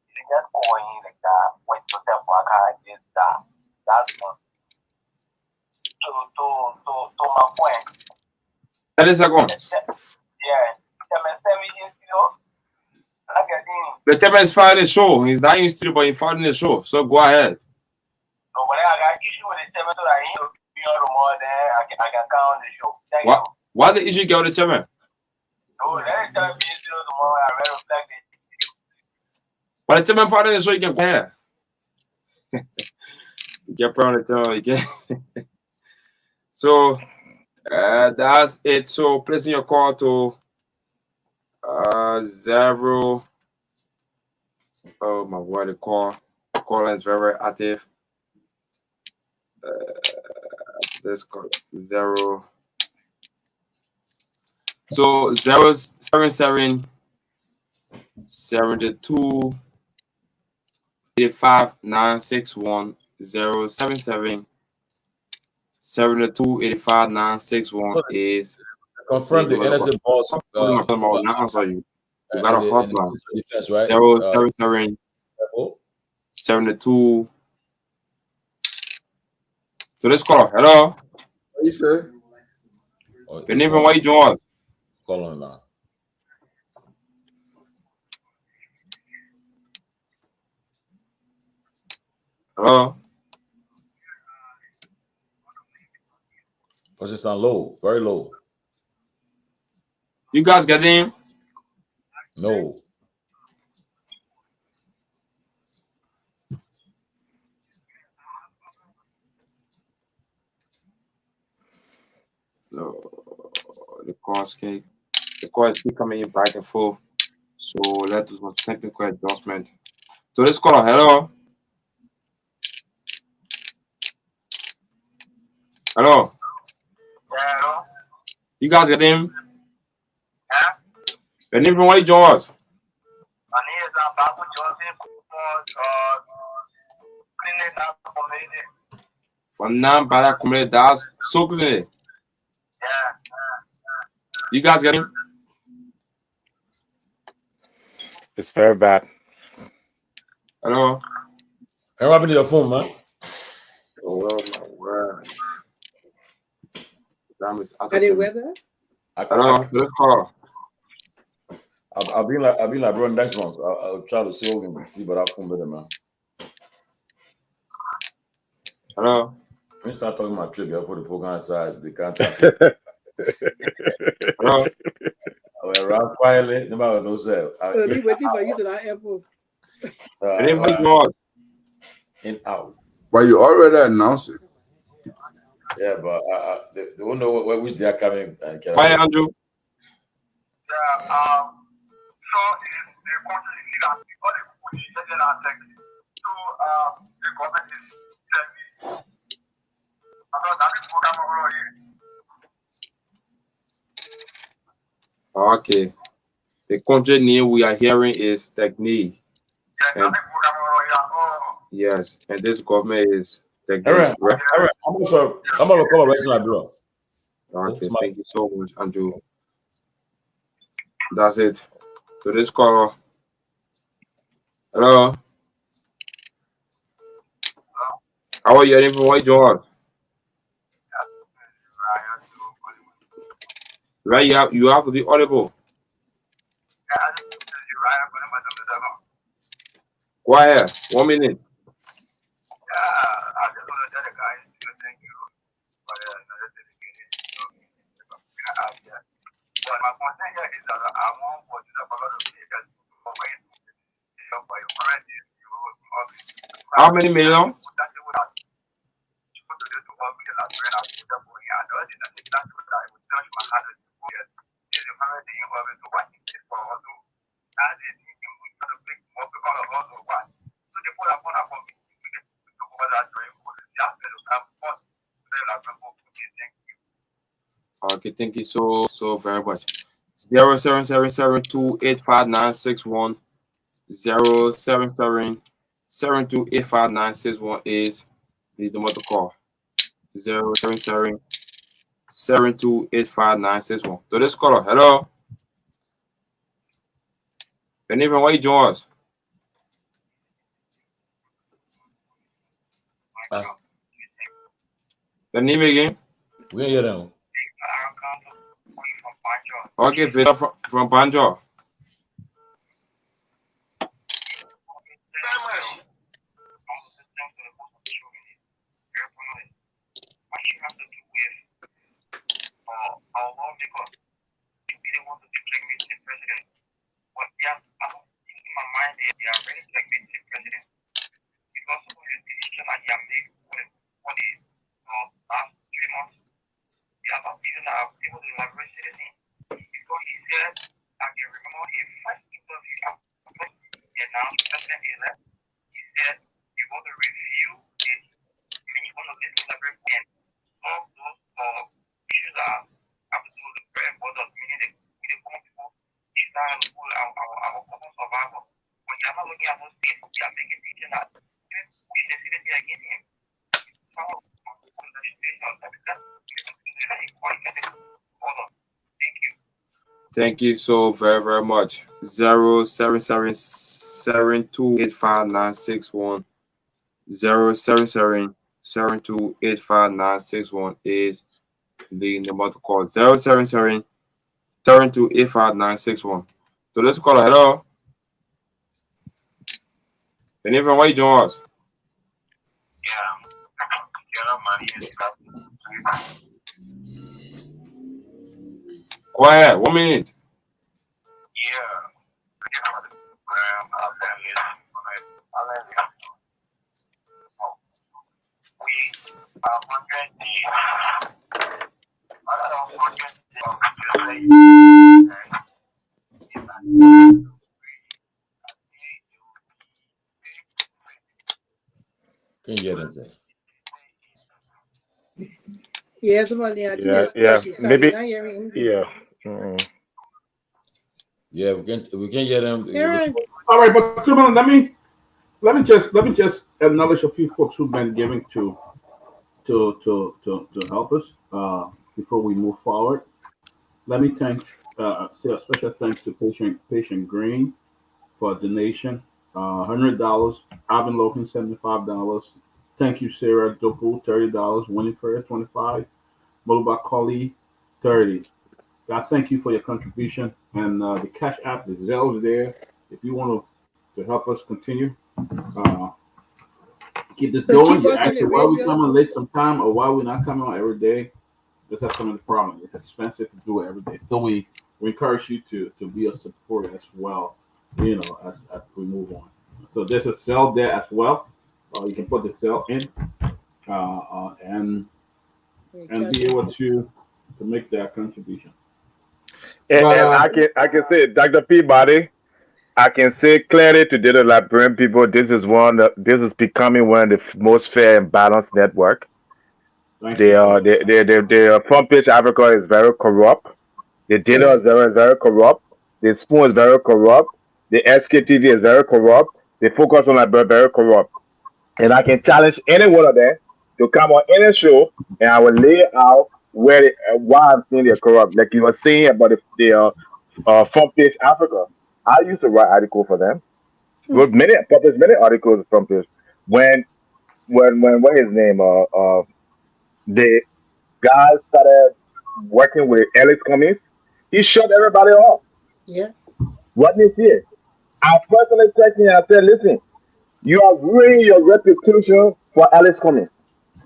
S8: you just go in like that, when Joseph Baka is that. That's one. To my point.
S7: 30 seconds.
S8: Yeah.
S7: The Chairman is filing the show. He's not in the studio, but he's filing the show. So go ahead.
S8: So when I got issue with the Chairman, so that he will be on the more there, I can count the show. Thank you.
S7: Why the issue get with the Chairman?
S8: So let it tell me tomorrow, I will reflect it.
S7: But the Chairman filing the show, you can go ahead. You get put on the tell you can. So that's it. So placing your call to 0. Oh my word, the call line is very, very active. Let's call 0. So 077 72 85 961 077 72 85 961 is
S1: Confirm the NSA boss.
S7: Not answer you. You got a hotline.
S1: Defense, right?
S7: 077 72. So let's call. Hello.
S5: What you say?
S7: Your name and why you join us?
S1: Call on now.
S7: Hello.
S1: Because it's not low, very low.
S7: You guys get in?
S1: No.
S7: No. The call is keep coming in back and forth. So let us do technical adjustment. So let's call. Hello. Hello.
S8: Hello.
S7: You guys get in?
S8: Yeah.
S7: Your name from where you join us?
S8: My name is Babu Johnson. Cleaning up community.
S7: From now, para community, that's so clear.
S8: Yeah.
S7: You guys get in?
S6: It's very bad.
S7: Hello.
S1: Hey, what happened to your phone, man?
S7: Oh my word. Damn, it's
S4: Are they weather?
S7: Hello. Let's call.
S1: I'll be like bro next month. I'll try to see what we can see, but I'll phone better, man.
S7: Hello.
S1: When you start talking about trip, you put the program aside. They can't talk.
S7: Hello.
S1: I around quietly. Nobody knows that.
S4: So we waiting for you to that airport.
S7: Your name from where you
S1: In out.
S5: But you already announced it.
S1: Yeah, but they won't know which they are coming.
S7: Why, Andrew?
S8: Yeah. So the country is that all the people in the are taxi. So the government is telling me. I thought that is program over here.
S7: Okay. The country name we are hearing is Technique.
S8: Yeah, that is program over here. Oh.
S7: Yes, and this government is Technique.
S1: Aaron,
S7: Right?
S1: I'm gonna call a restaurant bureau.
S7: Okay, thank you so much, Andrew. That's it. To this caller. Hello. How are you? Anything white John? Right, you have to be audible. Go ahead. 1 minute.
S8: I just want to tell the guys thank you for another dedication. But my concern here is that I want for the lot of people for your
S7: How many million? Okay, thank you so very much. 07772859610 07772859610 is the motor call. 077 070-7285-961. To this caller, hello. And even why you join us? The name again?
S1: We can hear them.
S7: Okay, Vida from Banjo.
S8: Our lawmakers to be the ones to checkmate the president. But yeah, I don't think in my mind they are ready to checkmate the president. Because of the decision that he has made for the last 3 months, they are not even able to elaborate citizen. Because he said, I can remember a first interview after he announced president elect, he said you're going to review it, and you're going to elaborate and solve those issues that have to do with the prayer borders, meaning the common people, these are our common survivors. When you're not looking at those things, you are making decisions that push the citizen against him. So, the situation that thank you.
S7: Thank you so very, very much. 077-7285-961. 077-7285-961 is the number to call. 077-7285-961. So let's call. Hello. And even why you join us? Go ahead. 1 minute.
S1: Can you hear them say?
S4: Yeah, somebody, I think
S6: Yeah,
S4: it's
S6: yeah,
S4: she's
S6: maybe,
S4: not hearing anything.
S6: yeah. Mm.
S1: Yeah, we can hear them.
S4: Aaron,
S2: All right, but Tomalin, let me just acknowledge a few folks who've been giving to help us before we move forward. Let me say a special thanks to Patient Green for a donation, $100. Alvin Logan, $75. Thank you, Sarah Dopu, $30. Winifred, $25. Mulba Kali, $30. God, thank you for your contribution. And the Cash App, the Zelle is there. If you want to help us continue, keep this
S4: so
S2: going.
S4: keep
S2: You
S4: us on
S2: ask
S4: the
S2: why we
S4: radio.
S2: come on late sometime or why we're not coming on every day. This is some of the problem. It's expensive to do it every day. So we encourage you to be a supporter as well, as we move on. So there's a cell there as well. You can put the cell in and be able to make that contribution.
S6: And
S2: But
S6: I can say, Dr. Peabody, I can say clearly to the Liberian people, this is becoming one of the most fair and balanced network.
S2: thank you.
S6: The front page Africa is very corrupt. The data is very corrupt. The Spoon is very corrupt. The SKTV is very corrupt. The Focus on Liberia is very corrupt. And I can challenge any one of them to come on any show, and I will lay out why I'm saying they're corrupt. Like you were saying about the front page Africa. I used to write articles for them. Wrote published many articles from page. When what his name the guy started working with Alex Cummings, he shut everybody off.
S4: Yeah.
S6: What is here? I personally texted him. I said, "Listen, you are ruining your reputation for Alex Cummings,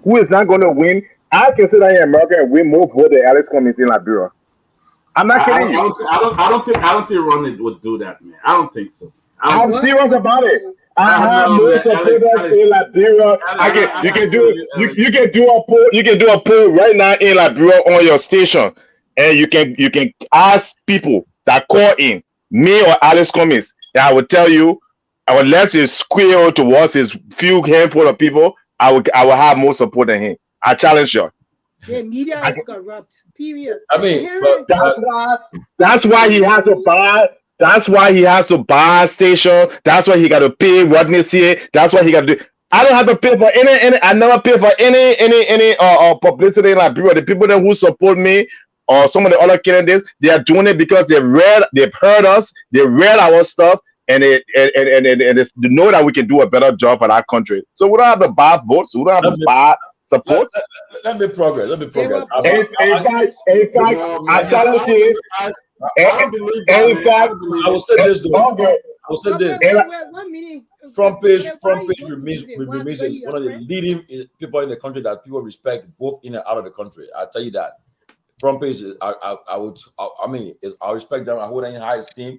S6: who is not going to win. I can sit down here in America and win more votes than Alex Cummings in Liberia. I'm not kidding you.
S2: I don't think Ronnie would do that, man. I don't think so.
S6: I'm serious about it. I have no supporters in Liberia. You can do a poll right now in Liberia on your station, and you can ask people that call in, me or Alex Cummings, and I will tell you, unless you squeal towards his few handful of people, I will have more support than him. I challenge you.
S4: The media is corrupt. Period.
S1: I mean,
S6: that's why he has to buy. That's why he has to buy a station. That's why he got to pay Rodney C. That's why he got to do. I don't have to pay for any. I never pay for any publicity in Liberia. The people that who support me or some of the other candidates, they are doing it because they've heard us, they read our stuff, and they know that we can do a better job for our country. So we don't have to buy votes. We don't have
S1: Let
S6: to
S1: me
S6: buy support.
S1: let me progress. Let me
S4: They
S1: progress.
S4: were
S6: In fact,
S2: No,
S6: I
S2: man,
S6: challenge you.
S2: I
S6: And
S2: don't believe
S6: and
S2: that,
S6: in
S2: man. I
S6: fact,
S2: don't believe
S1: I will
S2: it.
S1: say this though.
S6: okay,
S1: I will say
S4: wait,
S1: this.
S4: wait, wait, 1 minute.
S1: Front
S4: Okay,
S1: page
S4: why you don't
S1: remains
S4: use it? Why? Because
S1: is
S4: you're
S1: one of
S4: a
S1: the
S4: friend?
S1: leading people in the country that people respect both in and out of the country. I tell you that. Front page, I mean, I respect them. I hold them in high esteem.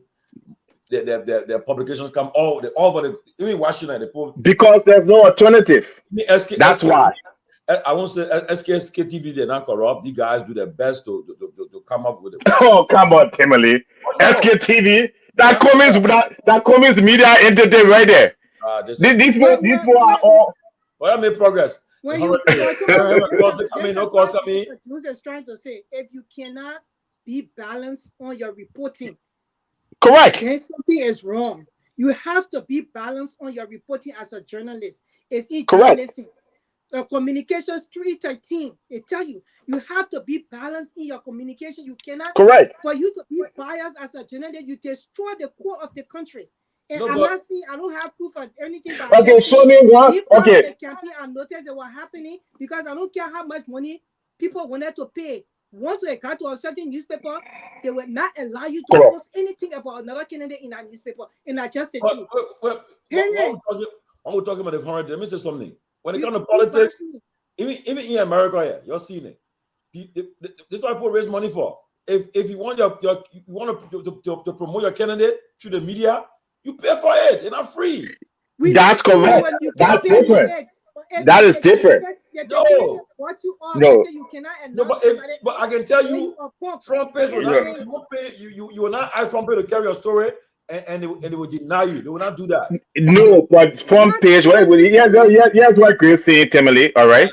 S1: Their publications come all over the even Washington. They pull
S6: because there's no alternative. That's why.
S1: I won't say SK TV. They're not corrupt. These guys do their best to come up with it.
S6: Oh, come on, Timothy. SKTV, that comments media entity right there. These people are all.
S1: Well, I made progress.
S4: When you
S1: no cost coming.
S4: Who's just trying to say if you cannot be balanced on your reporting,
S6: Correct.
S4: then something is wrong. You have to be balanced on your reporting as a journalist. It's in
S6: Correct.
S4: journalism. Communications 313, they tell you have to be balanced in your communication. You cannot.
S6: Correct.
S4: For you to be biased as a journalist, you destroy the core of the country. And
S1: No,
S4: I'm
S1: but-
S4: not saying I don't have proof of anything. But
S6: Okay, show me one.
S4: people
S6: Okay.
S4: in the campaign I noticed that were happening because I don't care how much money people wanted to pay. Once they got to a certain newspaper, they would not allow you to
S6: Correct.
S4: post anything about another candidate in that newspaper. And I just said,
S1: When we're talking about the current, let me say something. When it comes to politics, even in America, here, you're seeing it. This is what people raise money for. If you want you want to promote your candidate through the media, you pay for it. They're not free.
S6: That's correct. That's different. That is different.
S1: No.
S6: No.
S1: But I can tell you, front page will not you won't pay you will not ask front page to carry your story and they will deny you. They will not do that.
S6: No, but front page. Here's what Chris saying, Timothy. All right.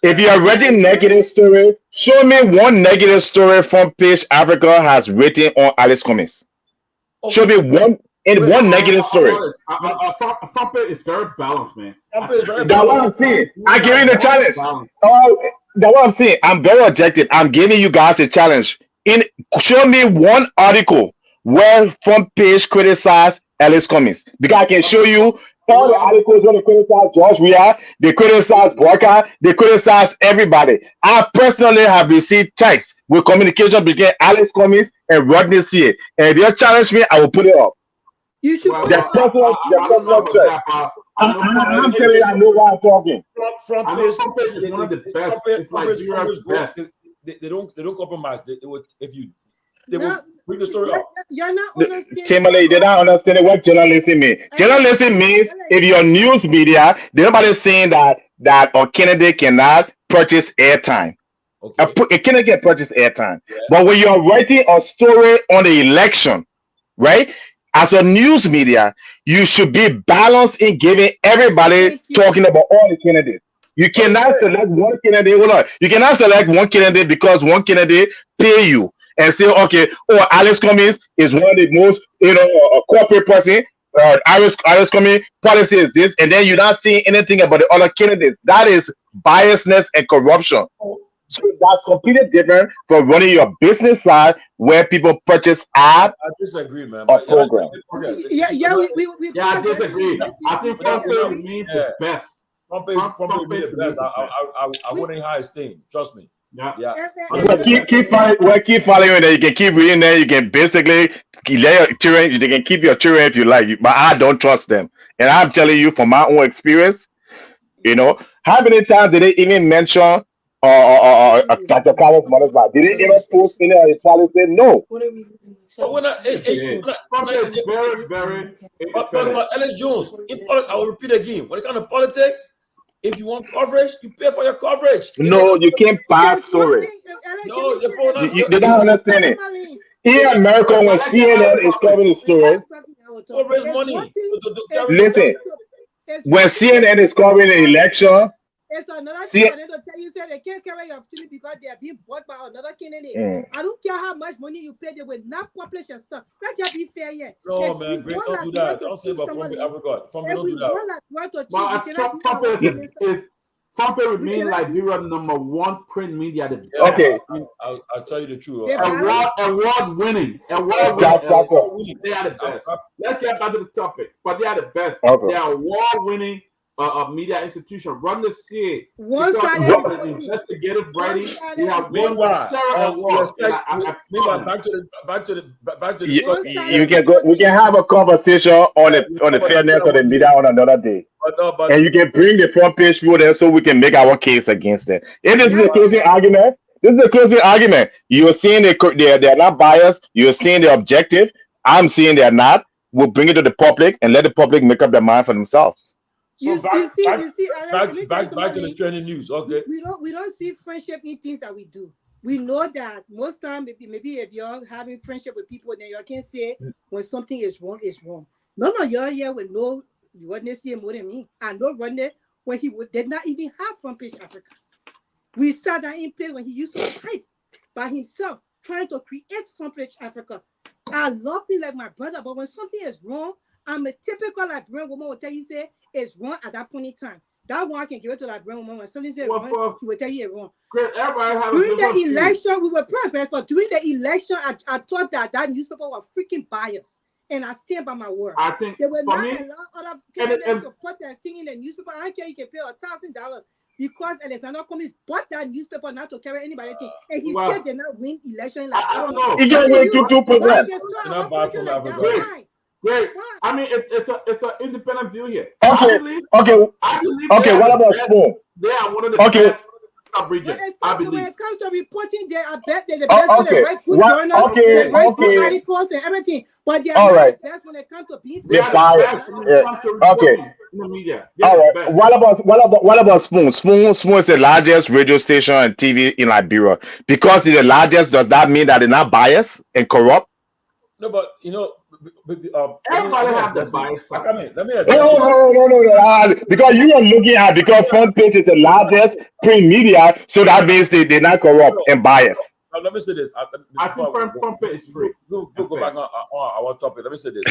S6: If you are writing negative story, show me one negative story front page Africa has written on Alice Cummings. Show me one negative story.
S2: Front page is very balanced, man.
S6: That's what I'm saying. I give you the challenge. That's what I'm saying. I'm very objective. I'm giving you guys a challenge. Show me one article where front page criticize Alice Cummings, because I can show you all the articles where they criticize George Weah, they criticize Boyka, they criticize everybody. I personally have received texts with communication between Alice Cummings and Rodney C. And if you challenge me, I will put it up.
S4: You should.
S6: I'm telling you, I know what I'm talking.
S1: Front page
S2: is one of the best. It's like Europe's best.
S1: They don't compromise. They will bring the story up.
S4: You're not understanding.
S6: Timberlake, they don't understand what journalism means. Journalism means if your news media, nobody's saying that a candidate cannot purchase airtime. A candidate can purchase airtime. Yeah. But when you're writing a story on the election, right? As a news media, you should be balanced in giving everybody talking about all the candidates. You cannot select one candidate. Hold on. You cannot select one candidate because one candidate pay you and say, okay, Alice Cummings is one of the most, a corporate person. Alice Cummings policy is this, and then you're not seeing anything about the other candidates. That is biasness and corruption. So that's completely different from running your business side where people purchase ads.
S1: I disagree, man.
S6: Or program.
S2: I disagree. I think front page means the best.
S1: Front page means the best. I wouldn't high esteem. Trust me.
S2: Yeah.
S6: Well, keep following that. You can keep reading there. You can basically let your children. You can keep your children if you like, but I don't trust them. And I'm telling you from my own experience. How many times did they even mention Dr. Carlos Monesma? Did they ever post any of his policies? No.
S1: But Alex Jones, I will repeat again. When it comes to politics, if you want coverage, you pay for your coverage.
S6: No, you can't buy stories.
S1: No,
S6: they don't understand it. In America, when CNN is covering the story,
S1: raise money.
S6: Listen, when CNN is covering the election,
S4: It's another
S6: See,
S4: thing for them to tell you, say they can't carry your opportunity because they are being bought by another candidate. I don't care how much money you pay, they will not publish your stuff. Let's just be fair here.
S1: No,
S4: If
S1: man,
S4: we
S1: great.
S4: want
S1: Don't
S4: like
S1: do
S4: we want
S1: that.
S4: to
S1: Don't say
S4: choose
S1: about Front
S4: somebody,
S1: Africa. Front
S4: if
S1: don't
S4: we
S1: do that.
S4: want like we want to choose,
S2: Well,
S4: we cannot do our own.
S2: is Trumpet
S4: We
S2: remain
S4: cannot do
S2: Liberia #1 print media, the
S1: Yeah,
S2: best.
S6: okay,
S1: I'll tell you the truth.
S4: the balance.
S2: Award winning.
S6: Jack,
S2: They are the best. Let's get back to the topic. But they are the best.
S6: okay.
S2: They are award winning media institution. Run the CA.
S4: One-sided
S2: Because of
S4: reporting.
S2: investigative writing,
S4: One-sided
S2: we have won
S1: Meanwhile,
S2: several
S1: we
S2: awards. And
S1: expect.
S2: I
S1: Meanwhile,
S2: promise.
S1: back to the
S6: You,
S1: discussion.
S6: you
S4: One-sided
S6: can go. We
S4: reporting.
S6: can have a conversation on
S1: Yeah,
S6: the fairness of the
S1: one
S6: media
S1: day.
S6: on another day,
S1: But
S6: and you can bring the front page people there so we can make our case against them. If this is a
S4: Yes.
S6: closing argument, this is a closing argument. You're saying they're not biased. You're saying they're objective. I'm saying they're not. We'll bring it to the public and let the public make up their mind for themselves.
S1: so
S4: You see, Alex, let me tell you
S1: back to the
S4: something.
S1: trending news. Okay.
S4: We don't see friendship in things that we do. We know that most time maybe if you're having friendship with people, then you can say when something is wrong, it's wrong. None of y'all here will know what they see more than me. I know Rodney when did not even have Front Page Africa. We sat down in place when he used to type by himself, trying to create Front Page Africa. I love him like my brother, but when something is wrong, I'm a typical Liberian woman will tell you, say it's wrong at that point in time. That one I can give it to Liberian woman. When something is wrong, she will tell you it's wrong. During the election, we were progress, but during the election, I thought that newspaper was freaking biased. And I stand by my word.
S2: I think
S4: they will not
S2: me,
S4: allow other candidates to put their thing in the newspaper. I don't care, you can pay $1,000 because Alexander Cummings bought that newspaper not to carry anybody thing. And he still did not win election. Like
S2: I don't know.
S6: He can win 2%.
S2: Great. I mean, it's an independent view here.
S6: Okay.
S2: I believe
S6: what about Spoon?
S2: They are one of the best.
S4: When it comes to reporting, I bet they're the best when they write good journals, they write good articles and everything. But they are not the best when it comes to being
S6: they're biased. Okay.
S2: In the media.
S6: All right. What about Spoon? Spoon is the largest radio station and TV in Liberia. Because it's the largest, does that mean that they're not biased and corrupt?
S1: No, but
S2: everybody have their bias.
S1: Let me
S6: address no. Because you are looking at Front Page is the largest print media, so that means they're not corrupt and biased.
S1: Now, let me say this.
S2: I think Front Page is free.
S1: Go back on our topic. Let me say this.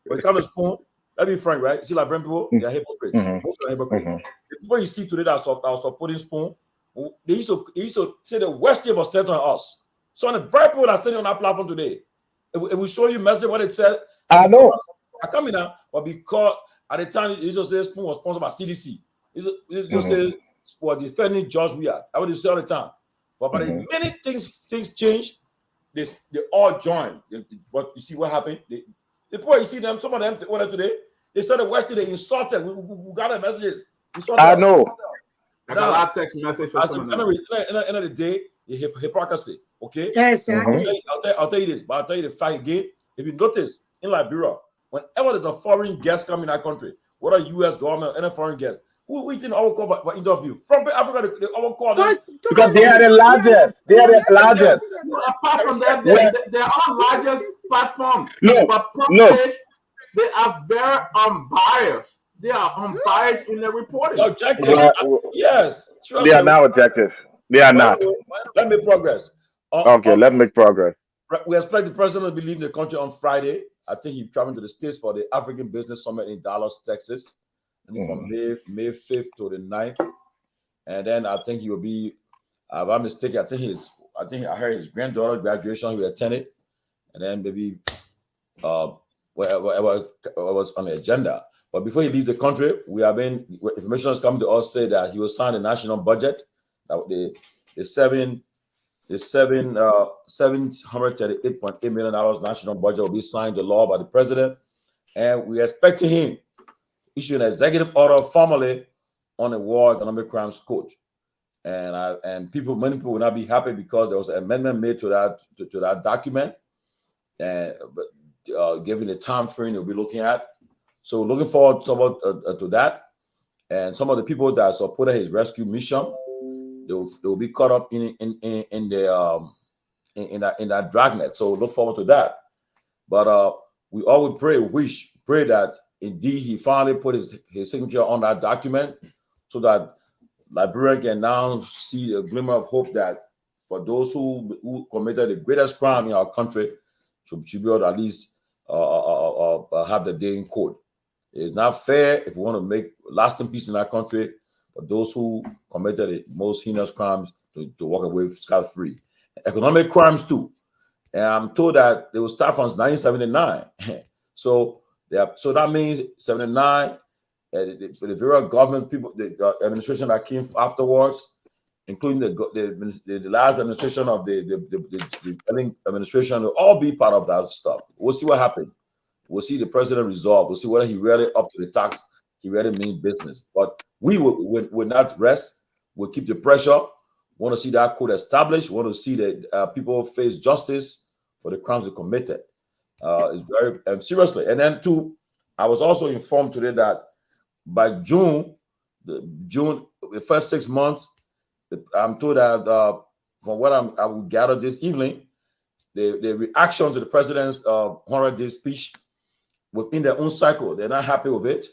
S1: When it comes to Spoon, let me be frank, right? See, like Brent people, they're hypocrites. Most of them are hypocrites. The people you see today that are supporting Spoon, they used to say the worst thing was said on us. So, the very people that are sitting on our platform today, if we show you message what it said,
S6: I know.
S1: I come in now, but because at the time it used to say Spoon was sponsored by CDC. It just say for defending George Weah. I would say all the time. But the many things change, they all join. But you see what happened? The people you see them, some of them today, they said the West they insulted. We got the messages.
S6: I know.
S2: I got a lot of text messages.
S1: At the end of the day, the hypocrisy. Okay.
S4: Exactly.
S1: I'll tell you this, but I'll tell you the fact again. If you notice in Liberia, whenever there's a foreign guest coming in that country, whether U.S. government or any foreign guest, who we think our call for interview from Africa, they our call them
S6: because they are the largest. They are the largest.
S2: Apart from that, they are all largest platform. But they are very unbiased. They are unbiased in their reporting.
S1: Objective. Yes.
S6: They are now objective. They are not.
S1: Let me progress.
S6: Okay, let's make progress.
S1: We expect the president to be leaving the country on Friday. I think he's traveling to the States for the African Business Summit in Dallas, Texas, and from May 5th to the 9th. And then I think he will be, if I'm mistaken, I heard his granddaughter's graduation he attended, and then maybe whatever was on the agenda. But before he leaves the country, information has come to us say that he will sign the national budget, that the $738.8 million national budget will be signed to law by the president, and we expect him issue an executive order formally on the War Economic Crimes Code. And many people will not be happy because there was an amendment made to that document, and given the time frame we'll be looking at. So looking forward to that, and some of the people that supported his rescue mission, they will be caught up in that dragnet. So look forward to that. But we always pray that indeed he finally put his signature on that document, so that Liberia can now see a glimmer of hope that for those who committed the greatest crime in our country should be able to at least have the day in court. It's not fair if we want to make lasting peace in our country for those who committed the most heinous crimes to walk away scot-free. Economic crimes too. And I'm told that they will start from 1979. So that means 79, the various government people, the administration that came afterwards, including the last administration of the administration, will all be part of that stuff. We'll see what happens. We'll see the president resolve. We'll see whether he really up to the tax. He really means business. But we will not rest. We'll keep the pressure. We want to see that code established. We want to see that people face justice for the crimes they committed. It's very seriously. And then too, I was also informed today that by June, the first 6 months, I'm told that from what I will gather this evening, the reaction to the president's 100-day speech within their own cycle, they're not happy with it.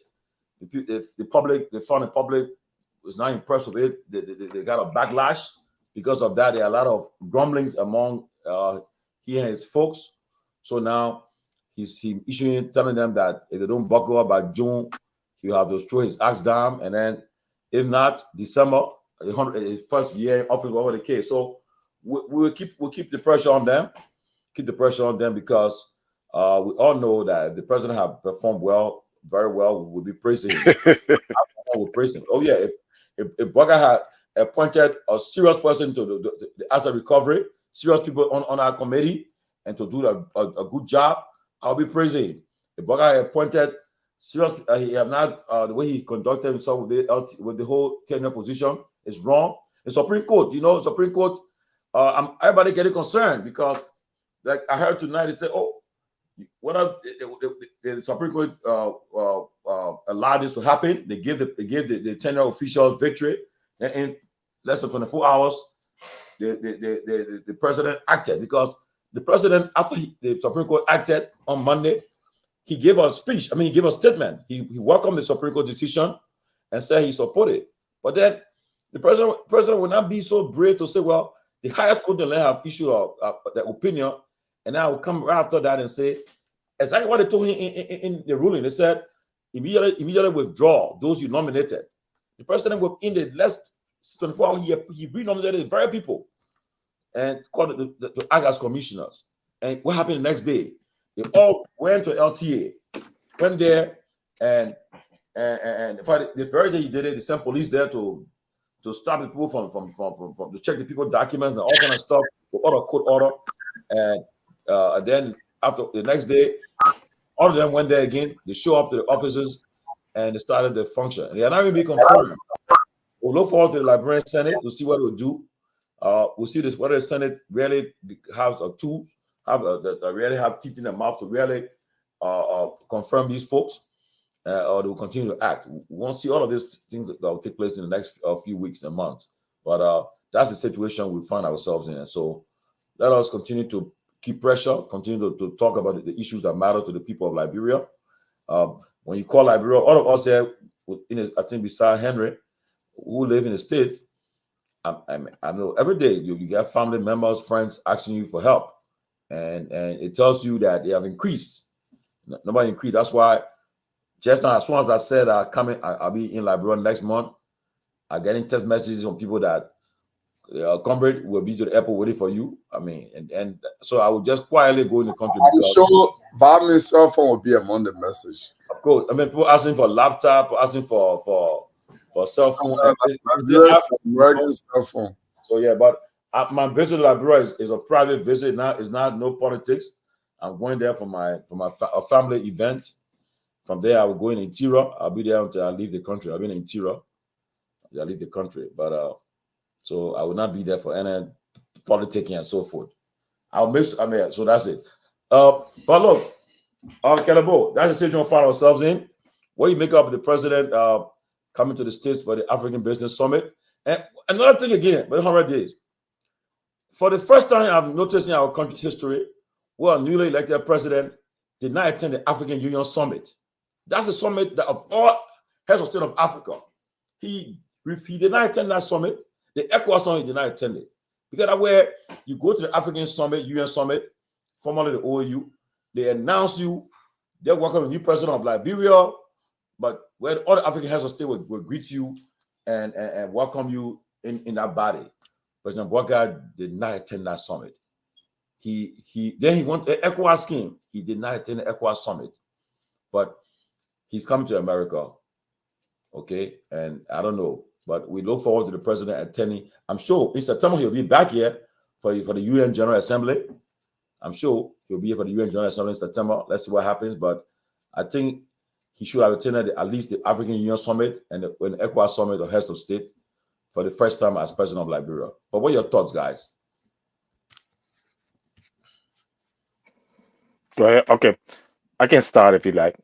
S1: The public, they found the public was not impressed with it. They got a backlash. Because of that, there are a lot of grumblings among he and his folks. So now he's issuing, telling them that if they don't buckle up by June, he'll have to throw his axe down. And then if not, December, his first year in office, whatever the case. So we'll keep the pressure on them. Keep the pressure on them because we all know that if the president have performed well, very well, we'll be praising him. We'll praise him. Oh yeah, if Bugger had appointed a serious person to the asset recovery, serious people on our committee, and to do a good job, I'll be praising him. If Bugger had appointed serious, he have not the way he conducted himself with the whole tenure position is wrong. The Supreme Court, Supreme Court, everybody getting concerned because, like I heard tonight, they say, "Oh, what the Supreme Court allowed this to happen? They gave the tenure officials victory, and in less than 24 hours, the president acted because the president, after the Supreme Court acted on Monday, he gave a speech. He gave a statement. He welcomed the Supreme Court decision and said he supported. But then the president will not be so brave to say, "Well, the highest court in the land have issued their opinion," and I will come right after that and say exactly what they told him in the ruling. They said immediately withdraw those you nominated. The president within the last 24 hours, he renominated the very people and called to act as commissioners. And what happened the next day? They all went to LTA, went there, and the very day he did it, they sent police there to stop the people from to check the people documents and all kind of stuff, to order court order, and then after the next day, all of them went there again. They show up to the offices and they started the function. And they are not even being confirmed. We'll look forward to the Liberian Senate to see what it will do. We'll see this whether the Senate really has a tool, really have teeth in their mouth to really confirm these folks, or they will continue to act. We won't see all of these things that will take place in the next few weeks and months. But that's the situation we find ourselves in. And so let us continue to keep pressure, continue to talk about the issues that matter to the people of Liberia. When you call Liberia, all of us here, I think beside Henry, who live in the States, I know every day you get family members, friends asking you for help. And it tells you that they have increased. Nobody increased. That's why just now, as soon as I said I'll be in Liberia next month, I'm getting text messages from people that comrade will be to the airport waiting for you. And so I will just quietly go in the country.
S5: I'm sure Vitamin's cell phone will be among the message.
S1: Of course. People asking for laptop, asking for cell phone.
S5: Working cell phone.
S1: So yeah, but my visit to Liberia is a private visit. Now it's not no politics. I'm going there for a family event. From there, I will go in interior. I'll be there until I leave the country. I'll be in interior. I leave the country, but so I will not be there for any politicking and so forth. I'll miss. So that's it. But look, Kelebo, that's the situation we find ourselves in. What you make up the president coming to the States for the African Business Summit, and another thing again, but 100 days. For the first time I've noticed in our country's history, where a newly elected president did not attend the African Union Summit. That's the summit that of all heads of state of Africa, he He did not attend that summit. The ECOWAS summit did not attend it. Because that's where you go to the African Summit, UN Summit, formerly the OAU, they announce you, they welcome a new president of Liberia, but where all the African heads of state will greet you and welcome you in that body. President Bouacar did not attend that summit. Then he went to the ECOWAS scheme. He did not attend the ECOWAS summit, but he's coming to America. Okay, and I don't know, but we look forward to the president attending. I'm sure in September he'll be back here for the UN General Assembly. I'm sure he'll be here for the UN General Assembly in September. Let's see what happens, but I think he should have attended at least the African Union Summit and the ECOWAS Summit of Heads of State for the first time as president of Liberia. But what are your thoughts, guys?
S6: Go ahead. Okay, I can start if you like.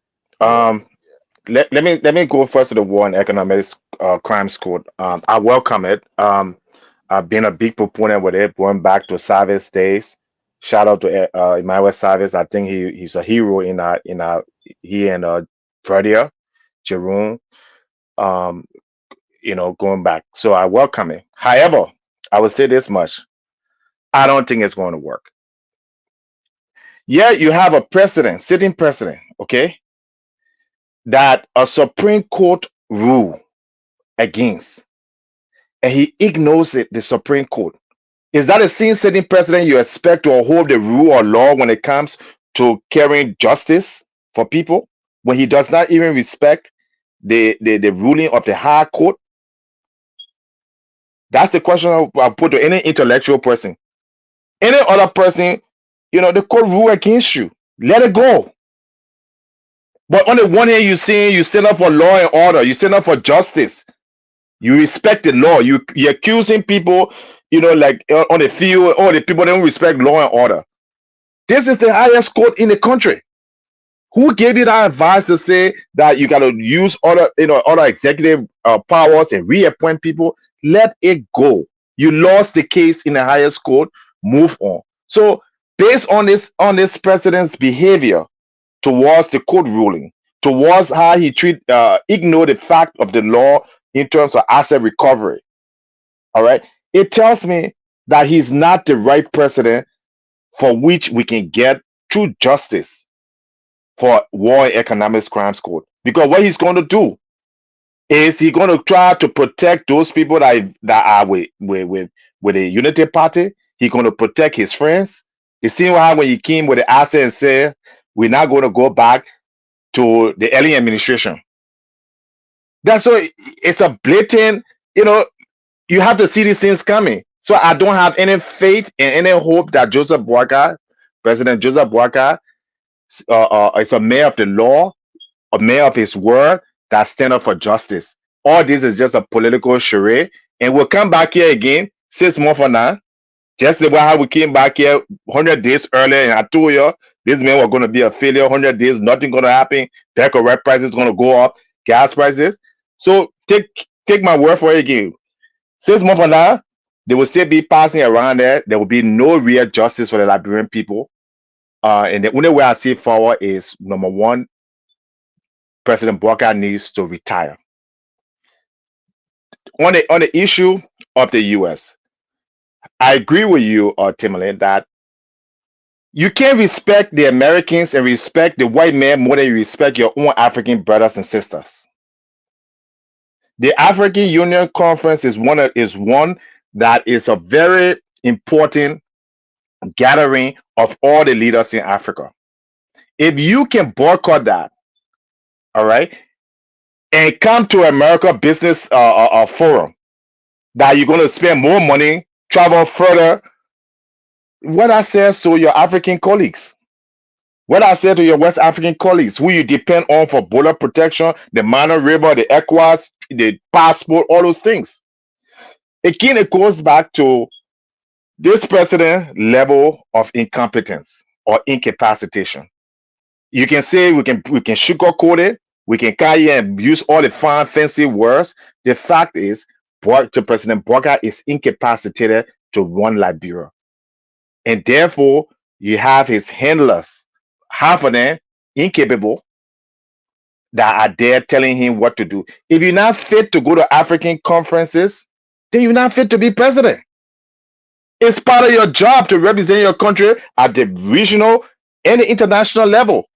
S6: Let me go first to the War and Economics Crimes Code. I welcome it. I've been a big proponent with it, going back to Savage days. Shout out to Emmanuel Savage. I think he's a hero he and Fredia, Jerome. Going back. So I welcome it. However, I will say this much: I don't think it's going to work. Yeah, you have a president, sitting president, okay, that a Supreme Court rule against, and he ignores it, the Supreme Court. Is that a sitting president you expect to uphold the rule or law when it comes to carrying justice for people, when he does not even respect the ruling of the high court? That's the question I'll put to any intellectual person. Any other person, the court rule against you. Let it go. But on the one hand, you stand up for law and order. You stand up for justice. You respect the law. You're accusing people, like on the field, the people don't respect law and order. This is the highest court in the country. Who gave you that advice to say that you got to use other executive powers and reappoint people? Let it go. You lost the case in the highest court. Move on. So based on this president's behavior towards the court ruling, towards how he ignore the fact of the law in terms of asset recovery, all right, it tells me that he's not the right president for which we can get true justice for War and Economics Crimes Court. Because what he's going to do is he's going to try to protect those people that are with the Unity Party. He's going to protect his friends. You see how when he came with the asset and said, we're not going to go back to the alien administration. That's so it's a blatant, you have to see these things coming. So I don't have any faith and any hope that President Joseph Bouacar, is a man of the law, a man of his word that stand up for justice. All this is just a political charade, and we'll come back here again 6 months from now. Just like how we came back here 100 days earlier, and I told you this man was going to be a failure. 100 days, nothing going to happen. Petrol prices going to go up, gas prices. So take my word for it again. 6 months from now, they will still be passing around there. There will be no real justice for the Liberian people. And the only way I see forward is, number one, President Bouacar needs to retire. On the issue of the U.S., I agree with you, Tomalin, that you can't respect the Americans and respect the white man more than you respect your own African brothers and sisters. The African Union Conference is one that is a very important gathering of all the leaders in Africa. If you can boycott that, all right, and come to America Business Forum, that you're going to spend more money, travel further, what I said to your African colleagues, what I said to your West African colleagues, who you depend on for border protection, the Minor River, the ECOWAS, the passport, all those things. Again, it goes back to this president level of incompetence or incapacitation. You can say we can sugarcoat it, we can carry and use all the fine, fancy words. The fact is, President Bouacar is incapacitated to run Liberia. And therefore, you have his handlers, half of them incapable, that are there telling him what to do. If you're not fit to go to African conferences, then you're not fit to be president. It's part of your job to represent your country at the regional and the international level.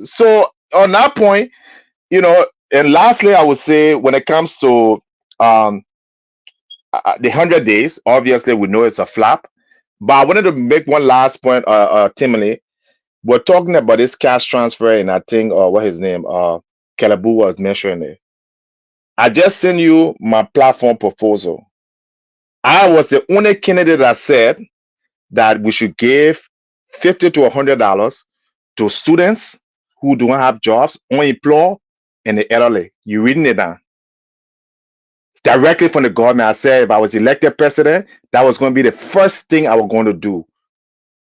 S6: So on that point, and lastly, I would say when it comes to um, the 100 days, obviously we know it's a flop. But I wanted to make one last point, Timothy. We're talking about this cash transfer, and I think what his name, Kalabu was mentioning it. I just sent you my platform proposal. I was the only candidate that said that we should give $50 to $100 to students who don't have jobs, unemployed, and the elderly. You reading it down directly from the government. I said if I was elected president, that was going to be the first thing I was going to do.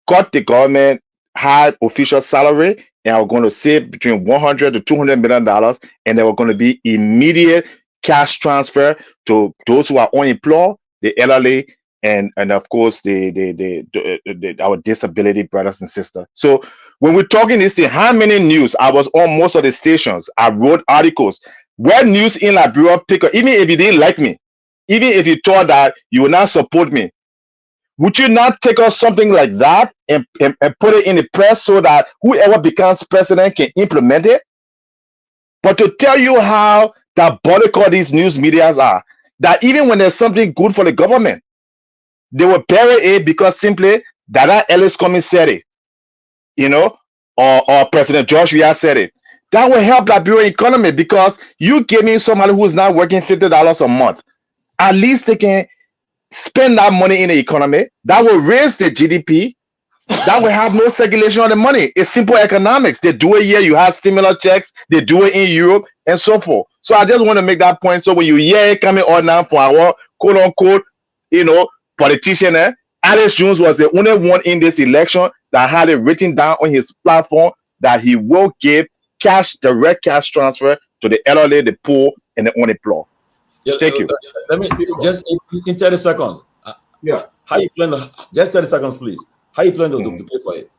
S6: Cut the government high official salary, and I was going to save between $100 to $200 million, and there were going to be immediate cash transfer to those who are unemployed, the elderly, and of course our disability brothers and sisters. So when we're talking this thing, how many news? I was on most of the stations. I wrote articles. Where news in Liberia pick up, even if you didn't like me, even if you thought that you would not support me, would you not take us something like that and put it in the press so that whoever becomes president can implement it? But to tell you how diabolical these news medias are, that even when there's something good for the government, they will bury it because simply Dada Ellis Cummings said it, or President George Weah said it. That will help the Liberian economy because you give me somebody who's not working $50 a month. At least they can spend that money in the economy. That will raise the GDP. That will have no circulation of the money. It's simple economics. They do it here. You have stimulus checks. They do it in Europe and so forth. So I just want to make that point. So when you hear it coming on now for our quote unquote, politician, Alex Jones was the only one in this election that had it written down on his platform that he will give direct cash transfer to the elderly, the poor, and the unemployed. Thank you.
S1: Let me just in 30 seconds.
S2: Yeah.
S1: How you plan to, just 30 seconds, please. How you plan to pay for it?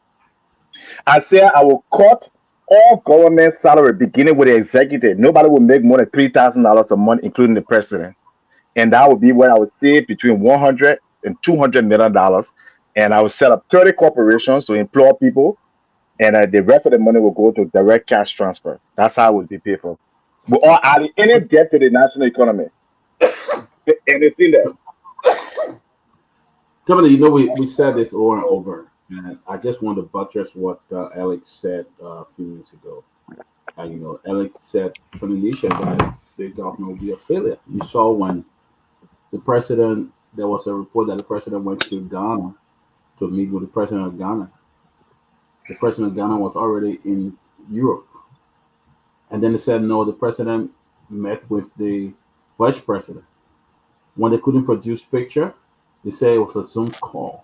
S6: I said I will cut all government salary, beginning with the executive. Nobody will make more than $3,000 a month, including the president. And that would be where I would save between $100 and $200 million. And I would set up 30 corporations to employ people. And the rest of the money will go to direct cash transfer. That's how it would be paid for. Or adding any debt to the national economy. Anything there.
S2: Tomalin, we said this over and over, and I just want to buttress what Alex said a few minutes ago. Alex said from the nation that the government will be a failure. You saw when there was a report that the president went to Ghana to meet with the president of Ghana. The president of Ghana was already in Europe. And then they said, no, the president met with the vice president. When they couldn't produce picture, they say it was a Zoom call.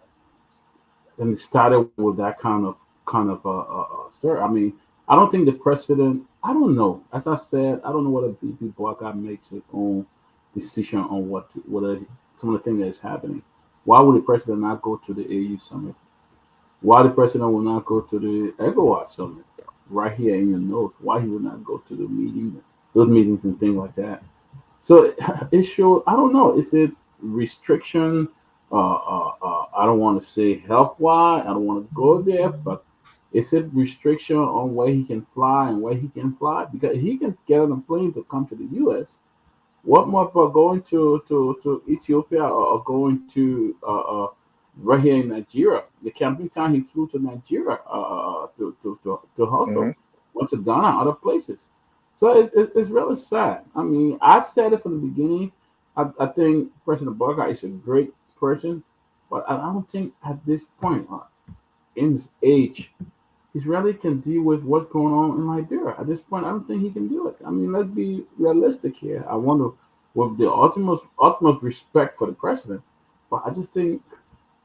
S2: And it started with that kind of stir. I mean, I don't think the president, I don't know. As I said, I don't know whether VP Boycott makes his own decision on whether some of the things that is happening. Why would the president not go to the AU summit? Why the president will not go to the ECOWAS summit right here in your notes? Why he would not go to the those meetings and things like that? So it shows, I don't know, is it restriction? I don't want to say health-wise, I don't want to go there, but is it restriction on where he can fly and where he can fly? Because he can get on a plane to come to the U.S. What more about going to Ethiopia or going to right here in Nigeria? The camping time he flew to Nigeria to hustle, went to Ghana, other places. So it's really sad. I mean, I said it from the beginning. I think President Boycott is a great person, but I don't think at this point, in his age, he really can deal with what's going on in Liberia. At this point, I don't think he can do it. I mean, let's be realistic here. I wonder, with the utmost respect for the president, but I just think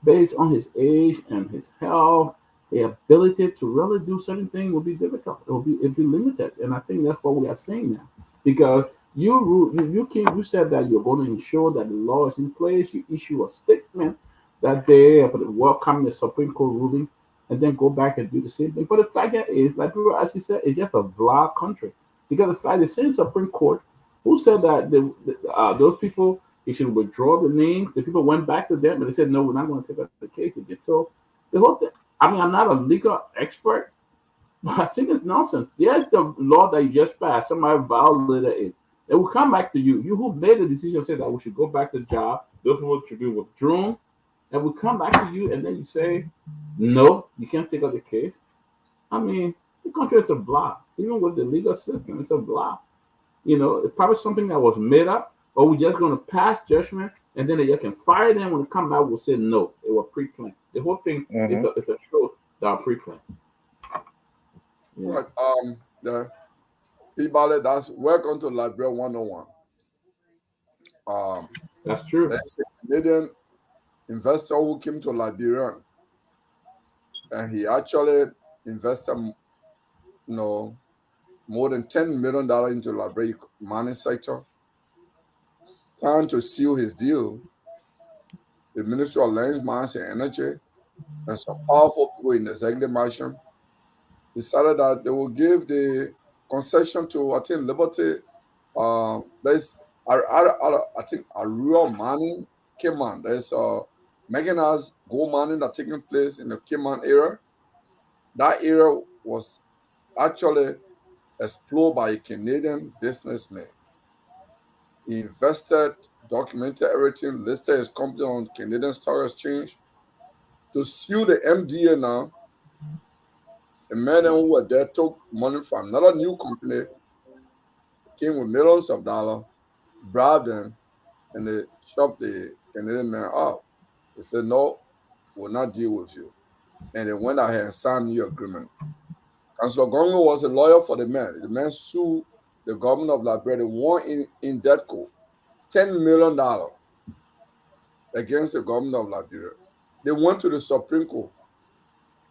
S2: based on his age and his health, the ability to really do certain things will be difficult. It'll be limited, and I think that's what we are seeing now. Because you said that you're going to ensure that the law is in place. You issue a statement that they welcome the Supreme Court ruling. and then go back and do the same thing. But the fact that is, like people, as you said, it's just a vlog country. Because the fact the same Supreme Court, who said that those people, you should withdraw the names. The people went back to them and they said, no, we're not going to take up the case again. So the whole thing, I mean, I'm not a legal expert, but I think it's nonsense. Yes, the law that you just passed, somebody violated it. It will come back to you. You who made the decision say that we should go back to the job, those people should be withdrawn, and will come back to you, and then you say, no, you can't take up the case. I mean, the country is a block. Even with the legal system, it's a block. It's probably something that was made up, or we're just going to pass judgment, and then they can fire them when they come back. We'll say no, it was pre-planned. The whole thing is a show that are pre-planned.
S5: Right. The Peabody, that's welcome to Liberia 101.
S2: That's true.
S5: There's a Canadian investor who came to Liberia, and he actually invested, more than $10 million into Liberia mining sector. Trying to seal his deal, the Ministry of Lands, Mines, and Energy, and some powerful people in the executive mansion decided that they will give the concession to, I think, Liberty. There's, I think, Aurora mining, Cayman. There's mechanized gold mining that taking place in the Cayman area. That area was actually explored by a Canadian businessman. He invested, documented everything, listed his company on Canadian Stock Exchange. To sue the MDA now, the men who were there took money from another new company, came with millions of dollars, bribed them, and they shoved the Canadian man out. They said, no, we'll not deal with you. And they went ahead and signed a new agreement. Councillor Gongo was a lawyer for the man. The man sued the government of Liberia. They won in that court $10 million against the government of Liberia. They went to the Supreme Court.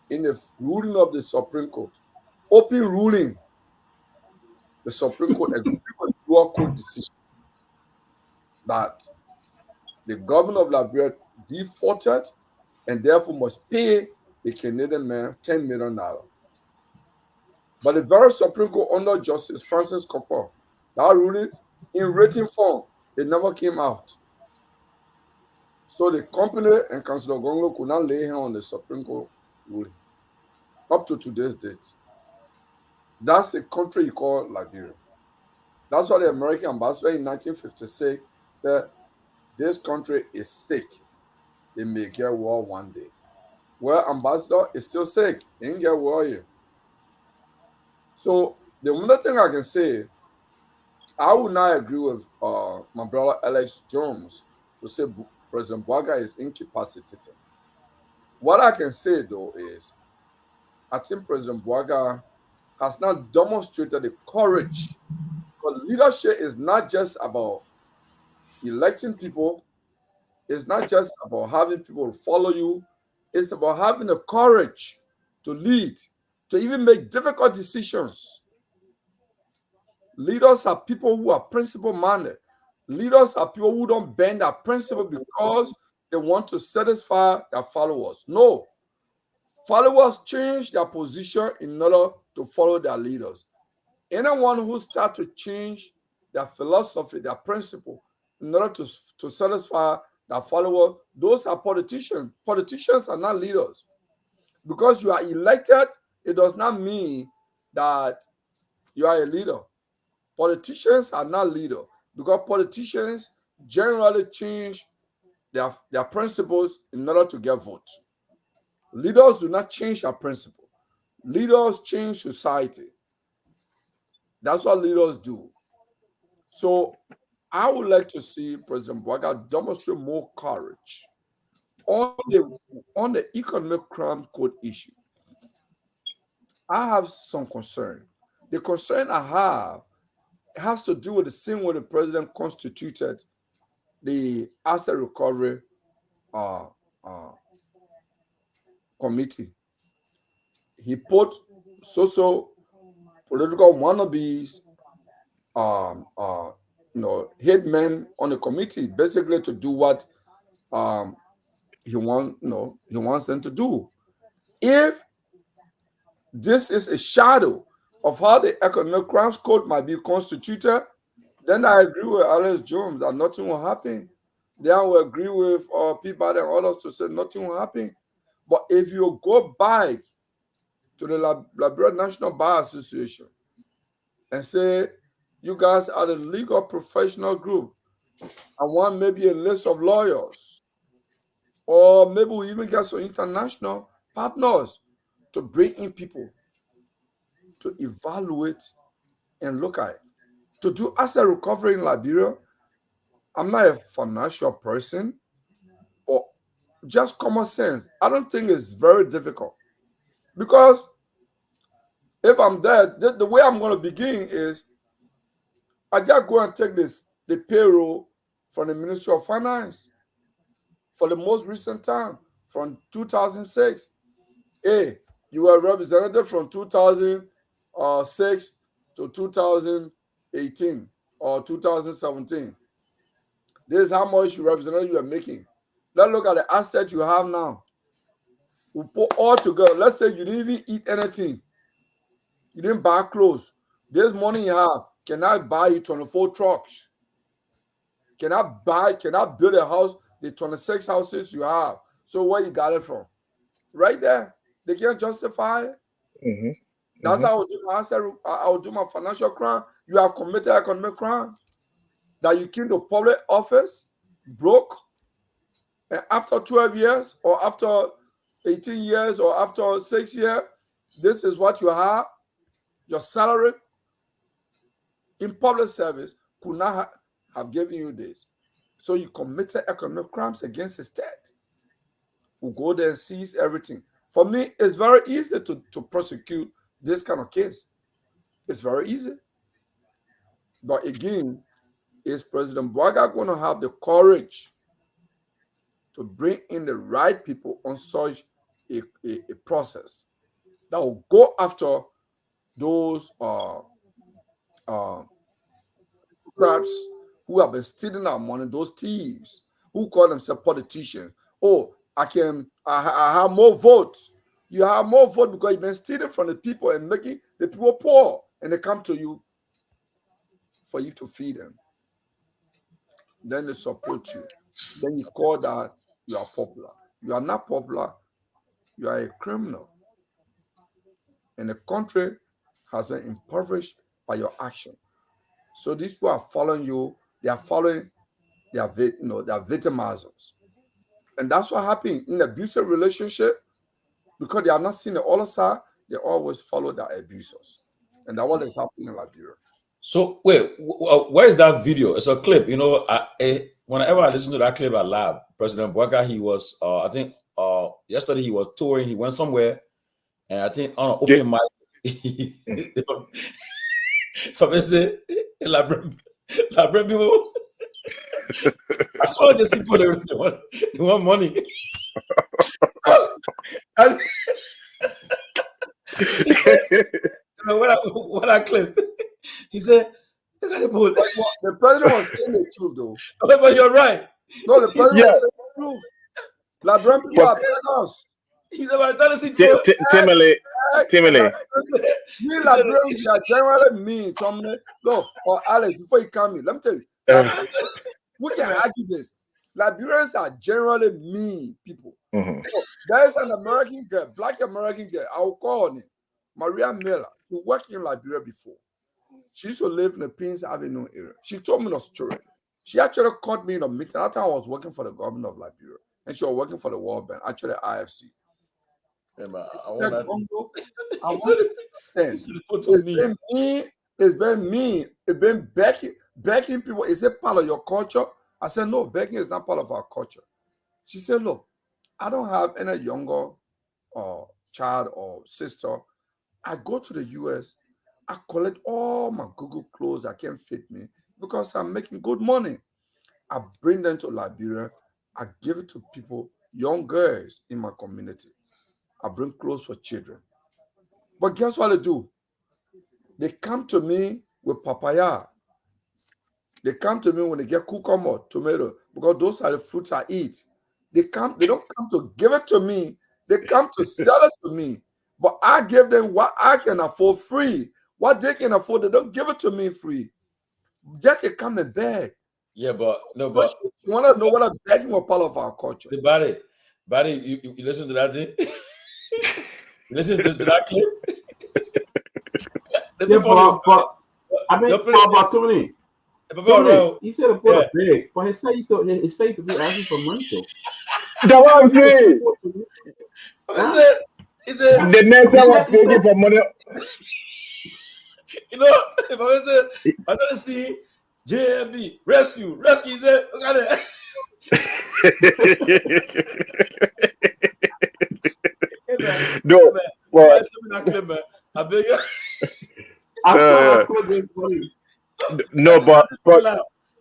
S5: In the ruling of the Supreme Court, open ruling, the Supreme Court agreed with the lower court decision that the government of Liberia defaulted and therefore must pay the Canadian man $10 million. But the very Supreme Court under Justice Francis Copper, that ruling in written form, it never came out. So the company and Councillor Gongo could not lay hand on the Supreme Court ruling up to today's date. That's the country you call Liberia. That's why the American ambassador in 1956 said, this country is sick. It may get war one day. Well, ambassador is still sick. It ain't get war yet. So the only thing I can say, I would not agree with my brother Alex Jones to say President Bouaga is incapacitated. What I can say, though, is I think President Bouaga has not demonstrated the courage. Because leadership is not just about electing people. It's not just about having people follow you. It's about having the courage to lead, to even make difficult decisions. Leaders are people who are principle-minded. Leaders are people who don't bend their principle because they want to satisfy their followers. No. Followers change their position in order to follow their leaders. Anyone who starts to change their philosophy, their principle, in order to satisfy their followers, those are politicians. Politicians are not leaders. Because you are elected, it does not mean that you are a leader. Politicians are not leaders because politicians generally change their principles in order to get votes. Leaders do not change their principle. Leaders change society. That's what leaders do. So I would like to see President Bouaga demonstrate more courage on the economic crimes code issue. I have some concern. The concern I have has to do with the same way the president constituted the asset recovery committee. He put social political wannabes, hitmen on the committee, basically to do what he wants them to do. If this is a shadow of how the Economic Crimes Code might be constituted, then I agree with Alex Jones that nothing will happen. Then I will agree with Peabody and others to say nothing will happen. But if you go back to the Liberia National Bar Association and say, you guys are the legal professional group, I want maybe a list of lawyers, or maybe we even get some international partners to bring in people to evaluate and look at it. To do asset recovery in Liberia, I'm not a financial person, but just common sense. I don't think it's very difficult. Because if I'm there, the way I'm going to begin is I just go and take the payroll from the Ministry of Finance for the most recent time, from 2006. Hey, you were representative from 2006 to 2018 or 2017. This is how much representative you are making. Let's look at the asset you have now. We put all together. Let's say you didn't even eat anything. You didn't buy clothes. This money you have, can I buy you 24 trucks? Can I build a house, the 26 houses you have? So where you got it from? Right there. They can't justify it.
S6: Mm-hmm.
S5: That's how I would do my asset. I would do my financial crime. You have committed economic crime. That you came to public office, broke, and after 12 years or after 18 years or after 6 years, this is what you have. Your salary in public service could not have given you this. So you committed economic crimes against the state. Who go there and seize everything. For me, it's very easy to prosecute this kind of case. It's very easy. But again, is President Boaga going to have the courage to bring in the right people on such a process that will go after those perhaps who have been stealing our money, those thieves who call themselves politicians? Oh, I have more votes. You have more votes because you've been stealing from the people and making the people poor, and they come to you for you to feed them. Then they support you. Then you call that you are popular. You are not popular. You are a criminal. And the country has been impoverished by your action. So these people are following you. They are following their victimizers. And that's what happened in abusive relationship, because they have not seen the other side, they always follow their abusers. And that's what is happening in Liberia.
S1: So wait, where is that video? It's a clip. Whenever I listen to that clip, I laugh. President Boaga, he was, I think, yesterday he was touring. He went somewhere, and I think on an open mic, somebody said, "Labram people." I saw the people they want money. What I clip? He said, "Look at the bull."
S5: The president was saying the truth, though.
S1: But you're right.
S5: No, the president was saying the truth. Liberian people are beggars.
S1: He's about to see people.
S6: Timely.
S5: We Liberians, we are generally mean, Tomalin. Look, or Alex, before you come in, let me tell you. We can argue this. Liberians are generally mean people.
S6: Mm-hmm.
S5: So, there is an American girl, black American girl, I will call her name, Maria Miller, who worked in Liberia before. She used to live in the Prince Avenue area. She told me the story. She actually caught me in a meeting. That time I was working for the government of Liberia, and she was working for the World Bank, actually IFC. It's been mean. It's been begging people. Is it part of your culture? I said, no, begging is not part of our culture. She said, look, I don't have any younger child or sister. I go to the US, I collect all my Google clothes that can fit me because I'm making good money. I bring them to Liberia. I give it to people, young girls in my community. I bring clothes for children. But guess what they do? They come to me with papaya. They come to me when they get cucumber, tomato, because those are the fruits I eat. They don't come to give it to me. They come to sell it to me. But I give them what I can afford free. What they can afford, they don't give it to me free. They can come and beg.
S1: Yeah, but no,
S5: So
S1: but
S5: you want to know what I'm begging was part of our culture.
S1: the body, you listen to that thing? You listen to that clip?
S2: Yeah, but I mean, but Tony, he said to put a big, but he said to be asking for money though.
S6: That's what I'm saying.
S1: He said
S6: The next time I'm begging for money.
S1: You know, if I don't see JMB rescue, he said, look at it.
S6: No, well,
S1: I beg you.
S2: I saw that clip this morning.
S6: No, but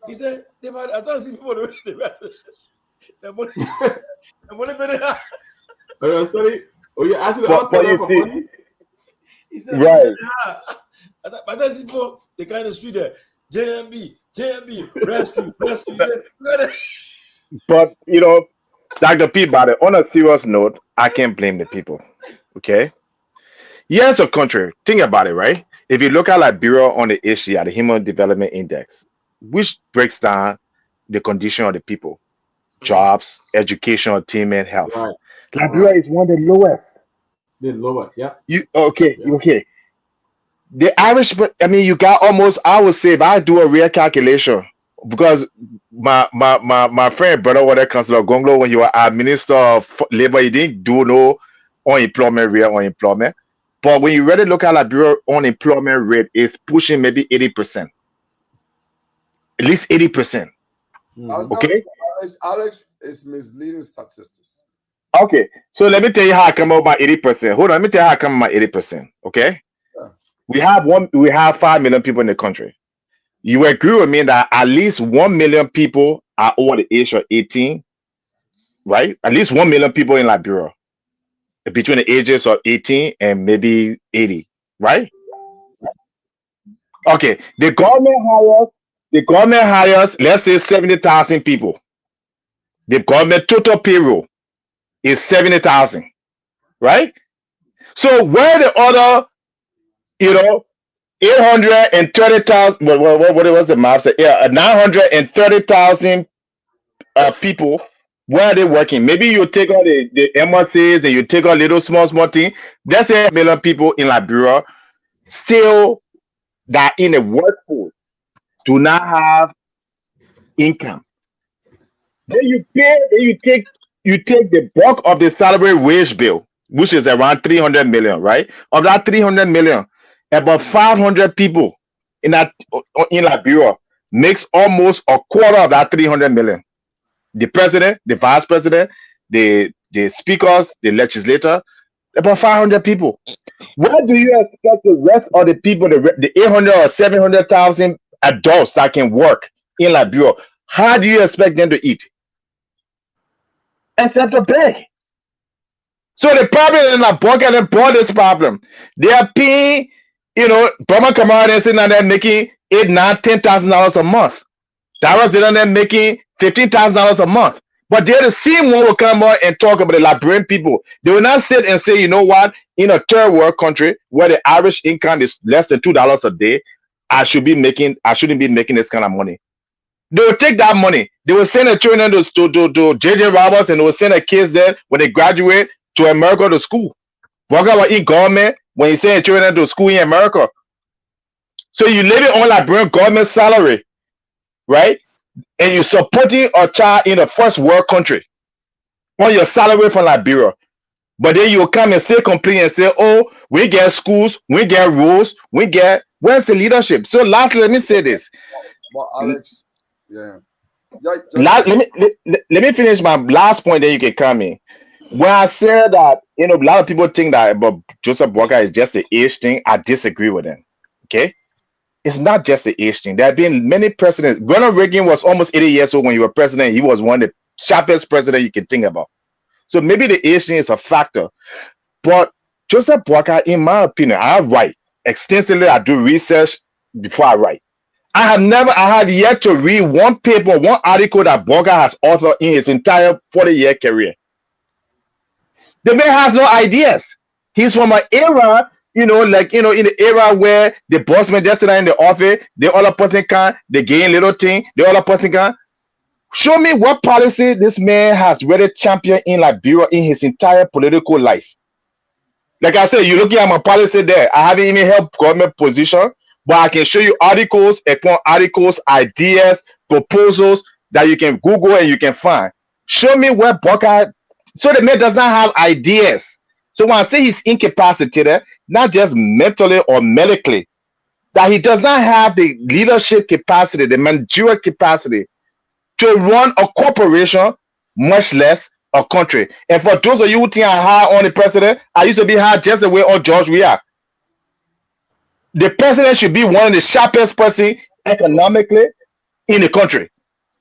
S1: he said, I don't see people the money. The money better.
S2: Sorry. Oh, you asking
S6: but you
S2: for
S6: see,
S2: money?
S1: He said,
S6: right.
S1: I don't see people, they kind of street there. JMB, rescue. He said, look at it.
S6: But you know, Dr. Peabody, on a serious note, I can't blame the people. Okay. Yes, of country. Think about it, right? If you look at Liberia on the HDI, the Human Development Index, which breaks down the condition of the people, jobs, education, attainment, health.
S2: Right.
S6: Liberia is one of the lowest.
S2: The lowest, yeah.
S6: Okay. The Irish, I mean, you got almost, I would say, if I do a real calculation, because my friend, brother, what that Councillor Gonglo, when you were a Minister of Labor, he didn't do no real unemployment. But when you really look at Liberia, unemployment rate is pushing maybe 80%. At least 80%. Okay?
S5: Alex is misleading statistics.
S6: Okay. So let me tell you how I come up by 80%. Hold on, let me tell you how I come up by 80%. Okay? Yeah. We have 5 million people in the country. You agree with me that at least 1 million people are over the age of 18, right? At least 1 million people in Liberia between the ages of 18 and maybe 80, right? Okay. The government hires, let's say 70,000 people. The government total payroll is 70,000, right? So where the other, 830,000, what was the map say? Yeah, 930,000 people, where are they working? Maybe you take all the MRCs and you take all little small thing. That's 1 million people in Liberia still that in the workforce do not have income. Then you take the bulk of the salary wage bill, which is around 300 million, right? Of that 300 million, about 500 people in Liberia makes almost a quarter of that 300 million. The president, the vice president, the speakers, the legislator, about 500 people. What do you expect the rest of the people, the 800 or 700,000 adults that can work in Liberia, how do you expect them to eat? Except to beg. So the problem is not bucket and brought this problem. They are paying, Burma Commodity sitting there making $8,000, $9,000, $10,000 a month. That sitting there making $15,000 a month. But they're the same one will come out and talk about the Liberian people. They will not sit and say, you know what, in a third world country where the average income is less than $2 a day, I shouldn't be making this kind of money. They will take that money. They will send their children to JJ Roberts, and they will send their kids there when they graduate to America to school. Work out in government when you send your children to school in America. So you live on Liberian government salary, right? And you're supporting a child in a first world country on your salary from Liberia. But then you'll come and still complain and say, oh, we get schools, we get rules, where's the leadership? So lastly, let me say this.
S5: Well, Alex, yeah.
S6: Let me finish my last point, then you can come in. When I said that, a lot of people think that about Joseph Boakai is just the age thing, I disagree with them. Okay? It's not just the age thing. There have been many presidents. Ronald Reagan was almost 80 years old when he was president. He was one of the sharpest presidents you can think about. So maybe the age thing is a factor. But Joseph Boakai, in my opinion, I write extensively. I do research before I write. I have yet to read one paper, one article that Boakai has authored in his entire 40-year career. The man has no ideas. He's from an era, like in the era where the bossman just sit in the office, the other person can, the gain little thing, the other person can. Show me what policy this man has really championed in Liberia in his entire political life. Like I said, you're looking at my policy there. I haven't even held government position, but I can show you articles, ideas, proposals that you can Google and you can find. Show me where Buckeye, so the man does not have ideas. So when I say he's incapacitated, not just mentally or medically, that he does not have the leadership capacity, the managerial capacity to run a corporation, much less a country. And for those of you who think I high on the president, I used to be high just the way on George we are. The president should be one of the sharpest person economically in the country.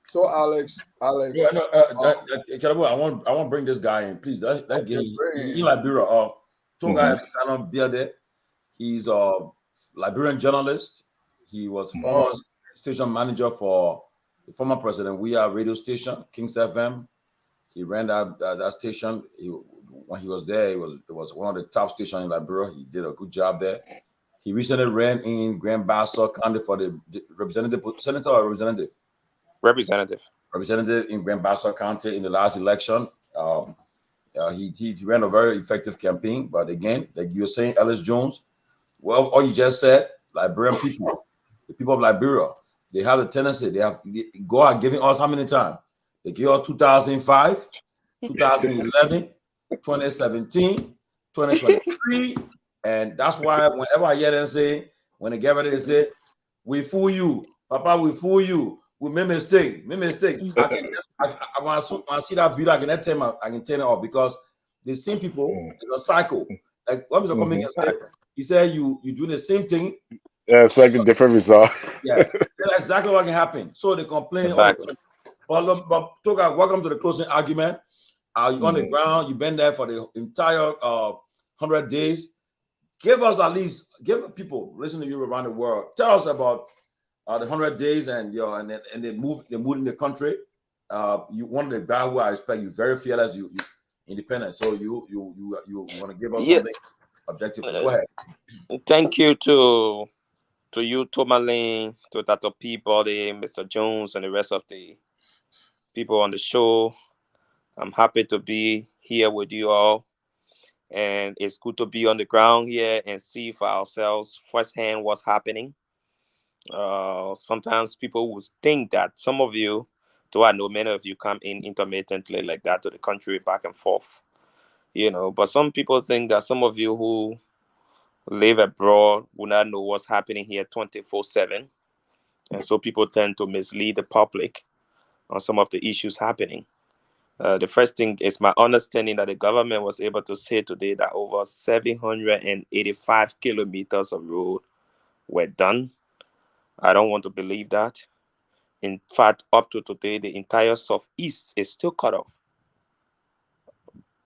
S5: So Alex,
S1: Yeah, no, Kerabu, I want to bring this guy in, please. Let's get him in Liberia. Toga Alexander Biade, he's a Liberian journalist. He was former station manager for the former president. We are radio station, Kings FM. He ran that station. When he was there, it was one of the top stations in Liberia. He did a good job there. He recently ran in Grand Bassa County for the representative, senator or representative? Representative in Grand Bassa County in the last election. He ran a very effective campaign. But again, like you were saying, Ellis Jones, well, all you just said, Liberian people, the people of Liberia, they have a tendency, they go out giving us how many times? They give us 2005, 2011, 2017, 2023. And that's why whenever I hear them say, when they get ready, they say, we fool you. Papa, we fool you. We made mistake. I want to see that video, I can turn it off because the same people, it's a cycle. Like what Mr. Coming said, he said you doing the same thing.
S6: Yeah, expecting different result.
S1: Yeah, that's exactly what can happen. So they complain.
S7: Exactly.
S1: But Toga, welcome to the closing argument. You're on the ground. You've been there for the entire 100 days. Give people listening to you around the world. Tell us about the 100 days and they moved in the country. You one of the guys who I respect. You very fearless. You independent. So you want to give us something objective. Go ahead.
S7: Thank you to you, Tomalin, to Dr. Peabody, Mr. Jones, and the rest of the people on the show. I'm happy to be here with you all. And it's good to be on the ground here and see for ourselves firsthand what's happening. Sometimes people would think that some of you, though I know many of you come in intermittently like that to the country back and forth, but some people think that some of you who live abroad will not know what's happening here 24/7. And so people tend to mislead the public on some of the issues happening. The first thing is my understanding that the government was able to say today that over 785 kilometers of road were done. I don't want to believe that. In fact, up to today, the entire southeast is still cut off.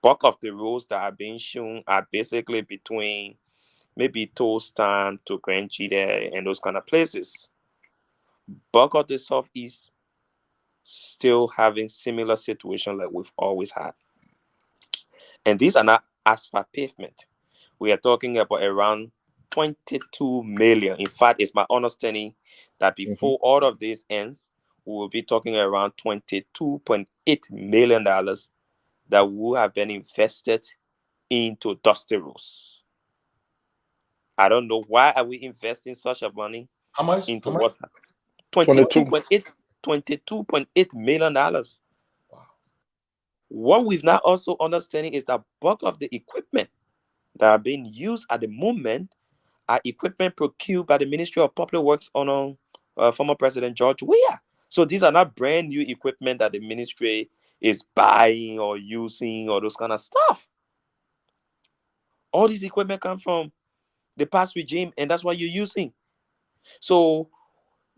S7: Bulk of the roads that are being shown are basically between maybe Toastan to Grand Chile and those kind of places. Bulk of the southeast still having similar situation like we've always had. And these are not asphalt pavement. We are talking about around 22 million. In fact, it's my understanding that before all of this ends, we will be talking around $22.8 million that will have been invested into dusty roads. I don't know why are we investing such a money
S1: How much?
S7: into what's $22.8 million. Wow. What we've now also understanding is that bulk of the equipment that are being used at the moment are equipment procured by the Ministry of Public Works on former President George Weah. So these are not brand new equipment that the ministry is buying or using or those kind of stuff. All these equipment come from the past regime, and that's what you're using. So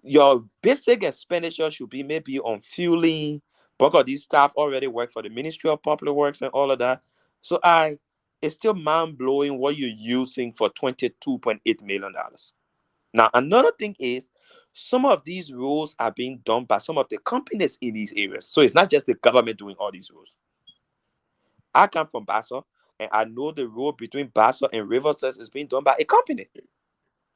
S7: your basic expenditure should be maybe on fueling. Bulk of these staff already work for the Ministry of Public Works and all of that. So it's still mind-blowing what you're using for $22.8 million. Now, another thing is some of these roads are being done by some of the companies in these areas. So it's not just the government doing all these roads. I come from Bassa, and I know the road between Bassa and Riverside is being done by a company.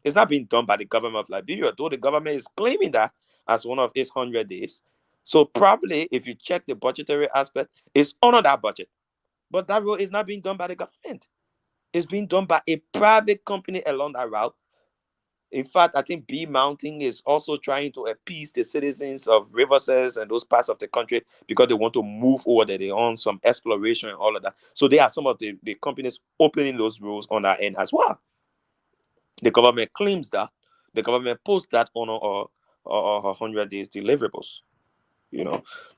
S7: It's not being done by the government of Liberia, though the government is claiming that as one of its 100 days. So probably, if you check the budgetary aspect, it's under that budget. But that road is not being done by the government. It's being done by a private company along that route. In fact, I think B Mountain is also trying to appease the citizens of Riverside and those parts of the country because they want to move over there. They own some exploration and all of that. So they are some of the companies opening those roads on our end as well. The government claims that. The government posts that on our 100 days deliverables.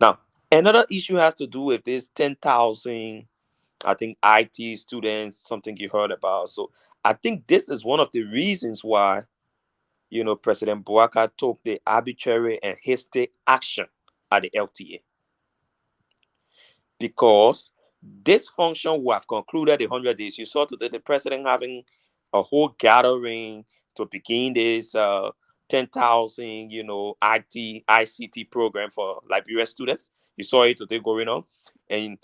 S7: Now, another issue has to do with this 10,000, I think, IT students, something you heard about. So I think this is one of the reasons why President Bouaka took the arbitrary and hasty action at the LTA. Because this function will have concluded the 100 days. You saw today the president having a whole gathering to begin this 10,000, ICT program for Liberian students. You saw it today going on. And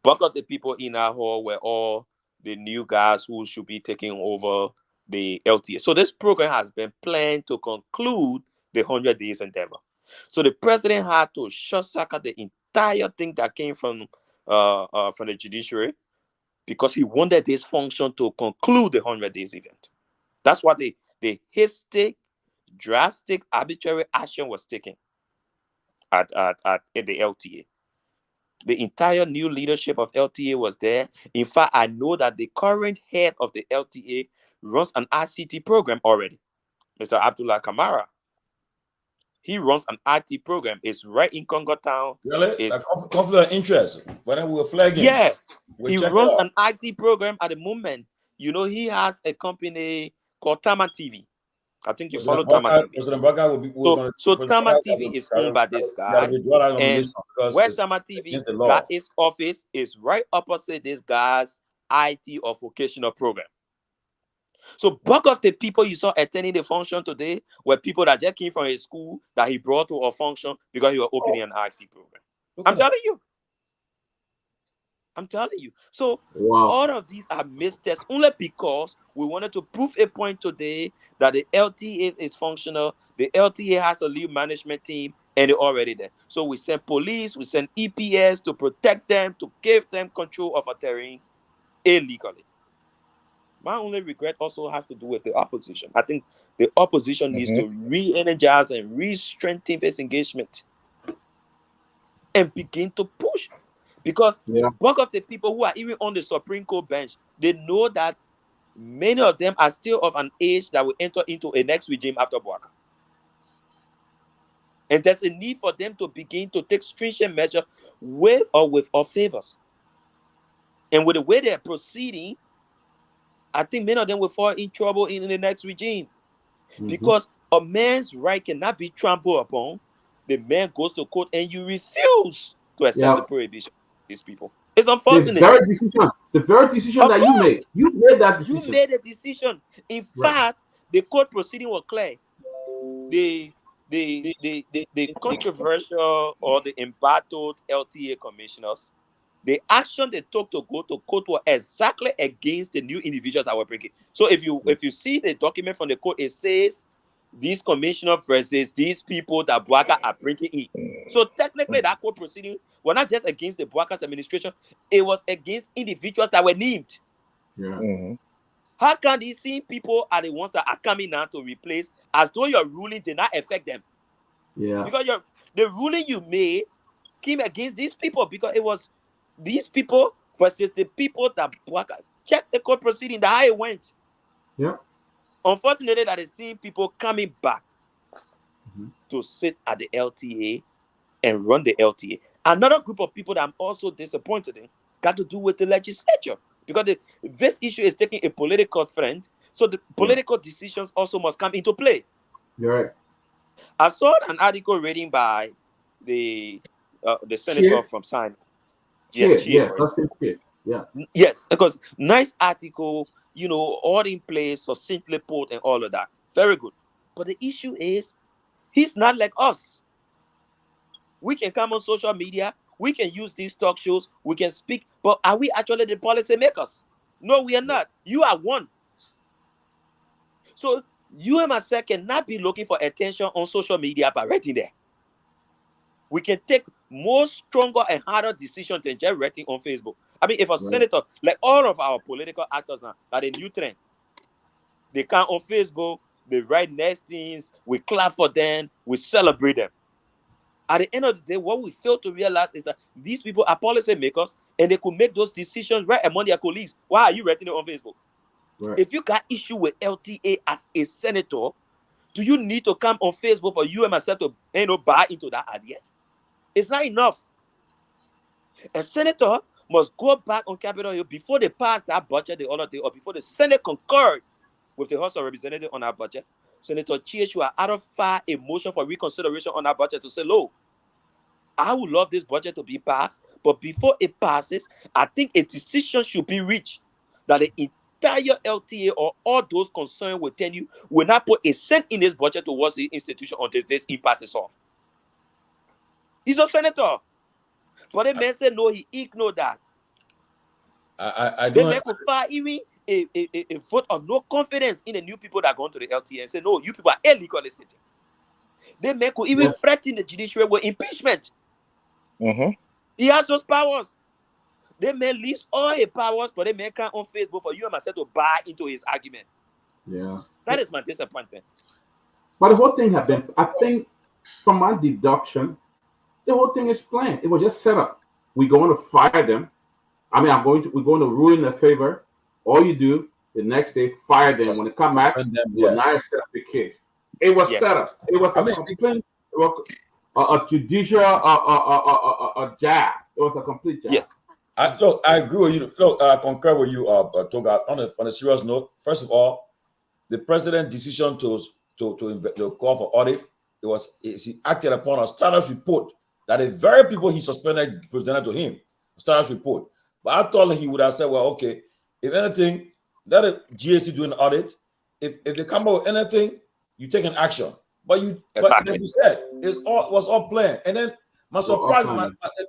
S7: bulk of the people in our hall were all the new guys who should be taking over the LTA. So this program has been planned to conclude the 100 days endeavor. So the president had to short circuit the entire thing that came from the judiciary because he wanted this function to conclude the 100 days event. That's what the hasty, drastic, arbitrary action was taken at the LTA. The entire new leadership of LTA was there. In fact, I know that the current head of the LTA runs an ICT program already, Mr. Abdullah Kamara. He runs an IT program. It's right in Congo Town.
S1: Really? Like conflict of interest. When we were flagging.
S7: Yeah. He runs an IT program at the moment. He has a company called Tama TV. I think you follow Tama TV.
S1: President Bouaka will be
S7: so Tama TV is owned by this guy. And where Tama TV got its office is right opposite this guy's IT or vocational program. So bulk of the people you saw attending the function today were people that just came from a school that he brought to a function because he was opening an IT program. I'm telling you. So all of these are missteps only because we wanted to prove a point today that the LTA is functional. The LTA has a new management team and they're already there. So we send police, we send EPS to protect them, to give them control of a terrain illegally. My only regret also has to do with the opposition. I think the opposition needs to re-energize and re-strengthen its engagement and begin to push. Because bulk of the people who are even on the Supreme Court bench, they know that many of them are still of an age that will enter into a next regime after Bouaka. And there's a need for them to begin to take stringent measures with or without favors. And with the way they're proceeding, I think many of them will fall in trouble in the next regime. Because a man's right cannot be trampled upon. The man goes to court and you refuse to accept the prohibition of these people. It's unfortunate.
S2: The very decision that you made. You made that decision.
S7: You made a decision. In fact, the court proceeding was clear. The controversial or the embattled LTA commissioners, the action they took to go to court were exactly against the new individuals that were bringing. So if you see the document from the court, it says these commissioners versus these people that Bouaka are bringing in. So technically, that court proceeding were not just against the Bouaka's administration; it was against individuals that were named. How can these same people are the ones that are coming now to replace, as though your ruling did not affect them? Because the ruling you made came against these people because it was these people versus the people that Bouaka. Check the court proceeding, the how it went. Unfortunately, that is seeing people coming back to sit at the LTA and run the LTA. Another group of people that I'm also disappointed in got to do with the legislature because this issue is taking a political trend. So the political decisions also must come into play. I saw an article reading by the senator from Sinai. Yes, because nice article, all in place, succinctly put, and all of that. Very good. But the issue is, he's not like us. We can come on social media, we can use these talk shows, we can speak, but are we actually the policy makers? No, we are not. You are one. So you and myself cannot be looking for attention on social media by writing there. We can take more stronger and harder decisions than just writing on Facebook. I mean, if a senator, like all of our political actors now, are the new trend. They come on Facebook, they write nice things, we clap for them, we celebrate them. At the end of the day, what we fail to realize is that these people are policy makers and they could make those decisions right among their colleagues. Why are you writing it on Facebook?
S2: Right.
S7: If you got issue with LTA as a senator, do you need to come on Facebook for you and myself to buy into that idea? It's not enough. A senator must go back on Capitol Hill before they pass that budget the other day, or before the Senate concurred with the House of Representatives on our budget. Senator Chieshua out of file a motion for reconsideration on our budget to say, look, I would love this budget to be passed, but before it passes, I think a decision should be reached that the entire LTA or all those concerned will tell you will not put a cent in this budget towards the institution until this impasse is solved. He's a senator. But the man said no, he ignored that.
S1: I
S7: They
S1: don't.
S7: make a file even a vote of no confidence in the new people that are going to the LTA and say, no, you people are illegally sitting. They make even threaten the judiciary with impeachment.
S6: Mm-hmm.
S7: He has those powers. They may lose all his powers, but they may come on Facebook for you and myself to buy into his argument.
S2: Yeah.
S7: That is my disappointment.
S2: But the whole thing had been, I think, from my deduction, the whole thing is planned. It was just set up. We're going to fire them. I mean, we're going to ruin their favor. All you do the next day, fire them. When they come back, you will not accept the case. It was set up. It was a judicial a jab. It was a complete jab.
S7: Yes.
S1: I agree with you. Look, I concur with you, Toga. On a serious note, first of all, the president's decision to call for audit, he acted upon a status report that the very people he suspended presented to him, a status report. But I thought he would have said, well, okay, if anything, let the GAC do an audit. If they come up with anything, you take an action. But like you said, it was all planned. And then my surprise,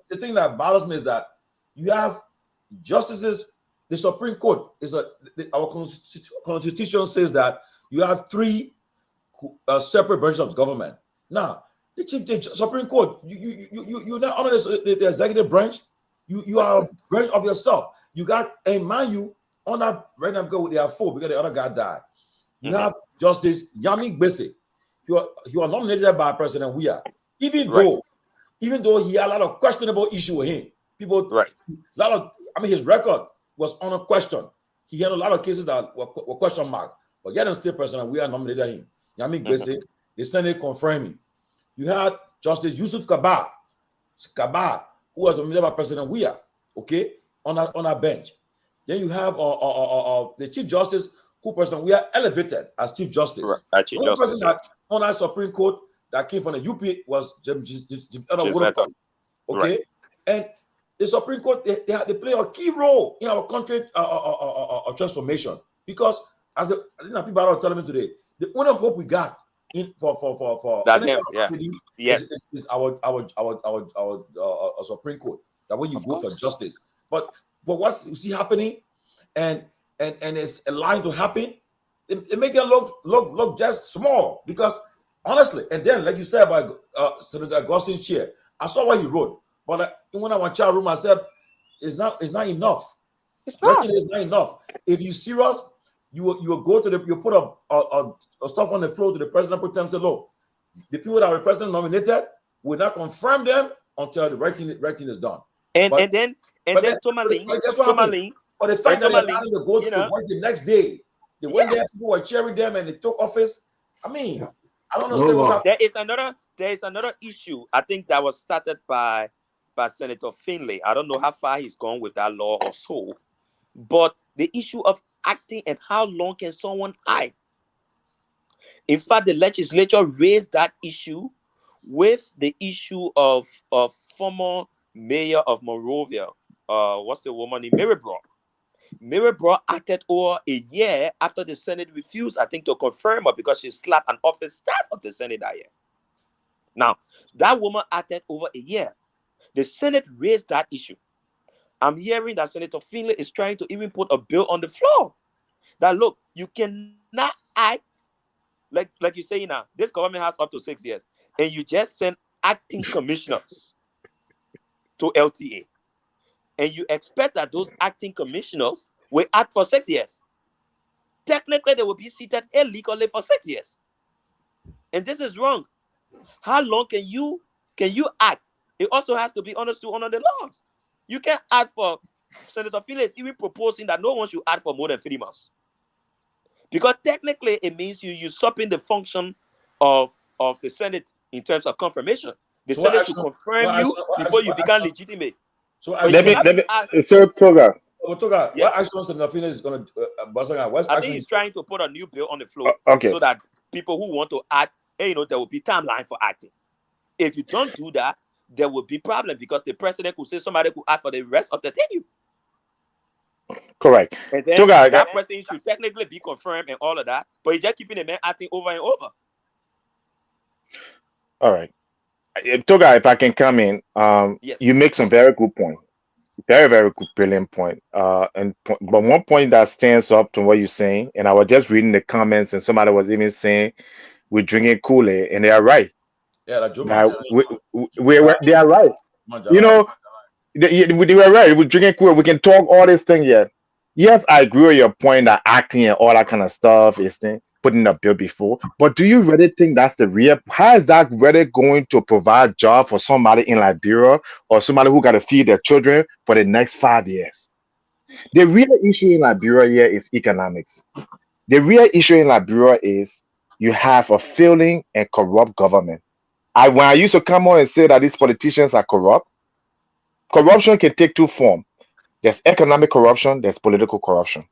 S1: the thing that bothers me is that you have justices. The Supreme Court our constitution says that you have three separate branches of government. Now, the Supreme Court, you're not under the executive branch. You are a branch of yourself. You got, and mind you, on that right now go there are four because the other guy died. You have Justice Yami Gbese. You are nominated by President Weah. Even though he had a lot of questionable issue with him, his record was on a question. He had a lot of cases that were question mark. But yet and still President Weah nominated him. Yami Gbese, the Senate confirmed him. You had Justice Yusuf Kabah, who was nominated by President Weah, okay, on our bench. Then you have the Chief Justice, who President Weah elevated as Chief Justice. The only person that on our Supreme Court that came from the UP was Nyenwolo. Okay, and the Supreme Court they play a key role in our country transformation, because as people are telling me today, the only hope we got for is our Supreme Court. That when you go for justice, but what you see happening, and it's aligned to happen, it make it look just small, because honestly, and then like you said about Senator Augustine's chair, I saw what he wrote, but when I went to room, I said it's not enough. It's not enough. If you serious, you will go to you put a stuff on the floor to the president, put them, say, look, the people that were president nominated will not confirm them until the writing is done. And then Tomalin, for the fact that they're allowed to go to work the next day, they went there, people were cheering them, and they took office. I mean, I don't understand what happened.
S7: There is another issue, I think, that was started by Senator Finley. I don't know how far he's gone with that law or so, but the issue of acting and how long can someone hide. In fact, the legislature raised that issue with the issue of former mayor of Monrovia. What's the woman named Mirabro? Mirabro acted over a year after the Senate refused, I think, to confirm her because she slapped an office staff of the Senate that year. Now, that woman acted over a year. The Senate raised that issue. I'm hearing that Senator Finley is trying to even put a bill on the floor that, look, you cannot act like you say now. This government has up to 6 years, and you just send acting commissioners to LTA, and you expect that those acting commissioners will act for 6 years. Technically, they will be seated illegally for 6 years, and this is wrong. How long can you act? It also has to be honest to honor the laws. You can't act for Senator Finley is even proposing that no one should act for more than 3 months, because technically it means you usurping the function of the Senate in terms of confirmation. The
S1: So what
S7: Senate should
S1: action?
S7: confirm
S1: What
S7: you
S1: action? What
S7: before
S1: action?
S7: you
S1: What
S7: become
S1: action?
S7: legitimate.
S1: So what
S7: But you
S1: action?
S7: cannot be asked.
S6: So Toga,
S1: What
S7: Yes,
S1: action Senator Finley is going to Basanga? What
S7: I think
S1: action?
S7: he's trying to put a new bill on the floor
S6: okay,
S7: so that people who want to act, there will be timeline for acting. If you don't do that, there will be problem, because the president could say somebody could act for the rest of the tenure,
S6: correct.
S7: and then
S6: Toga,
S7: that person should technically be confirmed and all of that. But he's just keeping the man acting over and over.
S6: all right. Toga, if I can come in,
S7: Yes.
S6: you make some very good point. Very, very good, brilliant point. But one point that stands up to what you're saying, and I was just reading the comments, and somebody was even saying we're drinking Kool-Aid, and they are right.
S1: Yeah, like Joe
S6: Now,
S1: Jala.
S6: they are right. You
S1: Jala.
S6: know, they were right. We're drinking Kool-Aid. We can talk all this thing yet. Yes, I agree with your point that acting and all that kind of stuff is putting a bill before. But do you really think that's the real? How is that really going to provide job for somebody in Liberia or somebody who got to feed their children for the next 5 years? The real issue in Liberia here is economics. The real issue in Liberia is you have a failing and corrupt government. When I used to come on and say that these politicians are corrupt, corruption can take two forms. There's economic corruption, there's political corruption.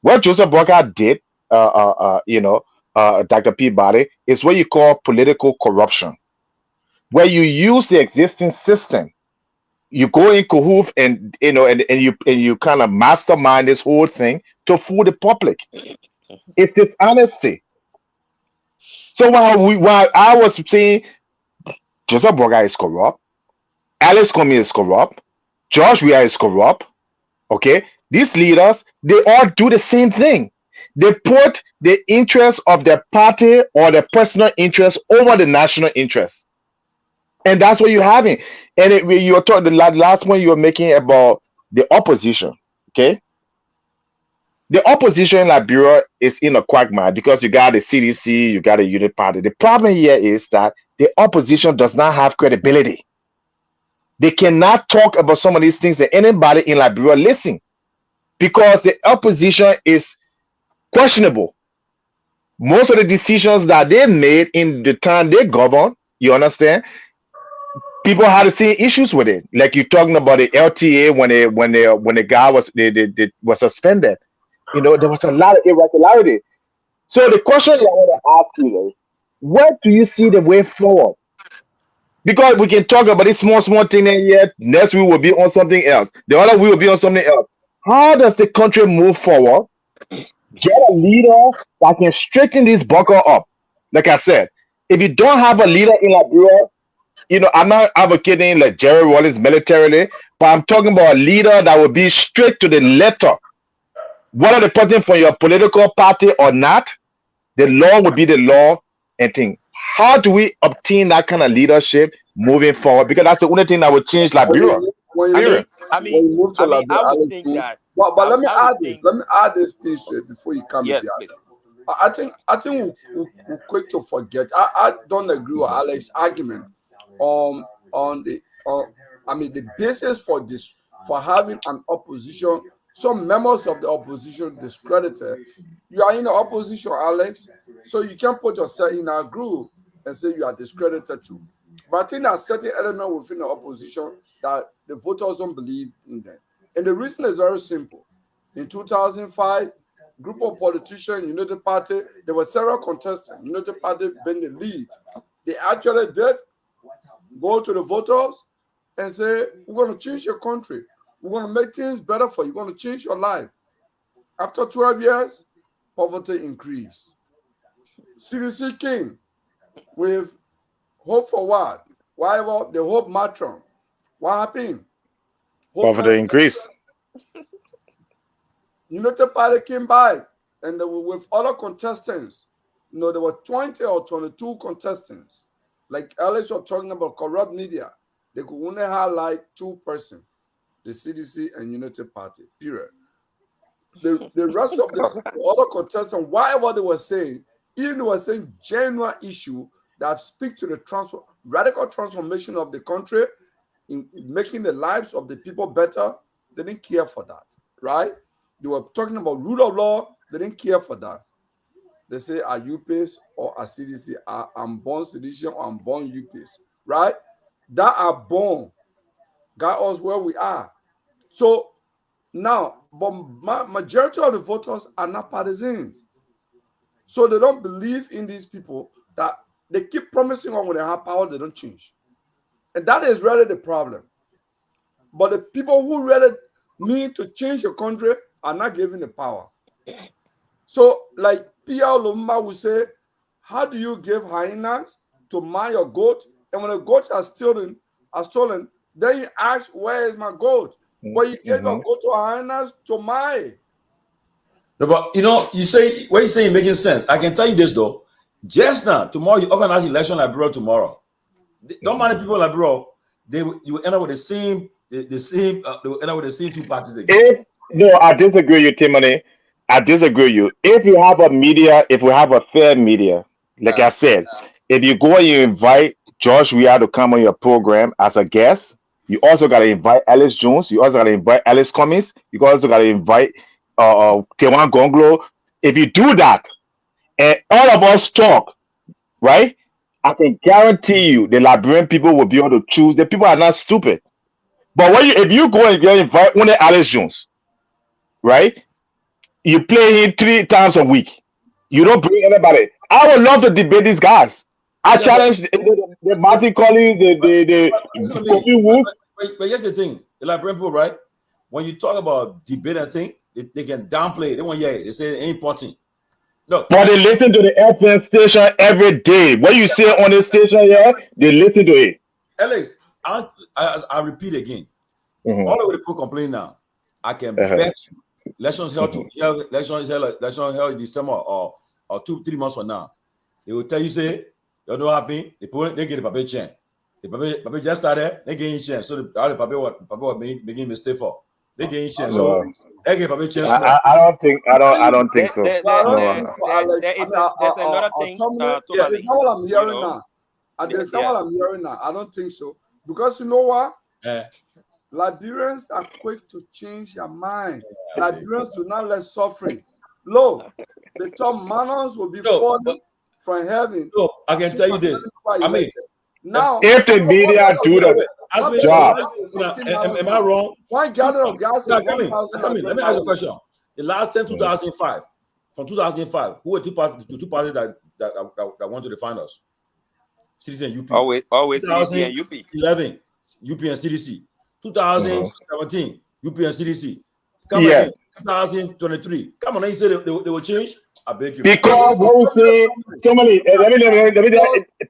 S6: What Joseph Boyka did, Dr. Peabody, is what you call political corruption, where you use the existing system. You go in cahoots and you kind of mastermind this whole thing to fool the public. It's dishonesty. So while I was saying Joseph Boyka is corrupt, Alex Comey is corrupt, George Weah is corrupt, okay, these leaders, they all do the same thing. They put the interest of their party or their personal interest over the national interest. And that's what you're having. And you're talking, the last one you were making about the opposition, okay? The opposition in Liberia is in a quagmire because you got the CDC, you got a unit party. The problem here is that the opposition does not have credibility. They cannot talk about some of these things that anybody in Liberia listen, because the opposition is questionable. Most of the decisions that they made in the time they govern, you understand, people had the same issues with it. Like you're talking about the LTA when the guy was was suspended. There was a lot of irregularity. So the question that I want to ask you is, where do you see the way forward? Because we can talk about this small thing, and yet next week will be on something else. The other week will be on something else. How does the country move forward? Get a leader that can straighten this buckle up. Like I said, if you don't have a leader in Liberia, I'm not advocating like Jerry Rawlings militarily, but I'm talking about a leader that will be straight to the letter. Whether the person from your political party or not, the law will be the law and thing. How do we obtain that kind of leadership moving forward? Because that's the only thing that will change Liberia.
S5: When
S6: Period.
S5: you move to Liberia,
S7: I would
S5: Alex,
S7: think
S5: please.
S7: that.
S5: But let me
S7: I
S5: add
S7: would
S5: this.
S7: think.
S5: Let me add this piece to it before you come in
S7: Yes,
S5: the
S7: please.
S5: other. I think we're quick to forget. I don't agree with Alex's argument on the basis for this, for having an opposition. Some members of the opposition discredited. You are in the opposition, Alex, so you can't put yourself in a group and say you are discredited too. But I think there are certain elements within the opposition that the voters don't believe in them. And the reason is very simple. In 2005, group of politicians, United Party, there were several contestants, United Party being the lead. They actually did go to the voters and say, we're going to change your country. We're going to make things better for you. We're going to change your life. After 12 years, poverty increased. CDC came with hope for what? Whatever, the hope matron. What happened?
S6: Poverty increase.
S5: United Party came back, and they were with other contestants. There were 20 or 22 contestants. Like Alex was talking about corrupt media. They could only highlight 2 persons, the CDC and United Party, period. The rest of the other contestants, whatever they were saying, even they were saying genuine issue that speak to the radical transformation of the country, in making the lives of the people better, they didn't care for that, right? They were talking about rule of law, they didn't care for that. They say, are you UPAs or are CDC? I'm born sedition or I'm born UPAs, right? That are born got us where we are. So now, but majority of the voters are not partisans. So they don't believe in these people, that they keep promising when they have power, they don't change. And that is really the problem. But the people who really need to change the country are not given the power. So, like Pierre Lumumba would say, how do you give hyenas to mine your goat? And when the goats are stolen, then you ask, where is my goat? But you gave your goat to hyenas to mine.
S1: No, but you say what you saying making sense. I can tell you this though. Just now, tomorrow you organize election like bro tomorrow. Don't mind people like bro. You will end up with the same. They will end up with the same 2 parties again.
S6: No, I disagree with you, Timothy. I disagree with you. If you have a media, if we have a fair media, like I said, if you go and you invite George Weah to come on your program as a guest, you also got to invite Alice Jones. You also got to invite Alice Cummings. You also got to invite Tewan Gonglo. If you do that, and all of us talk, right? I can guarantee you the Liberian people will be able to choose. The people are not stupid. But if you go and you invite only Alice Jones, right? You play him 3 times a week. You don't bring anybody. I would love to debate these guys. I challenge the Martin Collins, the Kofi Wolf.
S1: But here's the thing: the Liberian people, right? When you talk about debate and thing, they can downplay it. They want they say it ain't important. No,
S6: but they listen to the FM station every day. What you say on the station here, they listen to it.
S1: Alex, I repeat again. All of the people complain now. I can bet you elections held in December or 2-3 months from now. They will tell you, say, you know what happened? They get the paper chain. The paper just started, they get in chance. So the paper was making mistake for. They get in chance. So they get paper chance.
S6: I don't think so.
S7: There's another thing.
S5: It's not what I'm hearing now. That's not what I'm hearing now. I don't think so. Because you know what? Liberians are quick to change their mind. Liberians do not let suffering. Look, the top manners will be falling from heaven.
S1: No, I can tell you this. I mean,
S5: now,
S6: if the media do the job,
S1: am I wrong?
S5: One gallon of gas is
S1: Let me ask you a question. The last 2005, from 2005, who were the two parties that wanted to define us? CDC and UP.
S7: Always CDC and UP.
S1: 11, UP and CDC. 2017, UP and CDC. Come
S6: yeah.
S1: again, 2023. Come on, you say they will change? I beg you.
S6: Because what we say, Tomalin,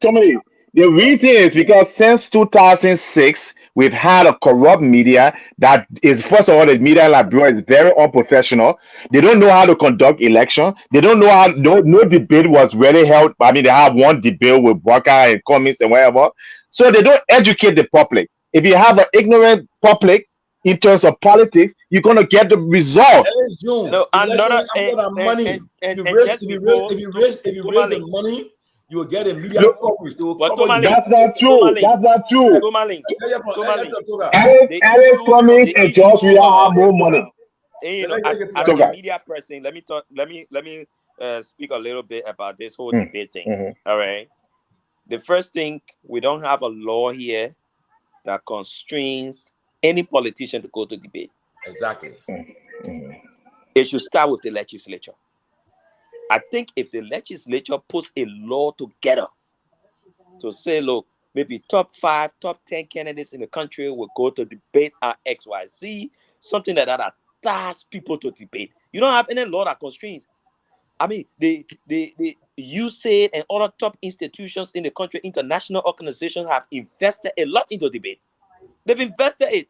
S6: Tomalin, the reason is because since 2006, we've had a corrupt media that is, first of all, the media in Liberia is very unprofessional. They don't know how to conduct election. They don't know how, no debate was really held. I mean, they have one debate with Walker and Cummings and whatever. So they don't educate the public. If you have an ignorant public in terms of politics, you're going to get the result.
S1: No, money. If you raise the money, you will get a media coverage.
S6: That's not true. That's not true. Alex Cummings and George Weah have more money.
S7: As a media person, let me speak a little bit about this whole debate thing. All right. The first thing, we don't have a law here that constrains any politician to go to debate.
S1: Exactly.
S7: It should start with the legislature. I think if the legislature puts a law together to say, look, maybe top 5, top 10 candidates in the country will go to debate at XYZ, something like that attracts people to debate. You don't have any law that constrains. I mean, the USAID and other top institutions in the country, international organizations, have invested a lot into debate. They've invested it.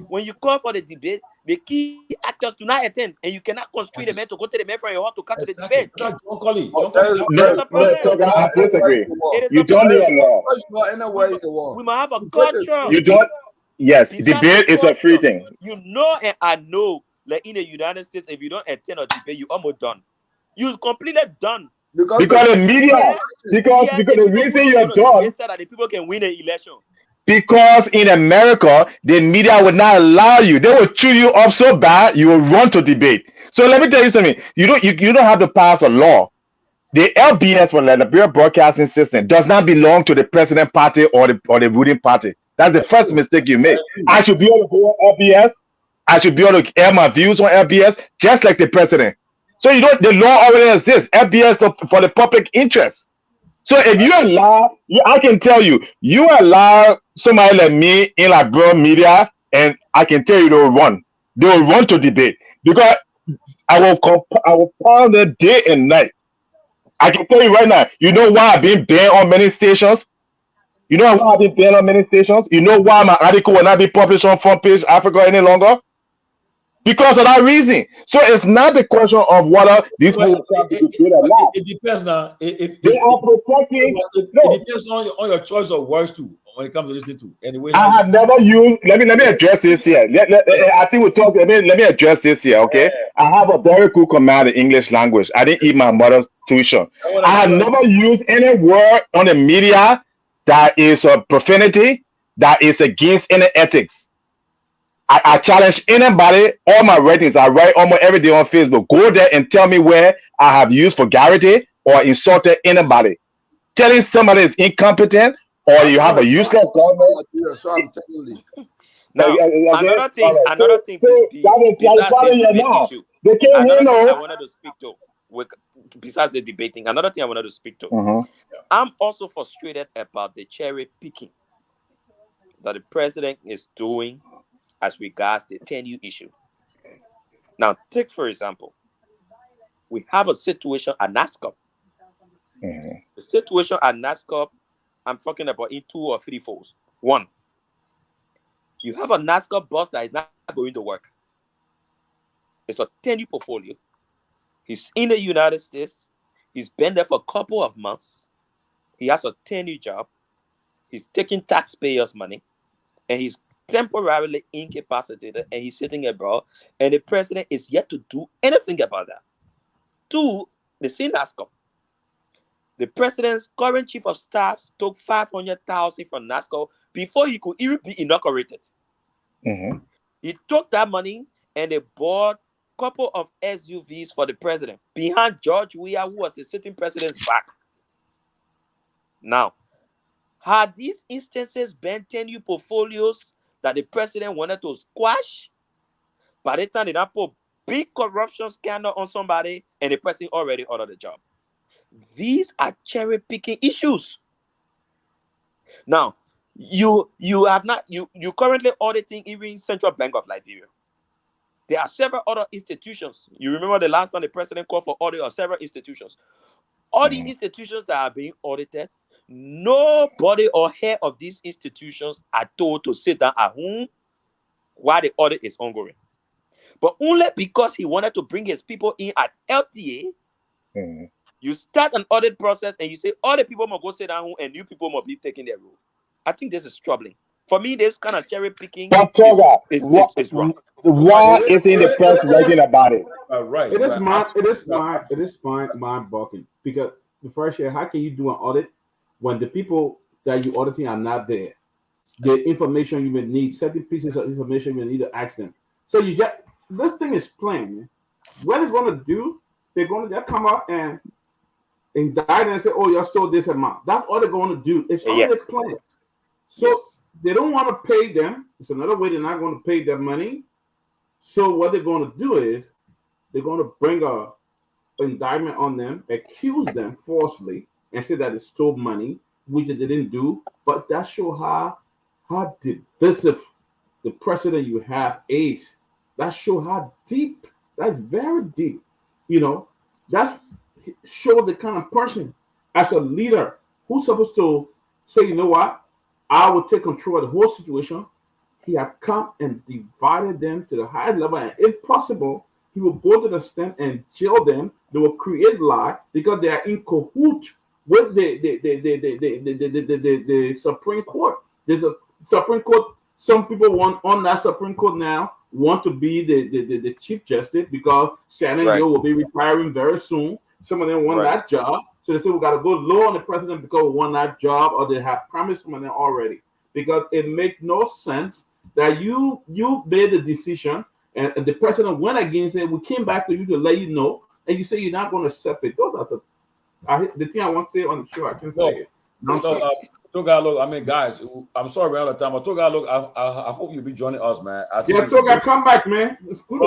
S7: When you call for the debate, the key actors do not attend, and you cannot constrain the man to go to the man from your hall to come to the debate.
S1: John Colley.
S5: Oh,
S1: John Colley.
S7: There's a problem.
S6: I disagree.
S7: It is
S6: You
S7: a
S6: don't need
S7: problem.
S6: a law.
S5: It's not anywhere in the world.
S7: We must have a
S5: Debate is
S7: culture.
S5: free.
S6: You don't. Yes,
S7: Besides
S6: debate
S7: the
S6: is a free
S7: culture,
S6: thing.
S7: you know, and I know, like in the United States, if you don't attend a debate, you almost done. You completely done.
S6: Because the media, because the reason you're done,
S7: said that the people can win the election.
S6: because in America, the media would not allow you. They will chew you up so bad, you will run to debate. So let me tell you something. You don't have to pass a law. The LBS, for the Liberia Broadcasting System, does not belong to the president party or the ruling party. That's the first mistake you make. I should be able to go on LBS. I should be able to air my views on LBS, just like the president. So the law already exists. LBS for the public interest. So if you allow, I can tell you, you allow somebody like me in Liberia media, and I can tell you they will run. They will run to debate because I will pound them day and night. I can tell you right now, you know why I've been banned on many stations? You know why I've been banned on many stations? You know why my article will not be published on Front Page Africa any longer? Because of that reason. So it's not the question of whether these people are good or not.
S1: It depends now.
S6: They are protecting.
S1: It depends on your choice of words too when it comes to listening to. Anyway,
S6: I have never used. Let me address this here. I think we'll talk. Let me address this here. Okay. I have a very cool command in English language. I didn't eat my mother's tuition. I have never used any word on the media that is a profanity, that is against any ethics. I challenge anybody. All my writings, I write almost every day on Facebook. Go there and tell me where I have used vulgarity or insulted anybody. Telling somebody is incompetent or you have a useless government.
S5: So I'm telling you.
S7: Now, another thing, besides the debate issue, another thing I wanted to speak to, besides the debating, another thing I wanted to speak to. I'm also frustrated about the cherry picking that the president is doing as regards the 10U issue. Now, take for example, we have a situation at NASCOP. The situation at NASCOP, I'm talking about in 2 or 3 folds. One, you have a NASCOP bus that is not going to work. It's a 10U portfolio. He's in the United States. He's been there for a couple of months. He has a 10U job. He's taking taxpayers' money. And he's temporarily incapacitated. And he's sitting abroad. And the president is yet to do anything about that. 2, the same NASCOP. The president's current chief of staff took $500,000 from NASCOP before he could even be inaugurated. He took that money and they bought a couple of SUVs for the president behind George Weah, who was the sitting president's back. Now, had these instances been 10U portfolios that the president wanted to squash, by the time they not put big corruption scandal on somebody and the president already ordered the job. These are cherry picking issues. Now, you currently auditing even Central Bank of Liberia. There are several other institutions. You remember the last time the president called for audit of several institutions. All the institutions that are being audited, nobody or head of these institutions are told to sit down at home while the audit is ongoing. But only because he wanted to bring his people in at LTA, you start an audit process and you say all the people must go sit down home and new people must be taking their role. I think this is troubling. For me, this kind of cherry picking is wrong.
S6: Why isn't the press writing about it?
S2: Right. It is mind-boggling because the first year, how can you do an audit when the people that you're auditing are not there? The information you would need, certain pieces of information you need to ask them. So this thing is plain. Man. What they're going to do, they're come out and indict and say, "Oh, you're still this amount." That's all they're going to do. It's already planned. So they don't want to pay them. It's another way they're not going to pay their money. So what they're going to do is they're going to bring an indictment on them, accuse them falsely, and say that they stole money, which they didn't do. But that shows how divisive the precedent you have is. That shows how deep. That's very deep. That shows the kind of person as a leader who's supposed to say, you know what? I will take control of the whole situation, he had come and divided them to the highest level, and if possible, he will go to the extent and jail them. They will create lie because they are in cahoot with the Supreme Court. There's a Supreme Court. Some people want on that Supreme Court now want to be the Chief Justice because Shannon
S7: Right.
S2: Gill will be retiring very soon. Some of them want
S7: Right.
S2: that job. So they say we got to go low on the president because we want that job, or they have promised some of them already. Because it makes no sense that you made the decision and the president went against it. We came back to you to let you know, and you say you're not going to accept it. Those are the thing I want to say on the show. I can say it.
S1: Toga, look, I mean, guys, I'm sorry we're out of time, but Toga, look, I hope you'll be joining us, man. I think
S2: Toga, come back, man. It's good.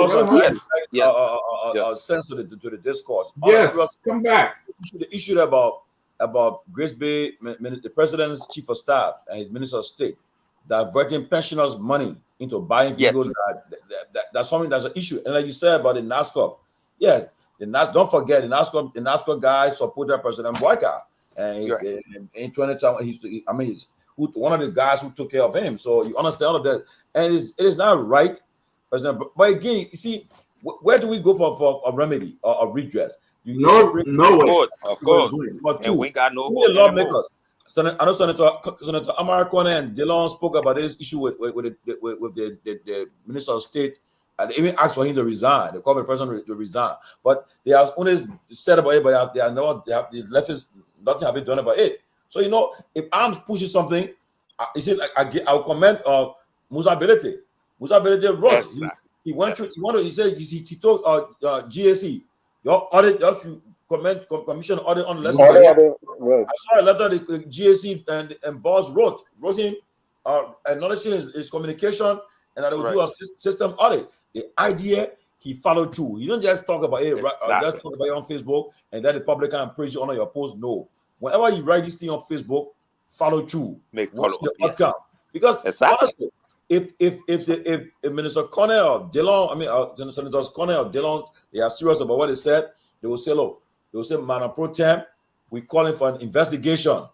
S7: Yes.
S1: Sense to the discourse.
S2: Yes, come back.
S1: The issue about Grace Bay, the president's chief of staff and his minister of state, diverting pensioners' money into buying vehicles. That's something that's an issue. And like you said about the NASCAR, yes, don't forget the NASCAR guy supported President Boyka. And he's, in 2010, he's one of the guys who took care of him. So you understand all of that. And it is not right, President. But again, you see, where do we go for a remedy or a redress?
S2: No way.
S7: Of course.
S1: But two,
S7: we got no
S1: lawmakers. I know Senator Amara Kone and DeLon spoke about this issue with the Minister of State. And they even asked for him to resign. They called the president to resign. But they have only said about it, but they have the leftists, nothing have been done about it. So, if I'm pushing something, I'll comment Musa Belete. Musa Belete wrote.
S7: Yes,
S1: he went through. He said he told GAC, your audit, you should commission audit on legislation. I saw a letter the GAC and boss wrote him acknowledging his communication and that they would do a system audit. The idea, he followed through. You don't just talk about it, just talk about it on Facebook and then the public can praise you on your post. No. Whenever you write this thing on Facebook, follow through. What's the outcome? Because honestly, if Minister Connor or DeLong, Senators Connor or DeLong, they are serious about what they said, they will say, look, Madam Pro Tem, we're calling for an investigation.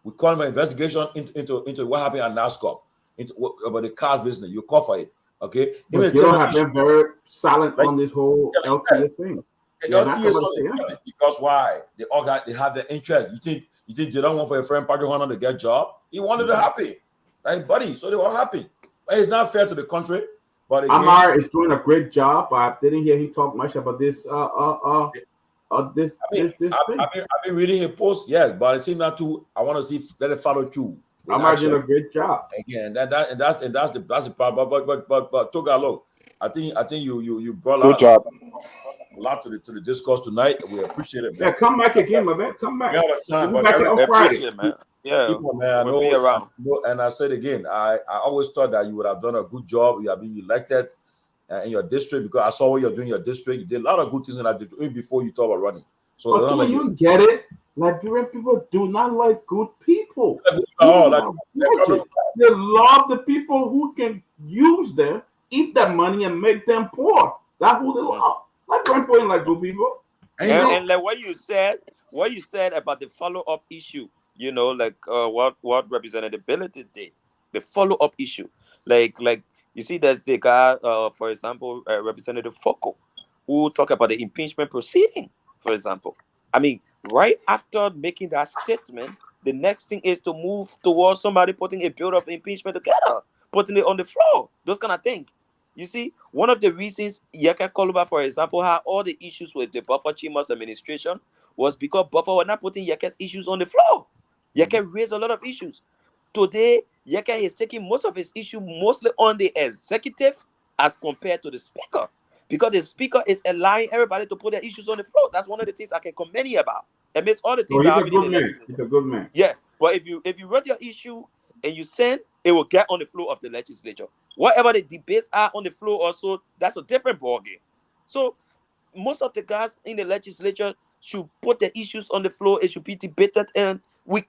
S1: We're calling for an investigation into what happened at NASCAR, about the cars business. You call for it. Okay?
S2: But you have been very silent on this whole LTA thing.
S1: Because why? They have their interest. You think they don't want for your friend Patrick Hunter to get a job? He wanted to happy. Like, buddy, so they were happy. But it's not fair to the country. But again,
S2: Amar is doing a great job. I didn't hear him talk much about this I've
S1: been reading his post, yes, but it seems not to. I want to see let it follow through.
S2: Amar did a great job
S1: again. That's the problem. But Toga, look, I think you brought a lot to the discourse tonight. We appreciate it, man.
S2: Yeah, come back again, my man. Come back.
S1: We have time,
S2: but
S1: on
S7: Friday, man. Yeah,
S1: people, man.
S7: we'll be around.
S1: And I said again, I always thought that you would have done a good job. You have been elected in your district because I saw what you're doing in your district. You did a lot of good things in that district even before you thought about running. So
S2: until you get it, Liberian people do not like good people. They love the people who can use them, eat that money, and make them poor. That's who they love. Liberian people ain't like good people.
S7: And like what you said about the follow-up issue, like what Representative Billity did, the follow-up issue, like you see, there's the guy, for example, Representative Foko, who talk about the impeachment proceeding, for example. I mean, right after making that statement, the next thing is to move towards somebody putting a bill of impeachment together, putting it on the floor, those kind of things. You see, one of the reasons Yeka Koluba, for example, had all the issues with the Buffer Chima's administration was because Buffer were not putting Yeka's issues on the floor. Yeka raised a lot of issues. Today, Yeka is taking most of his issue mostly on the executive as compared to the speaker, because the speaker is allowing everybody to put their issues on the floor. That's one of the things I can commend you about. It makes all the things.
S2: He's a good man.
S7: Yeah, but if you wrote your issue and you send, it will get on the floor of the legislature. Whatever the debates are on the floor, also that's a different ballgame. So most of the guys in the legislature should put their issues on the floor. It should be debated, and we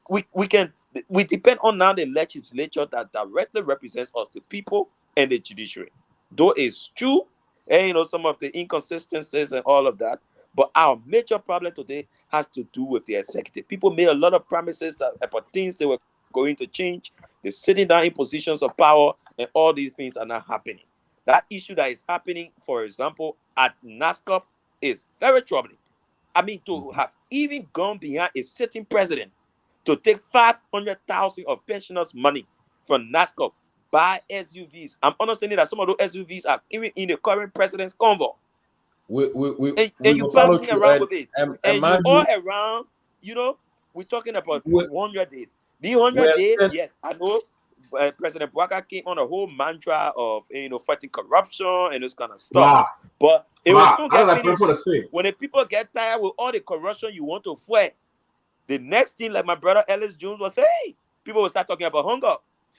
S7: depend on now the legislature that directly represents us, the people, and the judiciary. Though it's true, and some of the inconsistencies and all of that, but our major problem today has to do with the executive. People made a lot of promises about things they were going to change. They're sitting down in positions of power, and all these things are not happening. That issue that is happening, for example, at NASCOP is very troubling. I mean, to have even gone behind a sitting president to take 500,000 of pensioners' money from NASCOP, buy SUVs. I'm understanding that some of those SUVs are even in the current president's convoy.
S1: We
S7: And you
S1: will follow
S7: passing
S1: through.
S7: around with it.
S1: And
S7: And you
S1: mind
S7: all
S1: you,
S7: around, we're talking about
S1: we-
S7: 100 days. The 100
S1: we're
S7: days,
S1: still-
S7: yes, I know President Bwaka came on a whole mantra of, fighting corruption and this kind of stuff.
S2: Wow.
S7: But it will
S2: Wow.
S7: soon
S2: How
S7: get
S2: did I
S7: finished.
S2: put to say?
S7: When the people get tired with all the corruption you want to fight, the next thing, like my brother Ellis Jones was saying, people will start talking about hunger.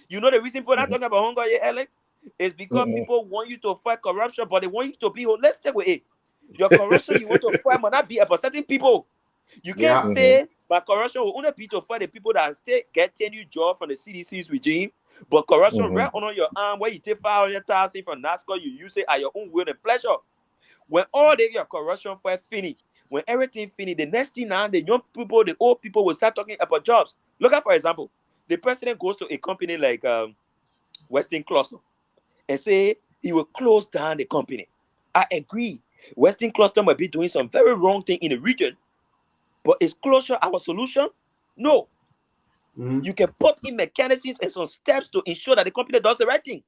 S7: You know the reason people are not talking about hunger yet, Alex? Is because people want you to fight corruption, but they want you to be holistic with it. Your corruption you want to fight might not be about certain people. You can't
S2: Yeah.
S7: say that corruption will only be to fight the people that still get new job from the CDC's regime, but corruption right under your arm where you take 500,000 from NASCAR, you use it at your own will and pleasure. When all your corruption fight finish, when everything finish, the next thing now, the young people, the old people will start talking about jobs. Look at, for example, the president goes to a company like Western Cluster and say he will close down the company. I agree. Western Cluster might be doing some very wrong thing in the region, but is closure our solution? No. You can put in mechanisms and some steps to ensure that the company does the right thing.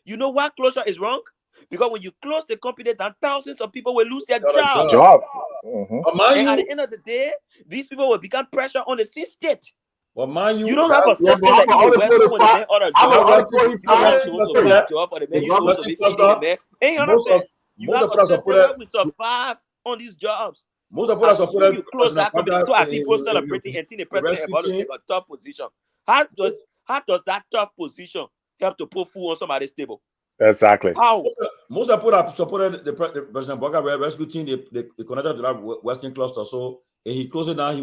S7: You know why closure is wrong? Because when you close the company down, thousands of people will lose their jobs.
S6: Job.
S1: But mind
S7: And at
S1: you,
S7: the end of the day, these people will become pressure on the state.
S1: but mind
S7: You don't have a
S2: Yeah,
S7: system
S2: but
S7: like in the West when they make other jobs. People are supposed to lose job, or the man you're supposed to be feeding the man. And you understand? You have a system where we survive on these jobs.
S1: most of us
S7: As soon you close that company, so as people celebrating and think the president
S1: rescue
S7: about to
S1: team.
S7: take a tough position. How does that tough position help to put food on somebody's table?
S6: Exactly.
S7: How?
S1: Most of people that supported the President Bwaka rescue team, they connected to that Western cluster. So if he closes down,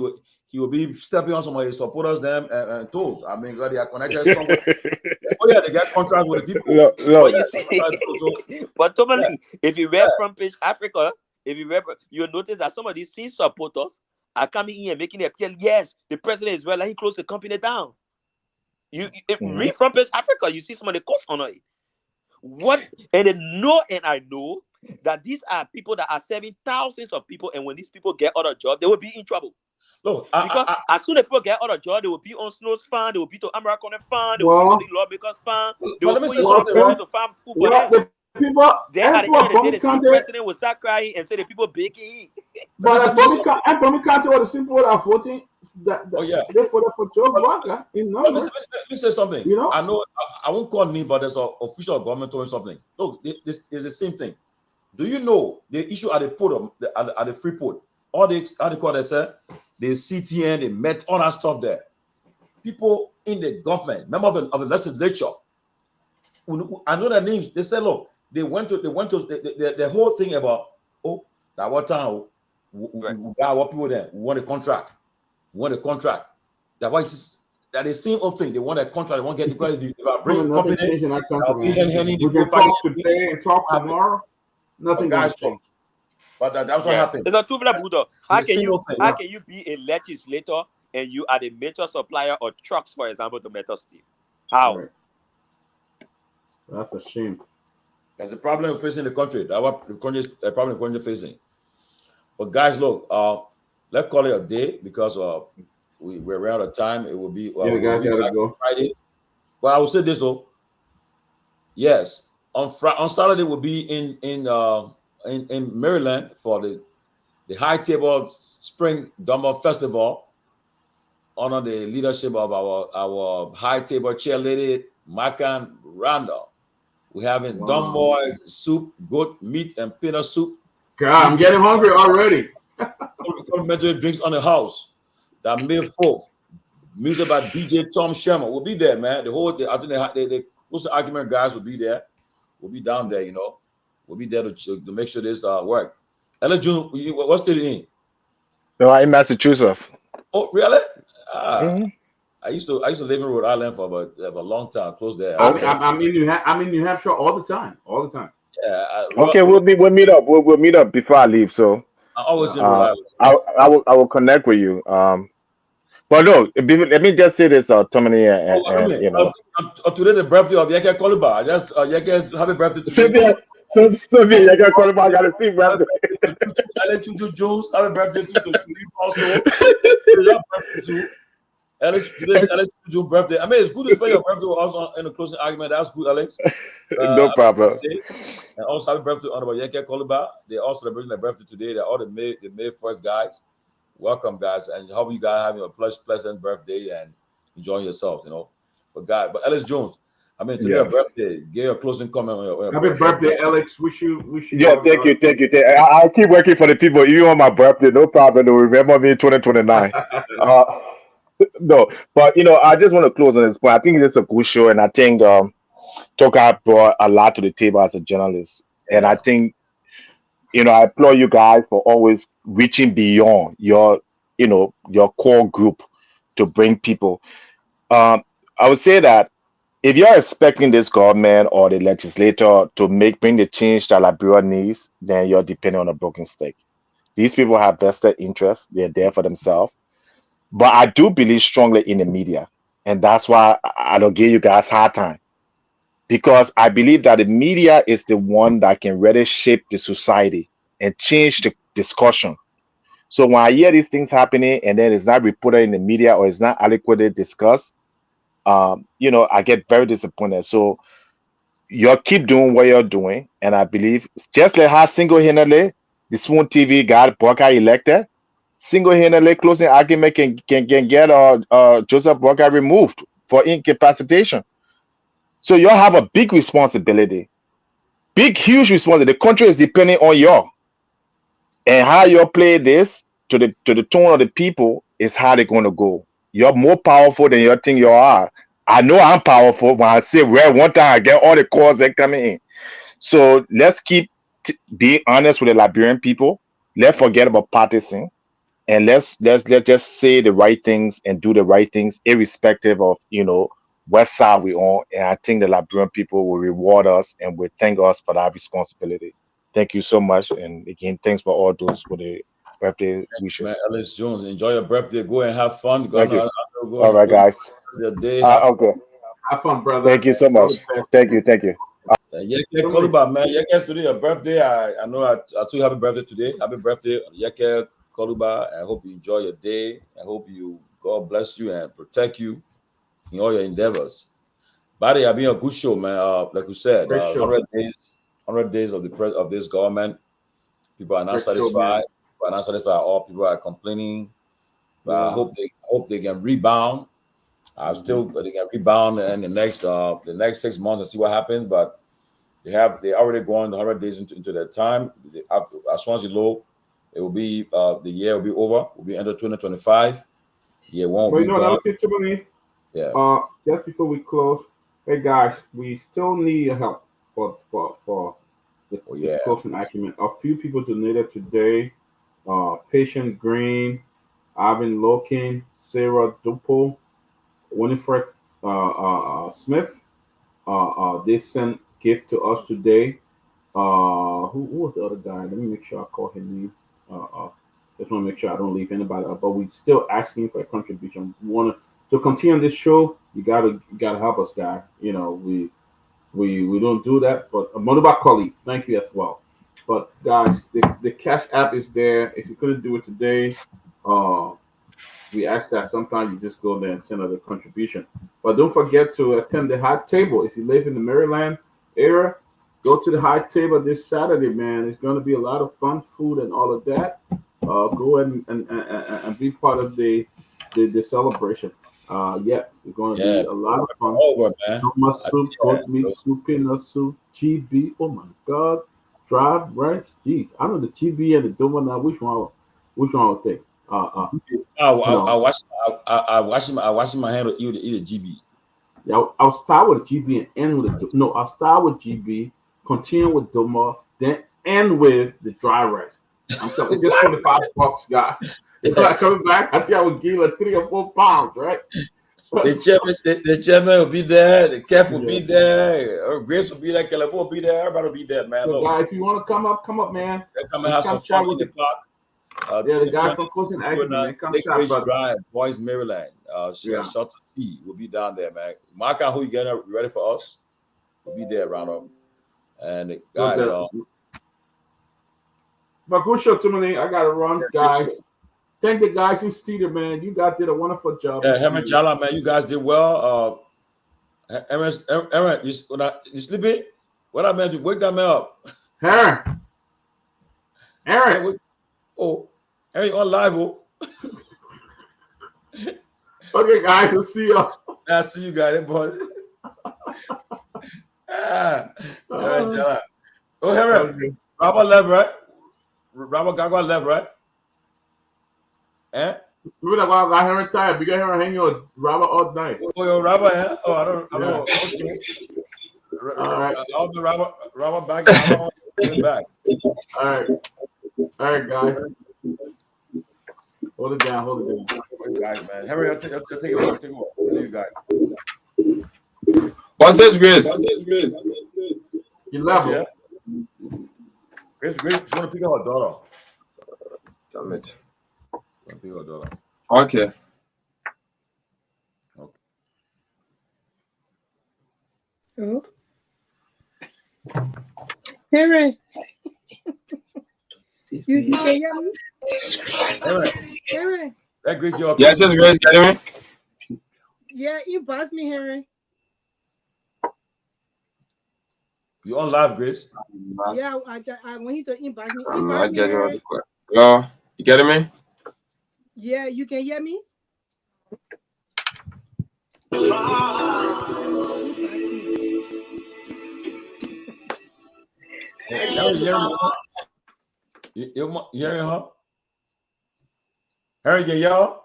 S1: he will be stepping on some of his supporters, them and toes. I mean, God, they are connected somewhere. Oh yeah, they get contracts with the people.
S7: But you see,
S1: So,
S7: but Tomalin, if you read Front Page Africa, you'll notice that some of these same supporters are coming in and making it clear, yes, the president is well, and he closed the company down. You read Front Page Africa, you see some of the costs on it. And I know that these are people that are serving thousands of people, and when these people get out of job, they will be in trouble.
S1: Look,
S7: because as soon as people get out of job, they will be on Snow's fund, they will be to American fund, they will be to the lawmakers fund, they will put in to find food for them.
S2: People,
S7: then at the end of the day, the president will start crying and say the people baking.
S2: But Tommy County was the simple that voting. They voted for Joe Bwaka in numbers.
S1: Let me say something.
S2: You know,
S1: I know I won't call me, but there's an official government doing something. Look, this is the same thing. Do you know the issue at the port at the free port? All the how they call they say the CTN, they met all that stuff there. People in the government, members of the legislature, I know their names. They said, look, they went to the whole thing about that what time we got what people there. We want a contract. That why that is same old thing. They want a contract. They want to get because if I bring company,
S2: we can talk today and talk tomorrow. Nothing going to change.
S1: But that's what happened.
S7: It's a two-level Buddha. How can you be a legislator and you are the major supplier of trucks, for example, to Metal Steel? How?
S2: Right. That's a shame.
S1: That's the problem we're facing in the country. That's what the problem the country is facing. But guys, look, let's call it a day because we're out of time. It will be
S2: we gotta go
S1: Friday. But I will say this: yes, on Saturday we'll be in Maryland for the High Table Spring Dumbbell Festival, under the leadership of our High Table chairlady Makan Randall. We're having dumbbell soup, goat meat, and peanut soup.
S2: God, I'm getting hungry already.
S1: Complimentary drinks on the house. That May 4th. Music by DJ Tom Sherman. We'll be there, man. I think the argument guys will be there. We'll be down there, We'll be there to make sure this work. Ella June, what state are you in?
S6: No, I'm in Massachusetts.
S1: Oh, really? I used to live in Rhode Island for a long time, close there.
S2: I'm in New Hampshire all the time.
S1: Yeah.
S6: Okay, we'll meet up. We'll meet up before I leave. So
S1: I always in Rhode Island.
S6: I will connect with you. But no, let me just say this, Tomalin, and you know,
S1: Today the birthday of Yeke Koluba. Just Yeke, happy birthday today.
S6: Sylvia, I gotta see birthday.
S1: Ellen Chuchu Jones, happy birthday to you also. Your birthday too. Today's Alex Chuchu's birthday. I mean, it's good to spend your birthday with us in the closing argument. That's good, Alex.
S6: No problem.
S1: And also happy birthday to Honorable Yeke Koluba. They're all celebrating their birthday today. They're all the May 1st guys. Welcome, guys, and hope you guys having a pleasant birthday and enjoying yourselves, you know. But Alex Jones, I mean, today your birthday. Give your closing comment on your
S2: Happy birthday, Alex. Wish you.
S6: Yeah, thank you. I'll keep working for the people even on my birthday. No problem. They'll remember me in 2029. No, but you know, I just want to close on this point. I think it's a good show, and I think Toka brought a lot to the table as a journalist, and I think, you know, I applaud you guys for always reaching beyond your, you know, your core group to bring people. I would say that if you're expecting this government or the legislator to bring the change that Liberia needs, then you're depending on a broken stick. These people have vested interests; they're there for themselves. But I do believe strongly in the media, and that's why I don't give you guys hard time, because I believe that the media is the one that can really shape the society and change the discussion. So when I hear these things happening and then it's not reported in the media or it's not adequately discussed, you know, I get very disappointed. So you keep doing what you're doing, and I believe just like how single-handedly the Swoon TV got Burka elected, single-handedly closing argument can get Joseph Burka removed for incapacitation. So you have a big responsibility, huge responsibility. The country is depending on you, and how you play this to the tone of the people is how they're going to go. You're more powerful than you think you are. I know I'm powerful when I say, well, one time I get all the calls that coming in. So let's keep being honest with the Liberian people. Let's forget about partisan, and let's just say the right things and do the right things, irrespective of, you know, what side we on. And I think the Liberian people will reward us and will thank us for that responsibility. Thank you so much, and again, thanks for all those for the birthday wishes.
S1: Man, Alex Jones, enjoy your birthday. Go and have fun.
S6: Thank you. All right, guys.
S1: Your day.
S6: Okay.
S2: Have fun, brother.
S6: Thank you so much. Thank you.
S1: Yeke Koluba, man. Yeke, today your birthday. I know I told you happy birthday today. Happy birthday, Yeke Koluba. I hope you enjoy your day. I hope God bless you and protect you in all your endeavors. Buddy, have been a good show, man. Like you said, 100 days of this government. People are not satisfied. People are not satisfied. All people are complaining. But I hope they can rebound. They can rebound in the next 6 months and see what happens. But they already gone 100 days into their time. As soon as low, it will be the year will be over. Will be end of 2025. Year one will be gone.
S2: Yeah. Just before we close, hey guys, we still need your help for the closing argument. A few people donated today. Patient Green, Ivan Lokin, Sarah Dupo, Winifred Smith. They sent gift to us today. Who was the other guy? Let me make sure I call his name. Just want to make sure I don't leave anybody out. But we still asking for a contribution. We want to continue on this show. You gotta help us, guy. You know, we don't do that. But Monoba colleague, thank you as well. But guys, the Cash App is there. If you couldn't do it today, we ask that sometimes you just go there and send out a contribution. But don't forget to attend the High Table. If you live in the Maryland area, go to the High Table this Saturday, man. It's going to be a lot of fun, food, and all of that. Go and be part of the celebration. Yes, it's going to be a lot of fun. Doma soup, goat meat soup, peanut soup, GB. Oh my God, dried rice. Jeez, I know the GB and the Doma now. Which one will take?
S1: I washing my hand to eat a GB.
S2: Yeah, I'll start with GB and end with I'll start with GB, continue with Doma, then end with the dry rice. I'm telling you, just $25, guys. If I come back, I think I would give like 3 or 4 pounds, right?
S1: The chairman will be there, the Keff will be there, Grace will be there, Caleb will be there, everybody will be there, man.
S2: So guys, if you want to come up, man.
S1: Come and have some fun in the park.
S2: Yeah, the guy from Coast and Acton, man. Come
S1: Lake
S2: shop,
S1: Ridge
S2: brother.
S1: Drive, Boys, Maryland.
S2: Yeah.
S1: Shelter C will be down there, man. Mark out who you getting ready for us. We'll be there, round up. And the guys,
S2: but good show, Tomalin. I gotta run, guys. Thank the guys in studio, man. You guys did a wonderful job.
S1: Yeah, Herman Jala, man, you guys did well. Aaron, you sleeping? What I meant to wake that man up.
S2: Aaron.
S1: Aaron, you on live, oh.
S2: Okay, guys, we'll see you.
S1: I see you guys, boy. Aaron Jala. Oh, Aaron, Robert left, right? Robert Gagwa left, right? Eh?
S2: Remember that while I got Aaron tired. We got Aaron hanging on Robert all night.
S1: Oh, yo, Robert, eh? Oh, I don't know. Okay.
S2: All right.
S1: I'll be Robert back. Back.
S2: All right, guys. Hold it down.
S1: Hey, guys, man. Henry, I'll take it over. See you guys.
S9: What's this, Grace?
S2: You love it.
S1: Grace, she's going to pick up her daughter.
S9: Damn it.
S1: Pick up her daughter.
S9: Okay.
S4: Oh. Henry. You can hear me? Henry.
S1: That great job.
S9: Yes, it's Grace. Can you hear me?
S4: Yeah, you boss me, Henry.
S1: You on live, Grace?
S4: Yeah, I want you to inbox me.
S9: I'm
S4: Inbox
S9: not
S4: me,
S9: getting
S4: Henry.
S9: it. Hello? You getting me?
S4: Yeah, you can hear me?
S1: You hearing her? Harry, y'all?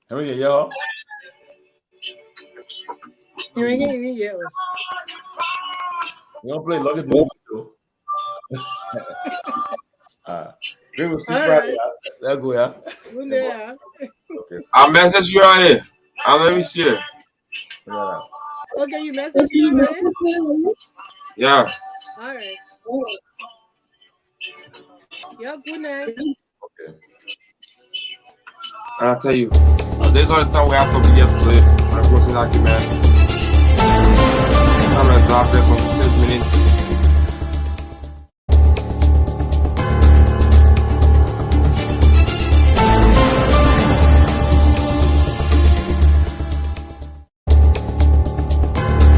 S1: Harry, y'all?
S4: Henry, can you hear us?
S1: We don't play luggage movie, though. We will see Friday. That'll go, yeah.
S4: Good day,
S1: Okay.
S9: I'll message you out here. I'll let me see it.
S4: Okay, you message me already?
S9: Yeah.
S4: All right. Yeah, good night.
S1: Okay.
S9: And I'll tell you, there's all the time we have to be able to play. I'm closing that game, man. I'm going to drop it for 6 minutes.